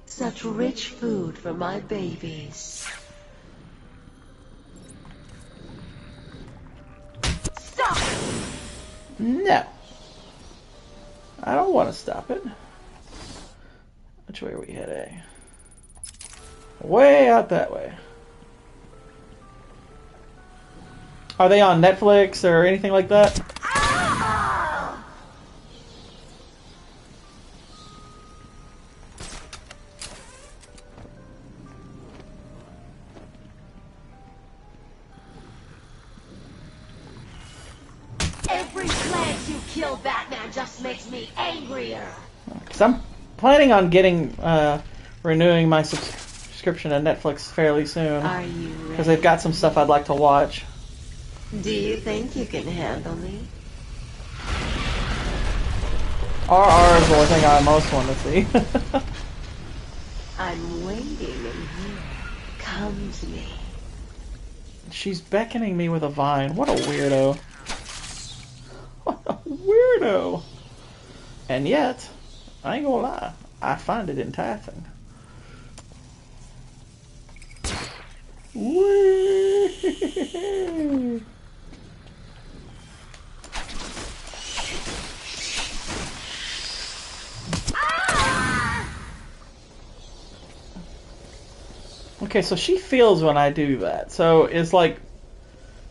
Such rich food for my babies. Stop! No. I don't want to stop it. Which way are we heading? Way out that way. Are they on Netflix or anything like that? Every plant you kill, Batman, just makes me angrier. Because I'm planning on getting, renewing my subscription to Netflix fairly soon. Are you ready? Because they've got some stuff I'd like to watch. Do you think you can handle me? RR is the only thing I most want to see. I'm waiting in here. Come to me. She's beckoning me with a vine. What a weirdo. What a weirdo. And yet, I ain't gonna lie, I find it enticing. Whee! Okay, so she feels when I do that. So it's like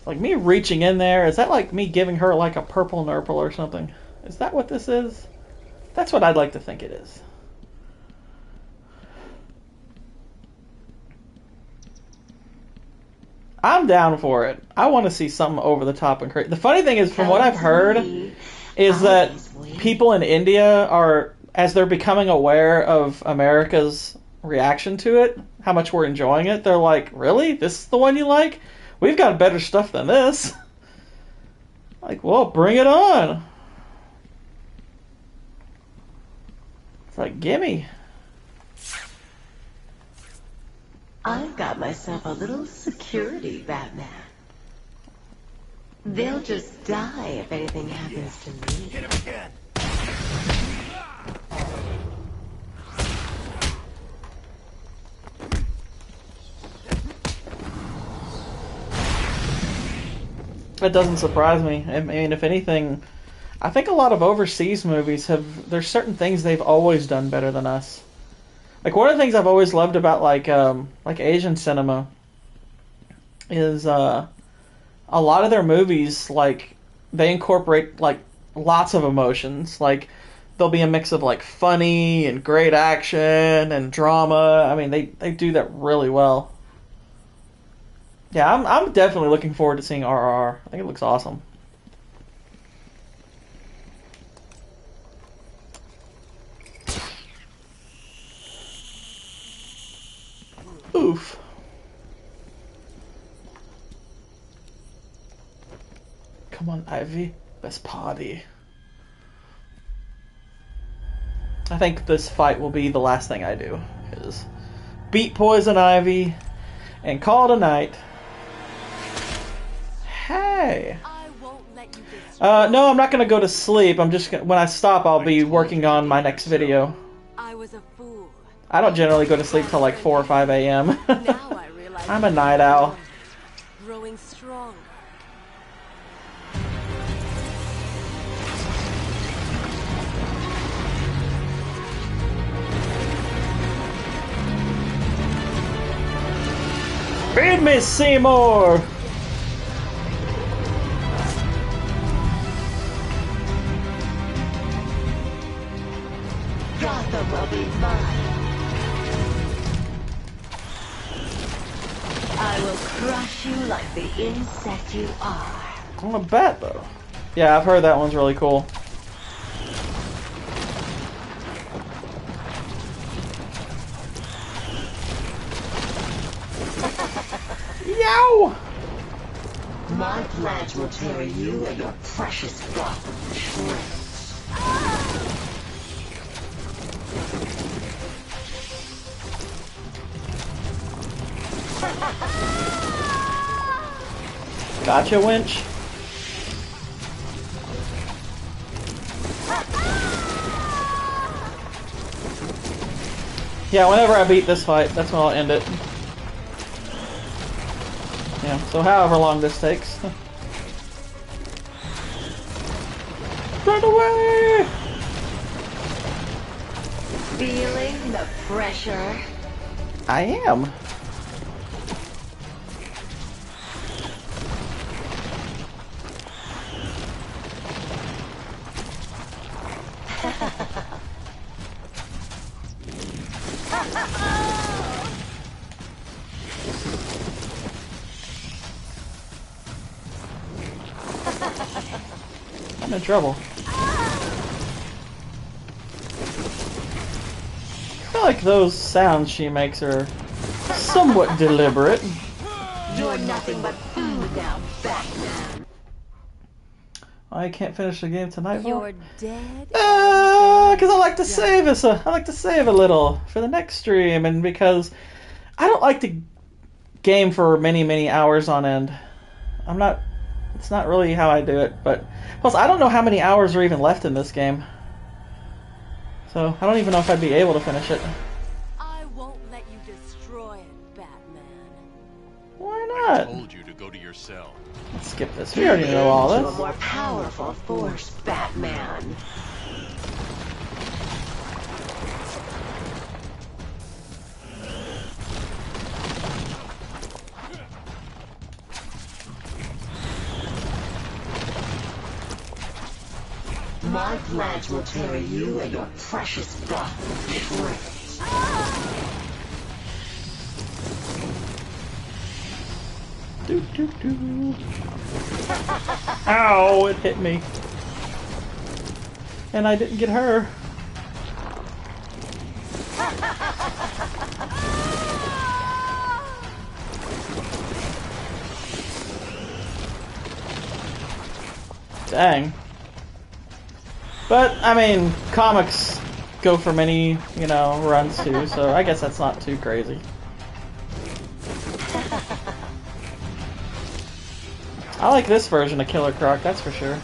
me reaching in there. Is that like me giving her like a purple nurple or something? Is that what this is? That's what I'd like to think it is. I'm down for it. I want to see something over the top and crazy. The funny thing is, from what I've heard, is that people in India are, as they're becoming aware of America's reaction to it, how much we're enjoying it, they're like, really? This is the one you like? We've got better stuff than this. Like, well, bring it on. It's like, gimme. I've got myself a little security Batman. They'll just die if anything happens to me. Hit him again. That doesn't surprise me. I mean, if anything, I think a lot of overseas movies have, there's certain things they've always done better than us. Like, one of the things I've always loved about like Asian cinema is a lot of their movies, like, they incorporate like lots of emotions. Like, there'll be a mix of like funny and great action and drama. I mean, they do that really well. Yeah, I'm definitely looking forward to seeing RRR. I think it looks awesome. Oof. Come on, Ivy. Let's party. I think this fight will be the last thing I do. Is beat Poison Ivy and call it a night. Hey. No, I'm not gonna go to sleep. I'm just gonna, when I stop, I'll be working on my next video. I was a fool. I don't generally go to sleep till like 4 or 5 a.m. I'm a night owl. Growing strong. Feed me, Seymour! Gotham will be mine. I will crush you like the insect you are. I'm a bat, though. Yeah, I've heard that one's really cool. Yow! My pledge will tear you and your precious Gotham to shreds. Gotcha, winch. Yeah, whenever I beat this fight, that's when I'll end it. Yeah, so however long this takes. Run away! Feeling the pressure? I am. I'm in trouble. I feel like those sounds she makes are somewhat deliberate. You're nothing but food now, Batman. I can't finish the game tonight. You're dead. Because I like to save us. I like to save a little for the next stream, and because I don't like to game for many hours on end. I'm not. It's not really how I do it. But plus, I don't know how many hours are even left in this game. So I don't even know if I'd be able to finish it. I won't let you destroy it, Batman. Why not? I told you to go to your cell. Let's skip this. We already know all Into this. a more powerful force, Batman. My blades will tear you and your precious Gotham to shreds. Do, do, do. Ow, it hit me. And I didn't get her. Dang. But, I mean, comics go for many, you know, runs too, so I guess that's not too crazy. I like this version of Killer Croc, that's for sure.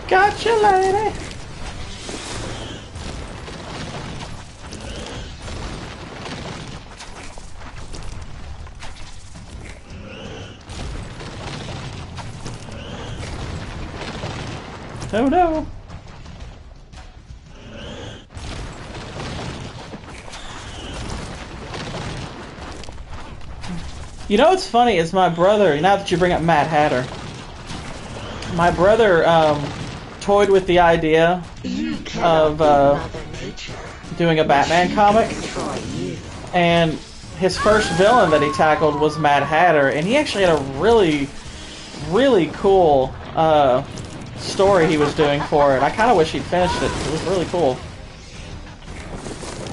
Gotcha, lady! Oh no! You know what's funny is my brother, now that you bring up Mad Hatter, my brother toyed with the idea of doing a Batman comic, and his first villain that he tackled was Mad Hatter, and he actually had a really, really cool story he was doing for it. I kind of wish he'd finished it. It was really cool.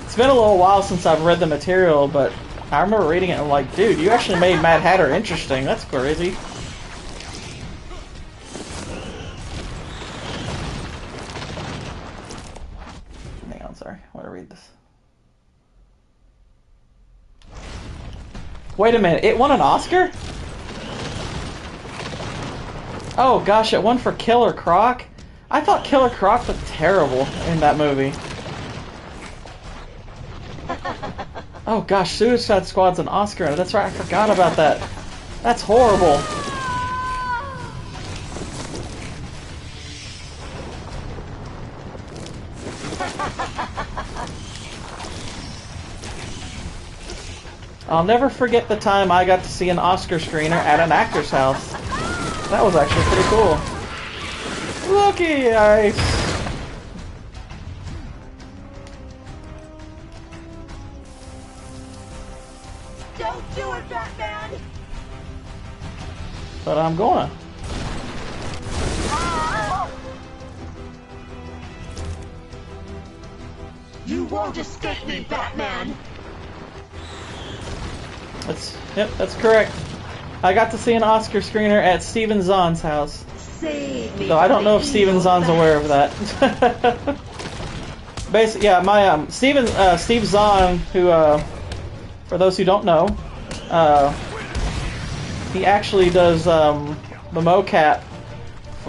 It's been a little while since I've read the material, but I remember reading it and I'm like, dude, you actually made Mad Hatter interesting. That's crazy. Hang on, sorry. I want to read this. Wait a minute, it won an Oscar? Oh gosh, it won for Killer Croc? I thought Killer Croc was terrible in that movie. Oh gosh, Suicide Squad's an Oscar. That's right, I forgot about that. That's horrible. I'll never forget the time I got to see an Oscar screener at an actor's house. That was actually pretty cool. Looky ice! Don't do it, Batman! But I'm gonna. You won't escape me, Batman! That's correct. I got to see an Oscar screener at Steven Zahn's house. Though I don't know if Steven Zahn's aware of that. Basically, yeah, my Steve Zahn, who for those who don't know, he actually does the mocap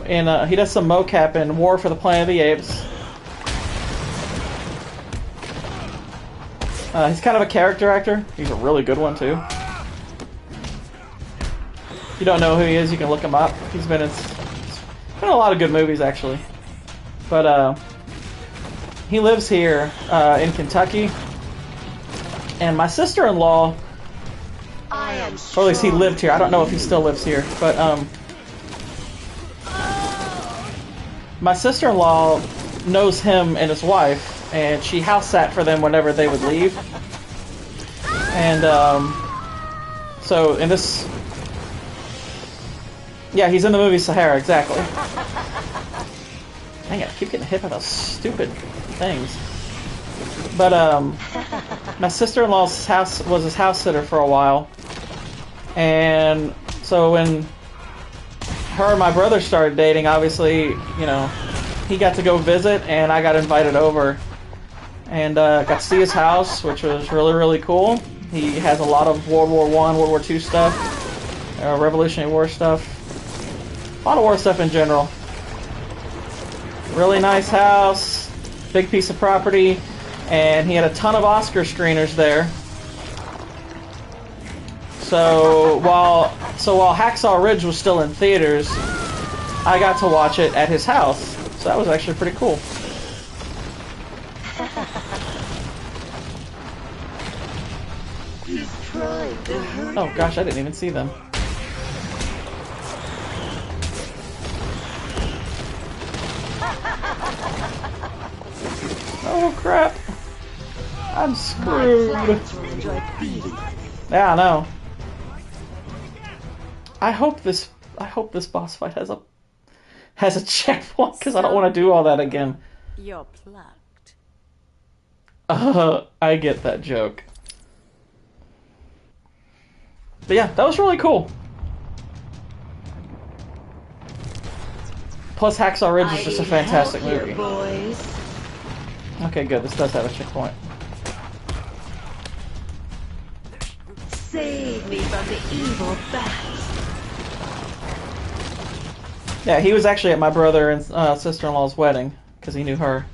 in he does some mocap in War for the Planet of the Apes. He's kind of a character actor. He's a really good one too. If you don't know who he is, you can look him up. He's been in a lot of good movies actually. But he lives here in Kentucky, and my sister-in-law, or at least he lived here. I don't know if he still lives here, but my sister-in-law knows him and his wife, and she house sat for them whenever they would leave. And so in this, yeah, he's in the movie Sahara, exactly. Dang it, I keep getting hit by those stupid things. But my sister-in-law's house was his house sitter for a while, and so when her and my brother started dating, obviously, you know, he got to go visit, and I got invited over, and got to see his house, which was really, really cool. He has a lot of World War I, World War II stuff, Revolutionary War stuff, a lot of war stuff in general. Really nice house, big piece of property, and he had a ton of Oscar screeners there. So while Hacksaw Ridge was still in theaters, I got to watch it at his house. So that was actually pretty cool. He's trying to hurt Oh gosh, I didn't even see them. Oh crap! I'm screwed. Yeah, I know. I hope this boss fight has a checkpoint because I don't want to do all that again. You're plucked. I get that joke. But yeah, that was really cool. Plus, Hacksaw Ridge is just a fantastic movie. Boys. Okay, good. This does have a checkpoint. Save me from the evil bats. Yeah, he was actually at my brother and sister-in-law's wedding because he knew her.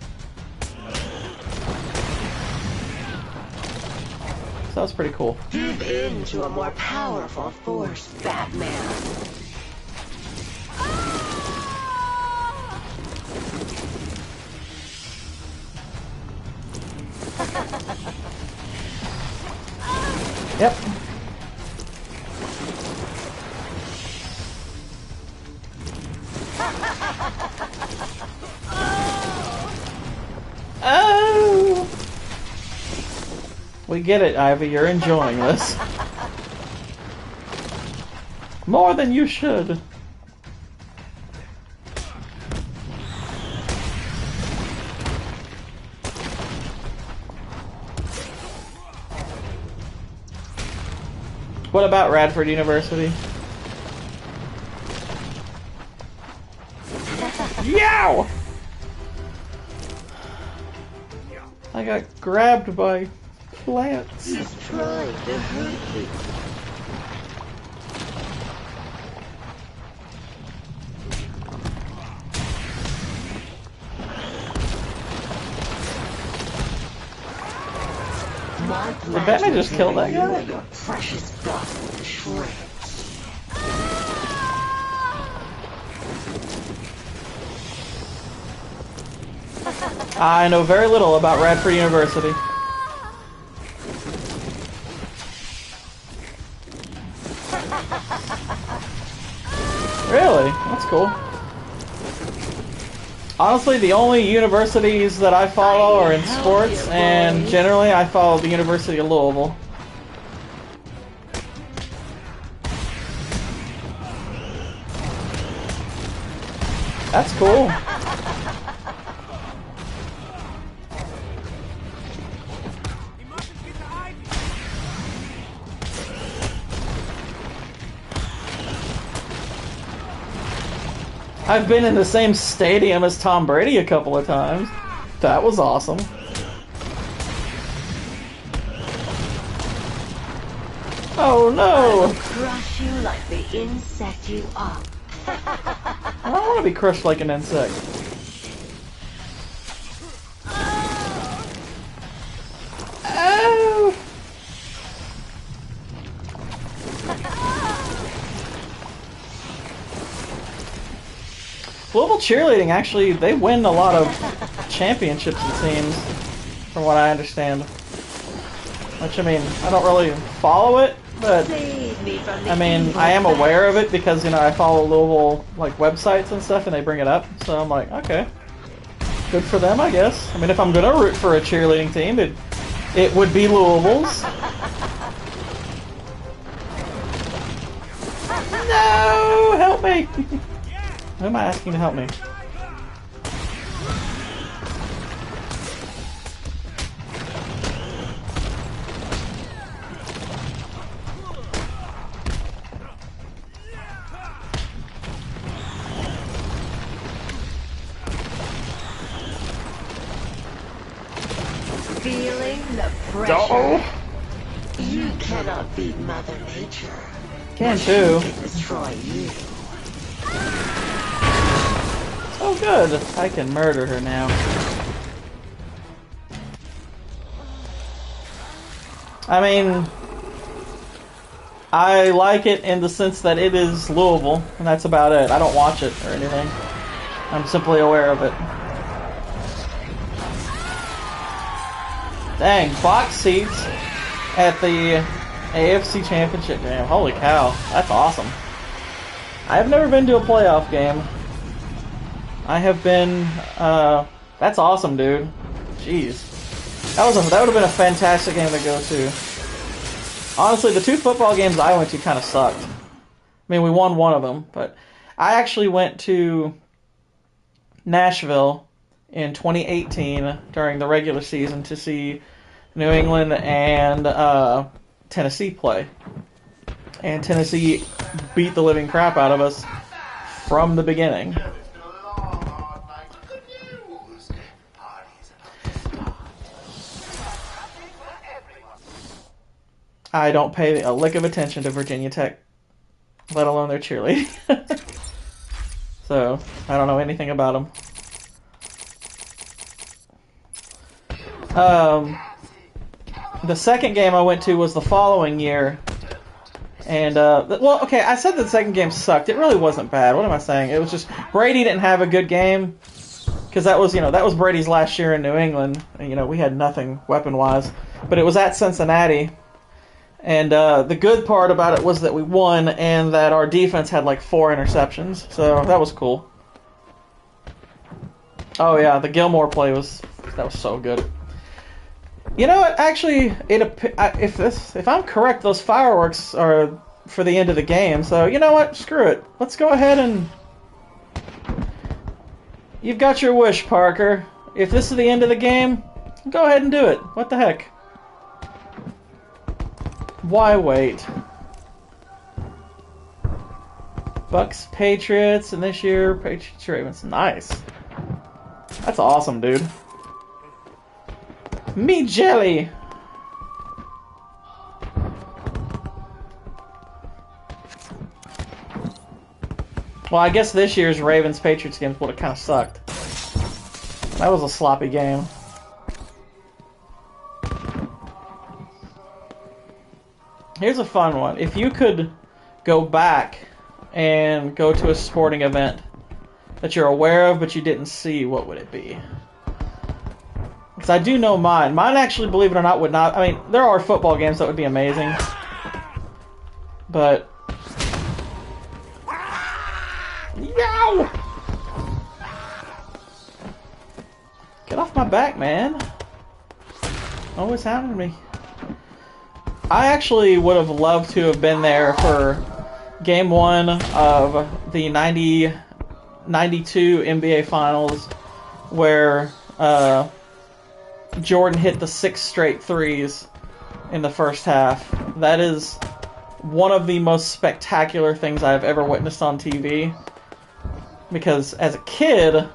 So that was pretty cool. Give in to a more powerful force, Batman. Yep. Oh! We get it, Ivy. You're enjoying this. More than you should. What about Radford University? Yow! I got grabbed by plants. He's trying to hurt me. Did Batman just kill that guy? Your precious Gotham shreds. I know very little about Radford University. Really? That's cool. Honestly, the only universities that I follow are in sports, and generally I follow the University of Louisville. That's cool. I've been in the same stadium as Tom Brady a couple of times. That was awesome. Oh no! I will crush you like the insect you are. I don't want to be crushed like an insect. Oh! Global cheerleading, actually, they win a lot of championships, it seems, from what I understand. Which, I mean, I don't really follow it, but, I mean, I am aware of it because, you know, I follow Louisville, like, websites and stuff, and they bring it up, so I'm like, okay. Good for them, I guess. I mean, if I'm gonna root for a cheerleading team, it would be Louisville's. No! Help me! Who am I asking to help me? Feeling the pressure. You cannot beat Mother Nature. Can too. She can destroy you. Oh good, I can murder her now. I mean, I like it in the sense that it is Louisville, and that's about it. I don't watch it or anything. I'm simply aware of it. Dang, box seats at the AFC Championship game. Holy cow, that's awesome. I have never been to a playoff game. I have been, that's awesome, dude. Jeez. That would have been a fantastic game to go to. Honestly, the 2 football games I went to kind of sucked. I mean, we won one of them, but I actually went to Nashville in 2018 during the regular season to see New England and Tennessee play. And Tennessee beat the living crap out of us from the beginning. I don't pay a lick of attention to Virginia Tech, let alone their cheerleading. So, I don't know anything about them. The second game I went to was the following year. And, well, okay, I said the second game sucked. It really wasn't bad. What am I saying? It was just, Brady didn't have a good game. Because that was, that was Brady's last year in New England. And, we had nothing weapon-wise. But it was at Cincinnati. And the good part about it was that we won and that our defense had like 4 interceptions. So that was cool. Oh yeah, the Gilmore play was so good. You know what? Actually, if I'm correct, those fireworks are for the end of the game. So you know what? Screw it. Let's go ahead and... You've got your wish, Parker. If this is the end of the game, go ahead and do it. What the heck? Why wait? Bucks, Patriots, and this year, Patriots, Ravens. Nice. That's awesome, dude. Me jelly! Well, I guess this year's Ravens-Patriots games would have kind of sucked. That was a sloppy game. Here's a fun one. If you could go back and go to a sporting event that you're aware of but you didn't see, what would it be? Because I do know mine. Mine actually, believe it or not, would not... I mean, there are football games that would be amazing. But... Yow! Get off my back, man. Oh, what's happening to me? I actually would have loved to have been there for Game 1 of the 92 NBA Finals where Jordan hit the 6 straight threes in the first half. That is one of the most spectacular things I've ever witnessed on TV. Because as a kid,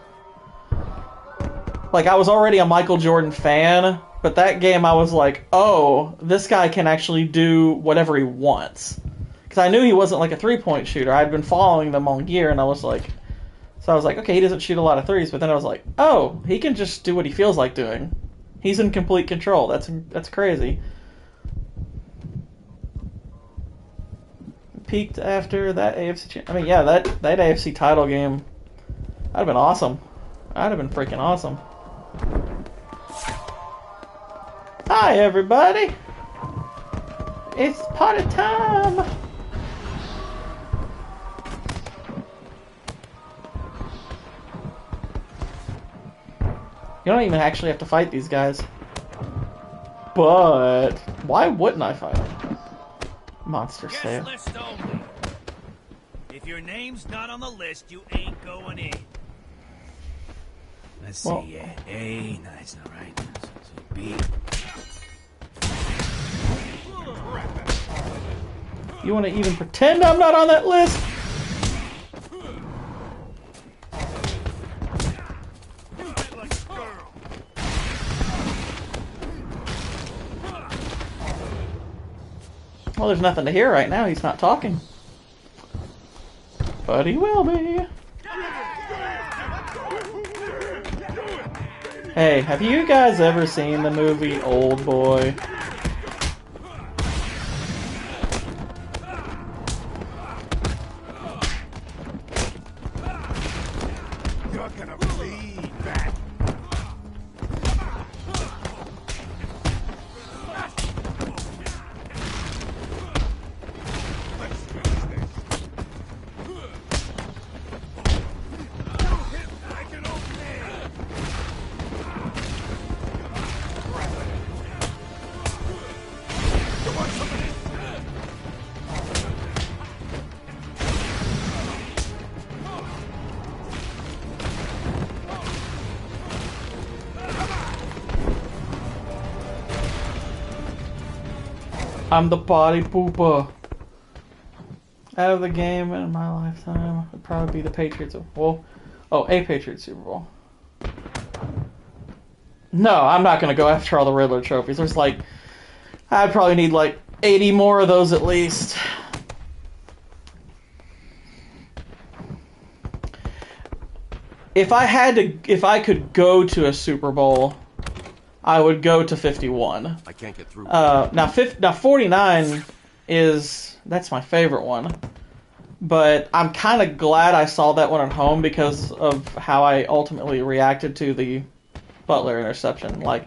like, I was already a Michael Jordan fan, but that game I was like, oh, this guy can actually do whatever he wants. Because I knew he wasn't like a three-point shooter. I'd been following them all year, and I was like, okay, he doesn't shoot a lot of threes, but then I was like, oh, he can just do what he feels like doing. He's in complete control. That's crazy. Peaked after that AFC... I mean, yeah, that AFC title game, that'd have been awesome. That'd have been freaking awesome. Hi, everybody. It's party time. You don't even actually have to fight these guys. But why wouldn't I fight them? Monster sale. Guest list only. If your name's not on the list, you ain't going in. Let's see. Well, Yeah, A, nice, all right. So B. You want to even pretend I'm not on that list? Well, there's nothing to hear right now. He's not talking. But he will be. Hey, have you guys ever seen the movie Old Boy? You're I'm the body pooper. Out of the game in my lifetime would probably be the Patriots Super Bowl. Oh, a Patriots Super Bowl. No, I'm not gonna go after all the Riddler trophies. There's like, I'd probably need like 80 more of those at least. If I could go to a Super Bowl, I would go to 51. I can't get through. Now 49 that's my favorite one. But I'm kind of glad I saw that one at home because of how I ultimately reacted to the Butler interception. Like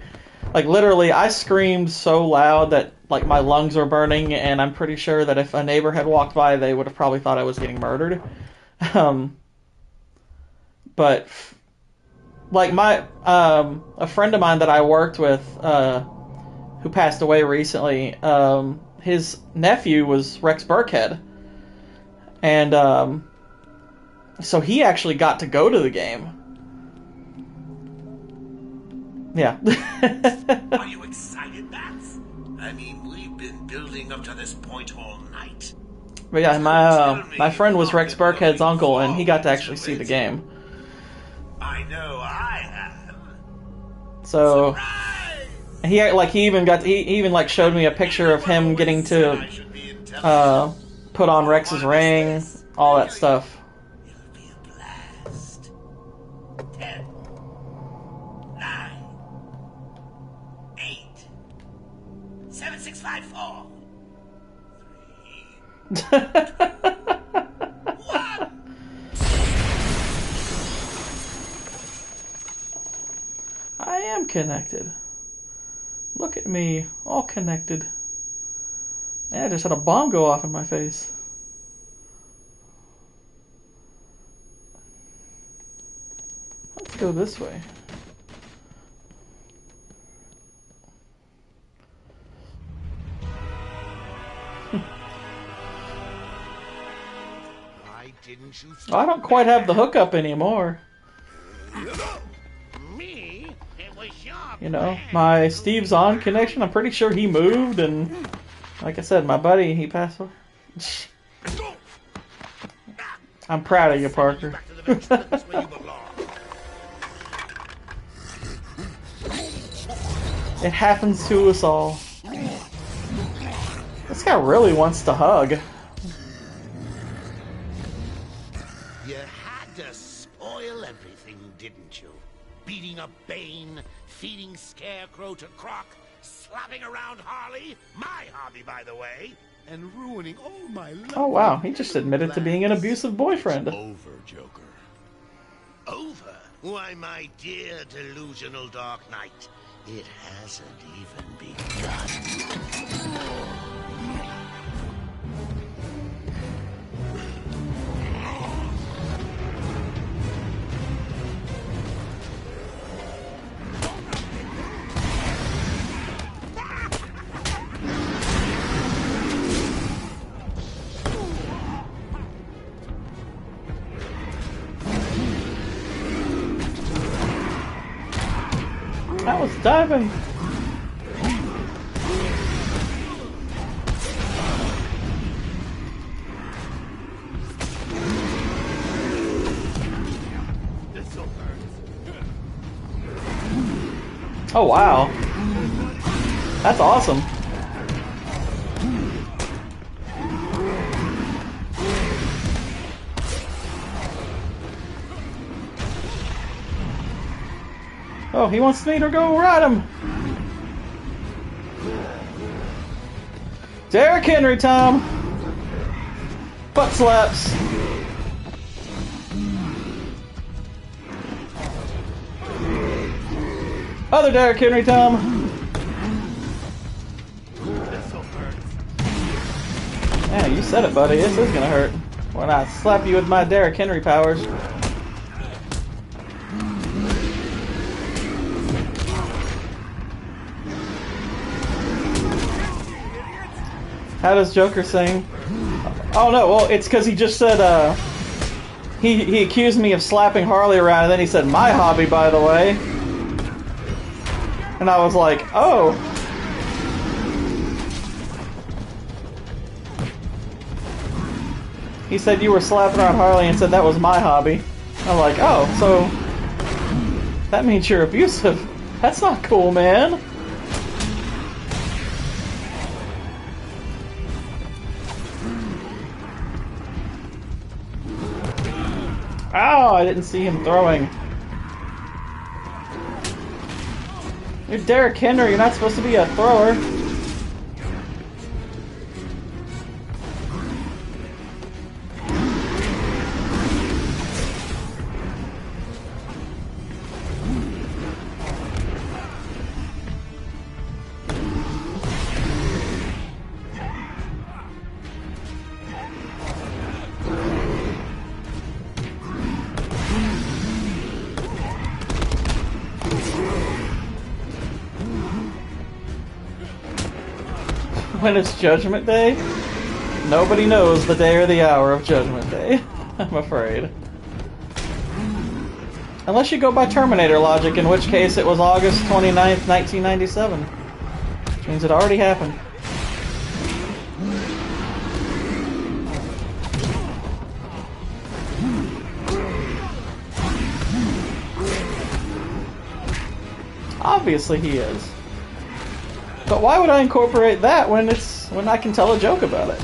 literally, I screamed so loud that like my lungs were burning, and I'm pretty sure that if a neighbor had walked by, they would have probably thought I was getting murdered. But like a friend of mine that I worked with, who passed away recently, his nephew was Rex Burkhead. And so he actually got to go to the game. Yeah. Are you excited, Bats? I mean, we've been building up to this point all night. But yeah, my friend was Rex Burkhead's uncle, and he got to actually see the game. I know I have. So he even showed me a picture of him getting to put on Rex's ring, all that stuff. It'll be a blast. 10, 9, 8, 7, 6, 5, 4, 3, 2, 1. I am connected. Look at me, all connected. Yeah, I just had a bomb go off in my face. Let's go this way. Why didn't you Oh, I don't quite have the hookup anymore. Me? It was your You know, my Steve's on connection, I'm pretty sure he moved, and like I said, my buddy, he passed away. I'm proud of you, Parker. It happens to us all. This guy really wants to hug. You had to spoil everything, didn't you? Beating up Bane, feeding Scarecrow to Croc, slapping around Harley, my hobby, by the way, and ruining all my life. Oh wow, he just admitted to being an abusive boyfriend. Over, Joker. Over? Why, my dear delusional Dark Knight, it hasn't even begun. I was diving. Oh wow. That's awesome. Oh, he wants me to go ride him. Derrick Henry, Tom. Butt slaps. Other Derrick Henry, Tom. Yeah, you said it, buddy. This is gonna hurt when I slap you with my Derrick Henry powers. How does Joker sing? Oh no, well it's because he just said he accused me of slapping Harley around, and then he said my hobby, by the way, and I was like, oh. He said you were slapping around Harley and said that was my hobby. I'm like, oh, so that means you're abusive. That's not cool, man. Ow, I didn't see him throwing. You're Derek Henry, you're not supposed to be a thrower. When it's Judgment Day? Nobody knows the day or the hour of Judgment Day, I'm afraid. Unless you go by Terminator logic, in which case it was August 29th, 1997. Which means it already happened. Obviously he is. But why would I incorporate that when I can tell a joke about it?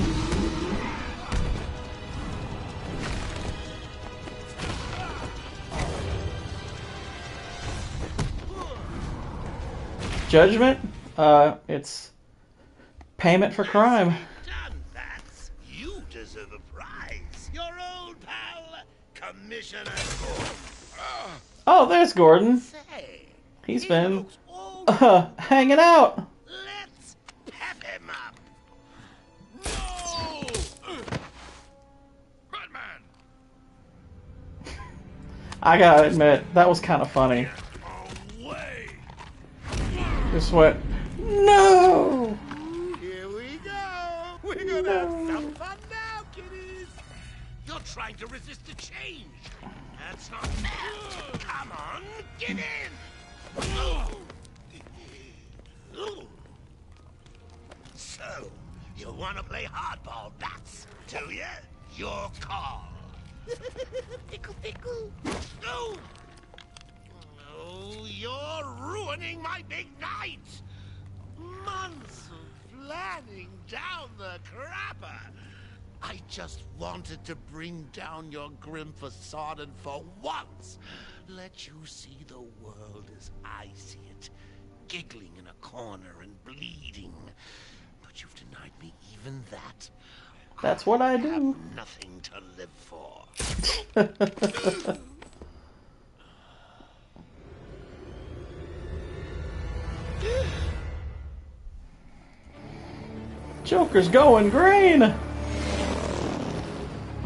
Judgment? It's payment for crime. You deserve a prize. Your old pal, Commissioner Gordon. Oh, there's Gordon. He's been hanging out. Let's pep him up. Batman! I gotta admit, that was kind of funny. Just went, no! Here we go. We're gonna have some fun now, kiddies. You're trying to resist the change. That's not fair. Come on, get in. So, you want to play hardball, bats, do you? Your call. Pickle, pickle. No! Oh, you're ruining my big night! Months of planning down the crapper! I just wanted to bring down your grim facade and for once let you see the world as I see it. Giggling in a corner and bleeding. But you've denied me even that. That's what I I do. have nothing to live for. Joker's going green!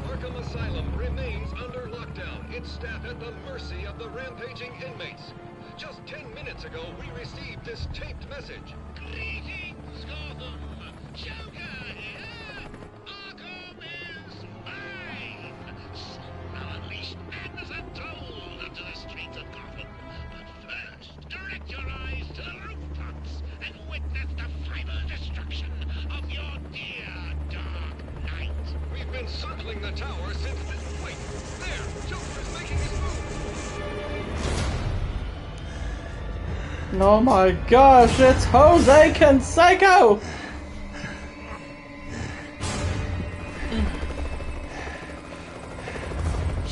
Arkham Asylum remains under lockdown. Its staff at the mercy of the rampaging inmates. Just 10 minutes ago, we received this taped message. Greetings, Gotham. Joker here. Arkham is mine. Soon I'll unleash madness untold onto the streets of Gotham. But first, direct your eyes to the rooftops and witness the final destruction of your dear Dark Knight. We've been circling the tower since this point. There, Joker's making his move. Oh my gosh, it's Jose Canseco!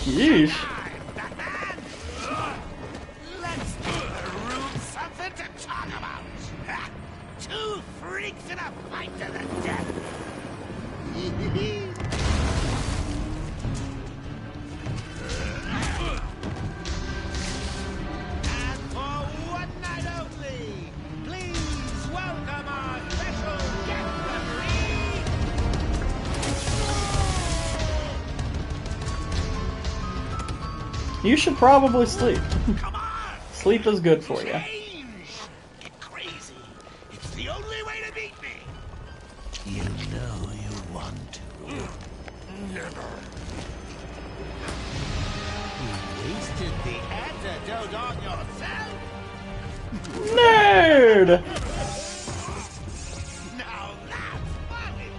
Yeesh. Let's give the room something to talk about. Two freaks in a fight to the death. And for one night only, please welcome our special guest referee. You should probably sleep. Sleep is good for you. Get crazy. It's the only way to beat me. You know you want to. Never. You wasted the antidote on yourself. Nerd! Now that's funny.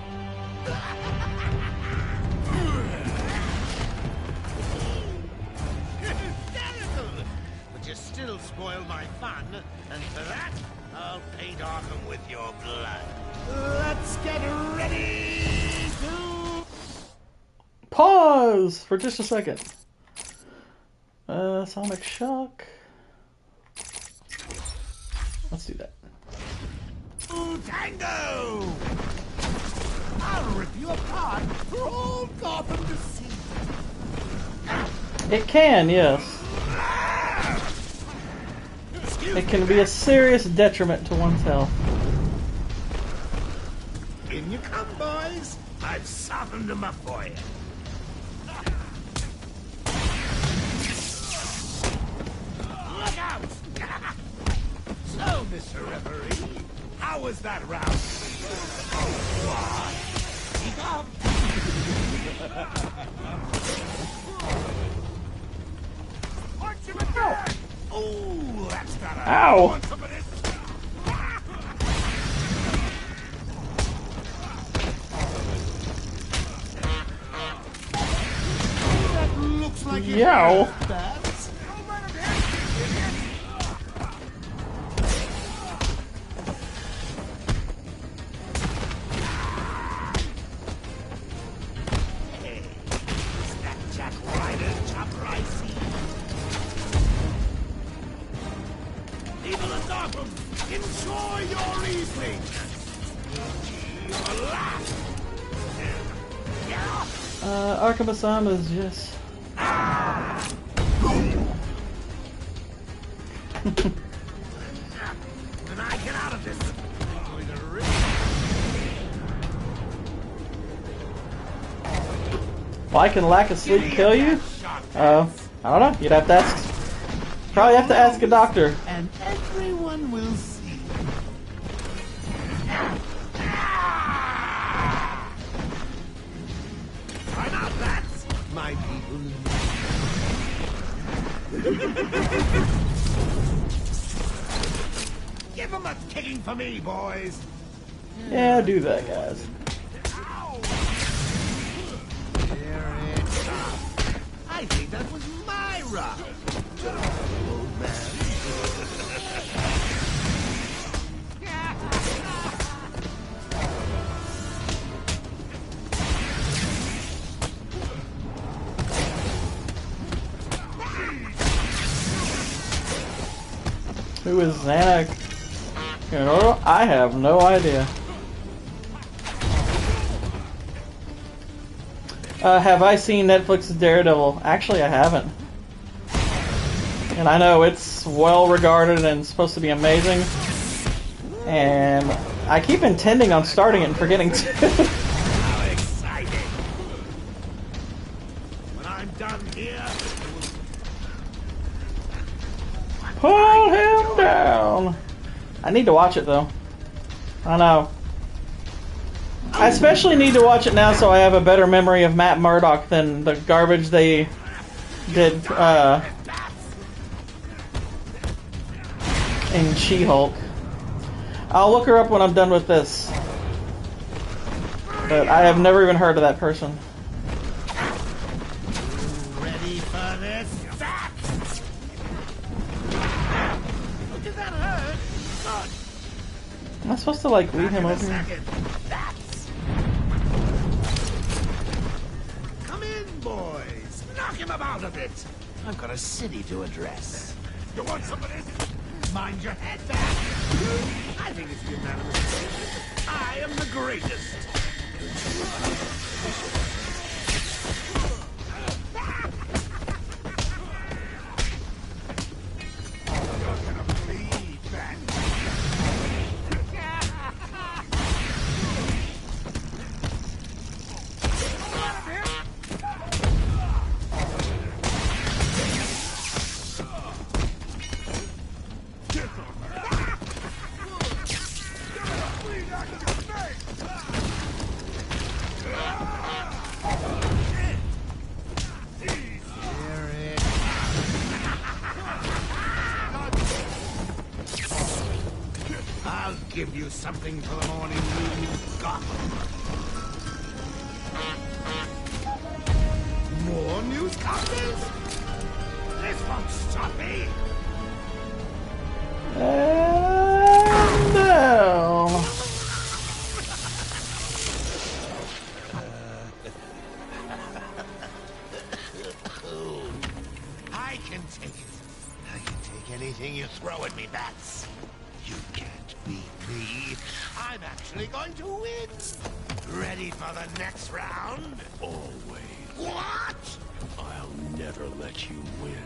Pause for just a second. Sonic Shock. Let's do that. Ooh, Tango! I'll rip you apart for all Gotham to see. It can, yes. It can be a serious detriment to one's health. In you come, boys. I've softened them up for you. Look out! So, Mr. Referee, how was that round? Speak up! Punch him again! Oh, that's got a... Ow! Want some of this? That looks like it Yow. hurt, Babs. Don't let him hit you, idiot! Hey, is that Jack Ryder's chopper I see? People of Gotham, enjoy your evening! Your last! Arkham Asylum is just... When I get out of this, I'm going to rip. Why can lack of sleep kill you? I don't know. You'd have to ask... Probably have to ask a doctor. And everyone will see. Try not that, my people. Give them a kicking for me, boys. Yeah, do that, guys. Here it comes. I think that was my round. Old man. Who is Xana? I have no idea. Have I seen Netflix's Daredevil? Actually, I haven't. And I know it's well regarded and supposed to be amazing. And I keep intending on starting it and forgetting to. How exciting! When I'm done here, Pull him down! I need to watch it though. I know. I especially need to watch it now so I have a better memory of Matt Murdock than the garbage they did in She-Hulk. I'll look her up when I'm done with this. But I have never even heard of that person. ready for this? Did that hurt? Good. Am I supposed to like lead him over here? Come in, boys. Knock him about a bit. I've got a city to address. You want some of this? Mind your head back. I think it's unanimous. I am the greatest. You're gonna bleed, man. I'll give you something for the morning news, Gotham. More news conference? This won't stop me. And down. anything you throw at me, Bats. You can't beat me. I'm actually going to win. Ready for the next round? Always. What? I'll never let you win.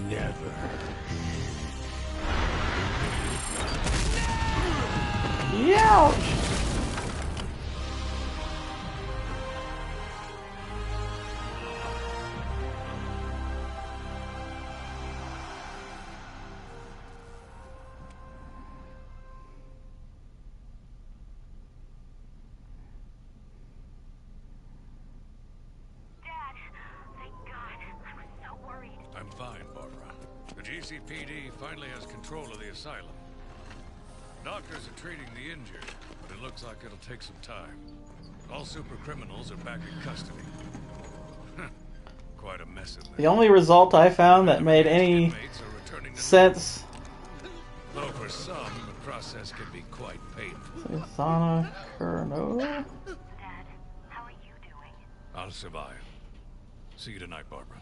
Never. Youch! I'm fine, Barbara. The GCPD finally has control of the asylum. Doctors are treating the injured, but it looks like it'll take some time. All super criminals are back in custody. Quite a mess in there. The only result I found that made any sense. Though for some, the process can be quite painful. Susanna Kurno. Dad, how are you doing? I'll survive. See you tonight, Barbara.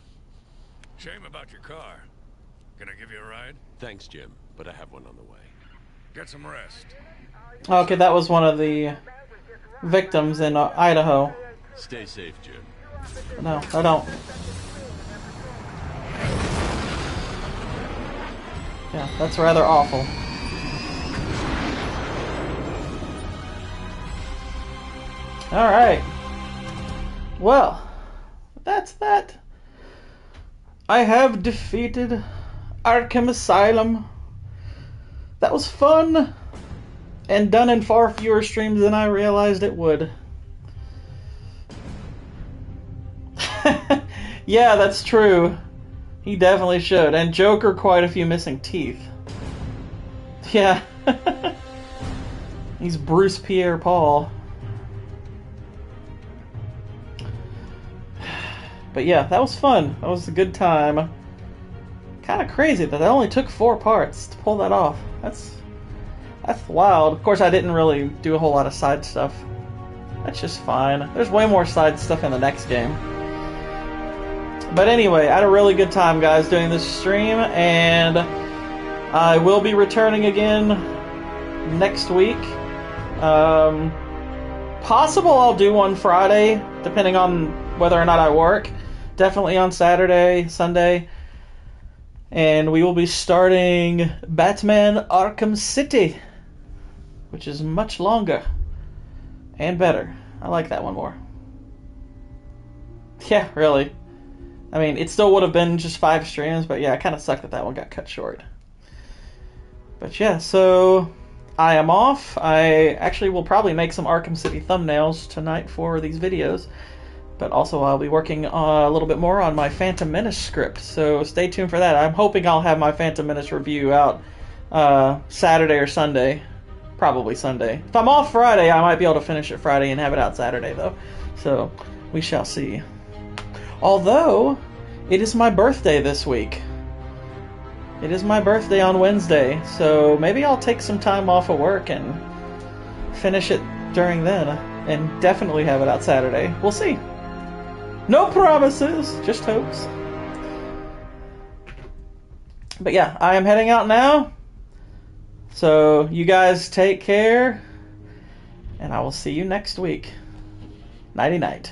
Shame about your car. Can I give you a ride? Thanks, Jim, but I have one on the way. Get some rest. Okay, that was one of the victims in Idaho. Stay safe, Jim. No, I don't. Yeah, that's rather awful. Alright. Well, that's that. I have defeated Arkham Asylum. That was fun. And done in far fewer streams than I realized it would. Yeah, that's true. He definitely should. And Joker, quite a few missing teeth. Yeah. He's Bruce Pierre Paul. But yeah, that was fun. That was a good time. Kind of crazy that only took 4 parts to pull that off. That's wild. Of course, I didn't really do a whole lot of side stuff. That's just fine. There's way more side stuff in the next game. But anyway, I had a really good time, guys, doing this stream, and I will be returning again next week. Possible I'll do one Friday, depending on whether or not I work. Definitely on Saturday, Sunday. And we will be starting Batman Arkham City, which is much longer and better. I like that one more. Yeah, really. I mean, it still would have been just 5 streams, but yeah, it kind of sucked that one got cut short. But yeah, so I am off. I actually will probably make some Arkham City thumbnails tonight for these videos. But also I'll be working a little bit more on my Phantom Menace script, so stay tuned for that. I'm hoping I'll have my Phantom Menace review out Saturday or Sunday. Probably Sunday. If I'm off Friday, I might be able to finish it Friday and have it out Saturday, though. So, we shall see. Although, it is my birthday this week. It is my birthday on Wednesday, so maybe I'll take some time off of work and finish it during then. And definitely have it out Saturday. We'll see. No promises, just hopes. But yeah, I am heading out now. So you guys take care. And I will see you next week. Nighty night.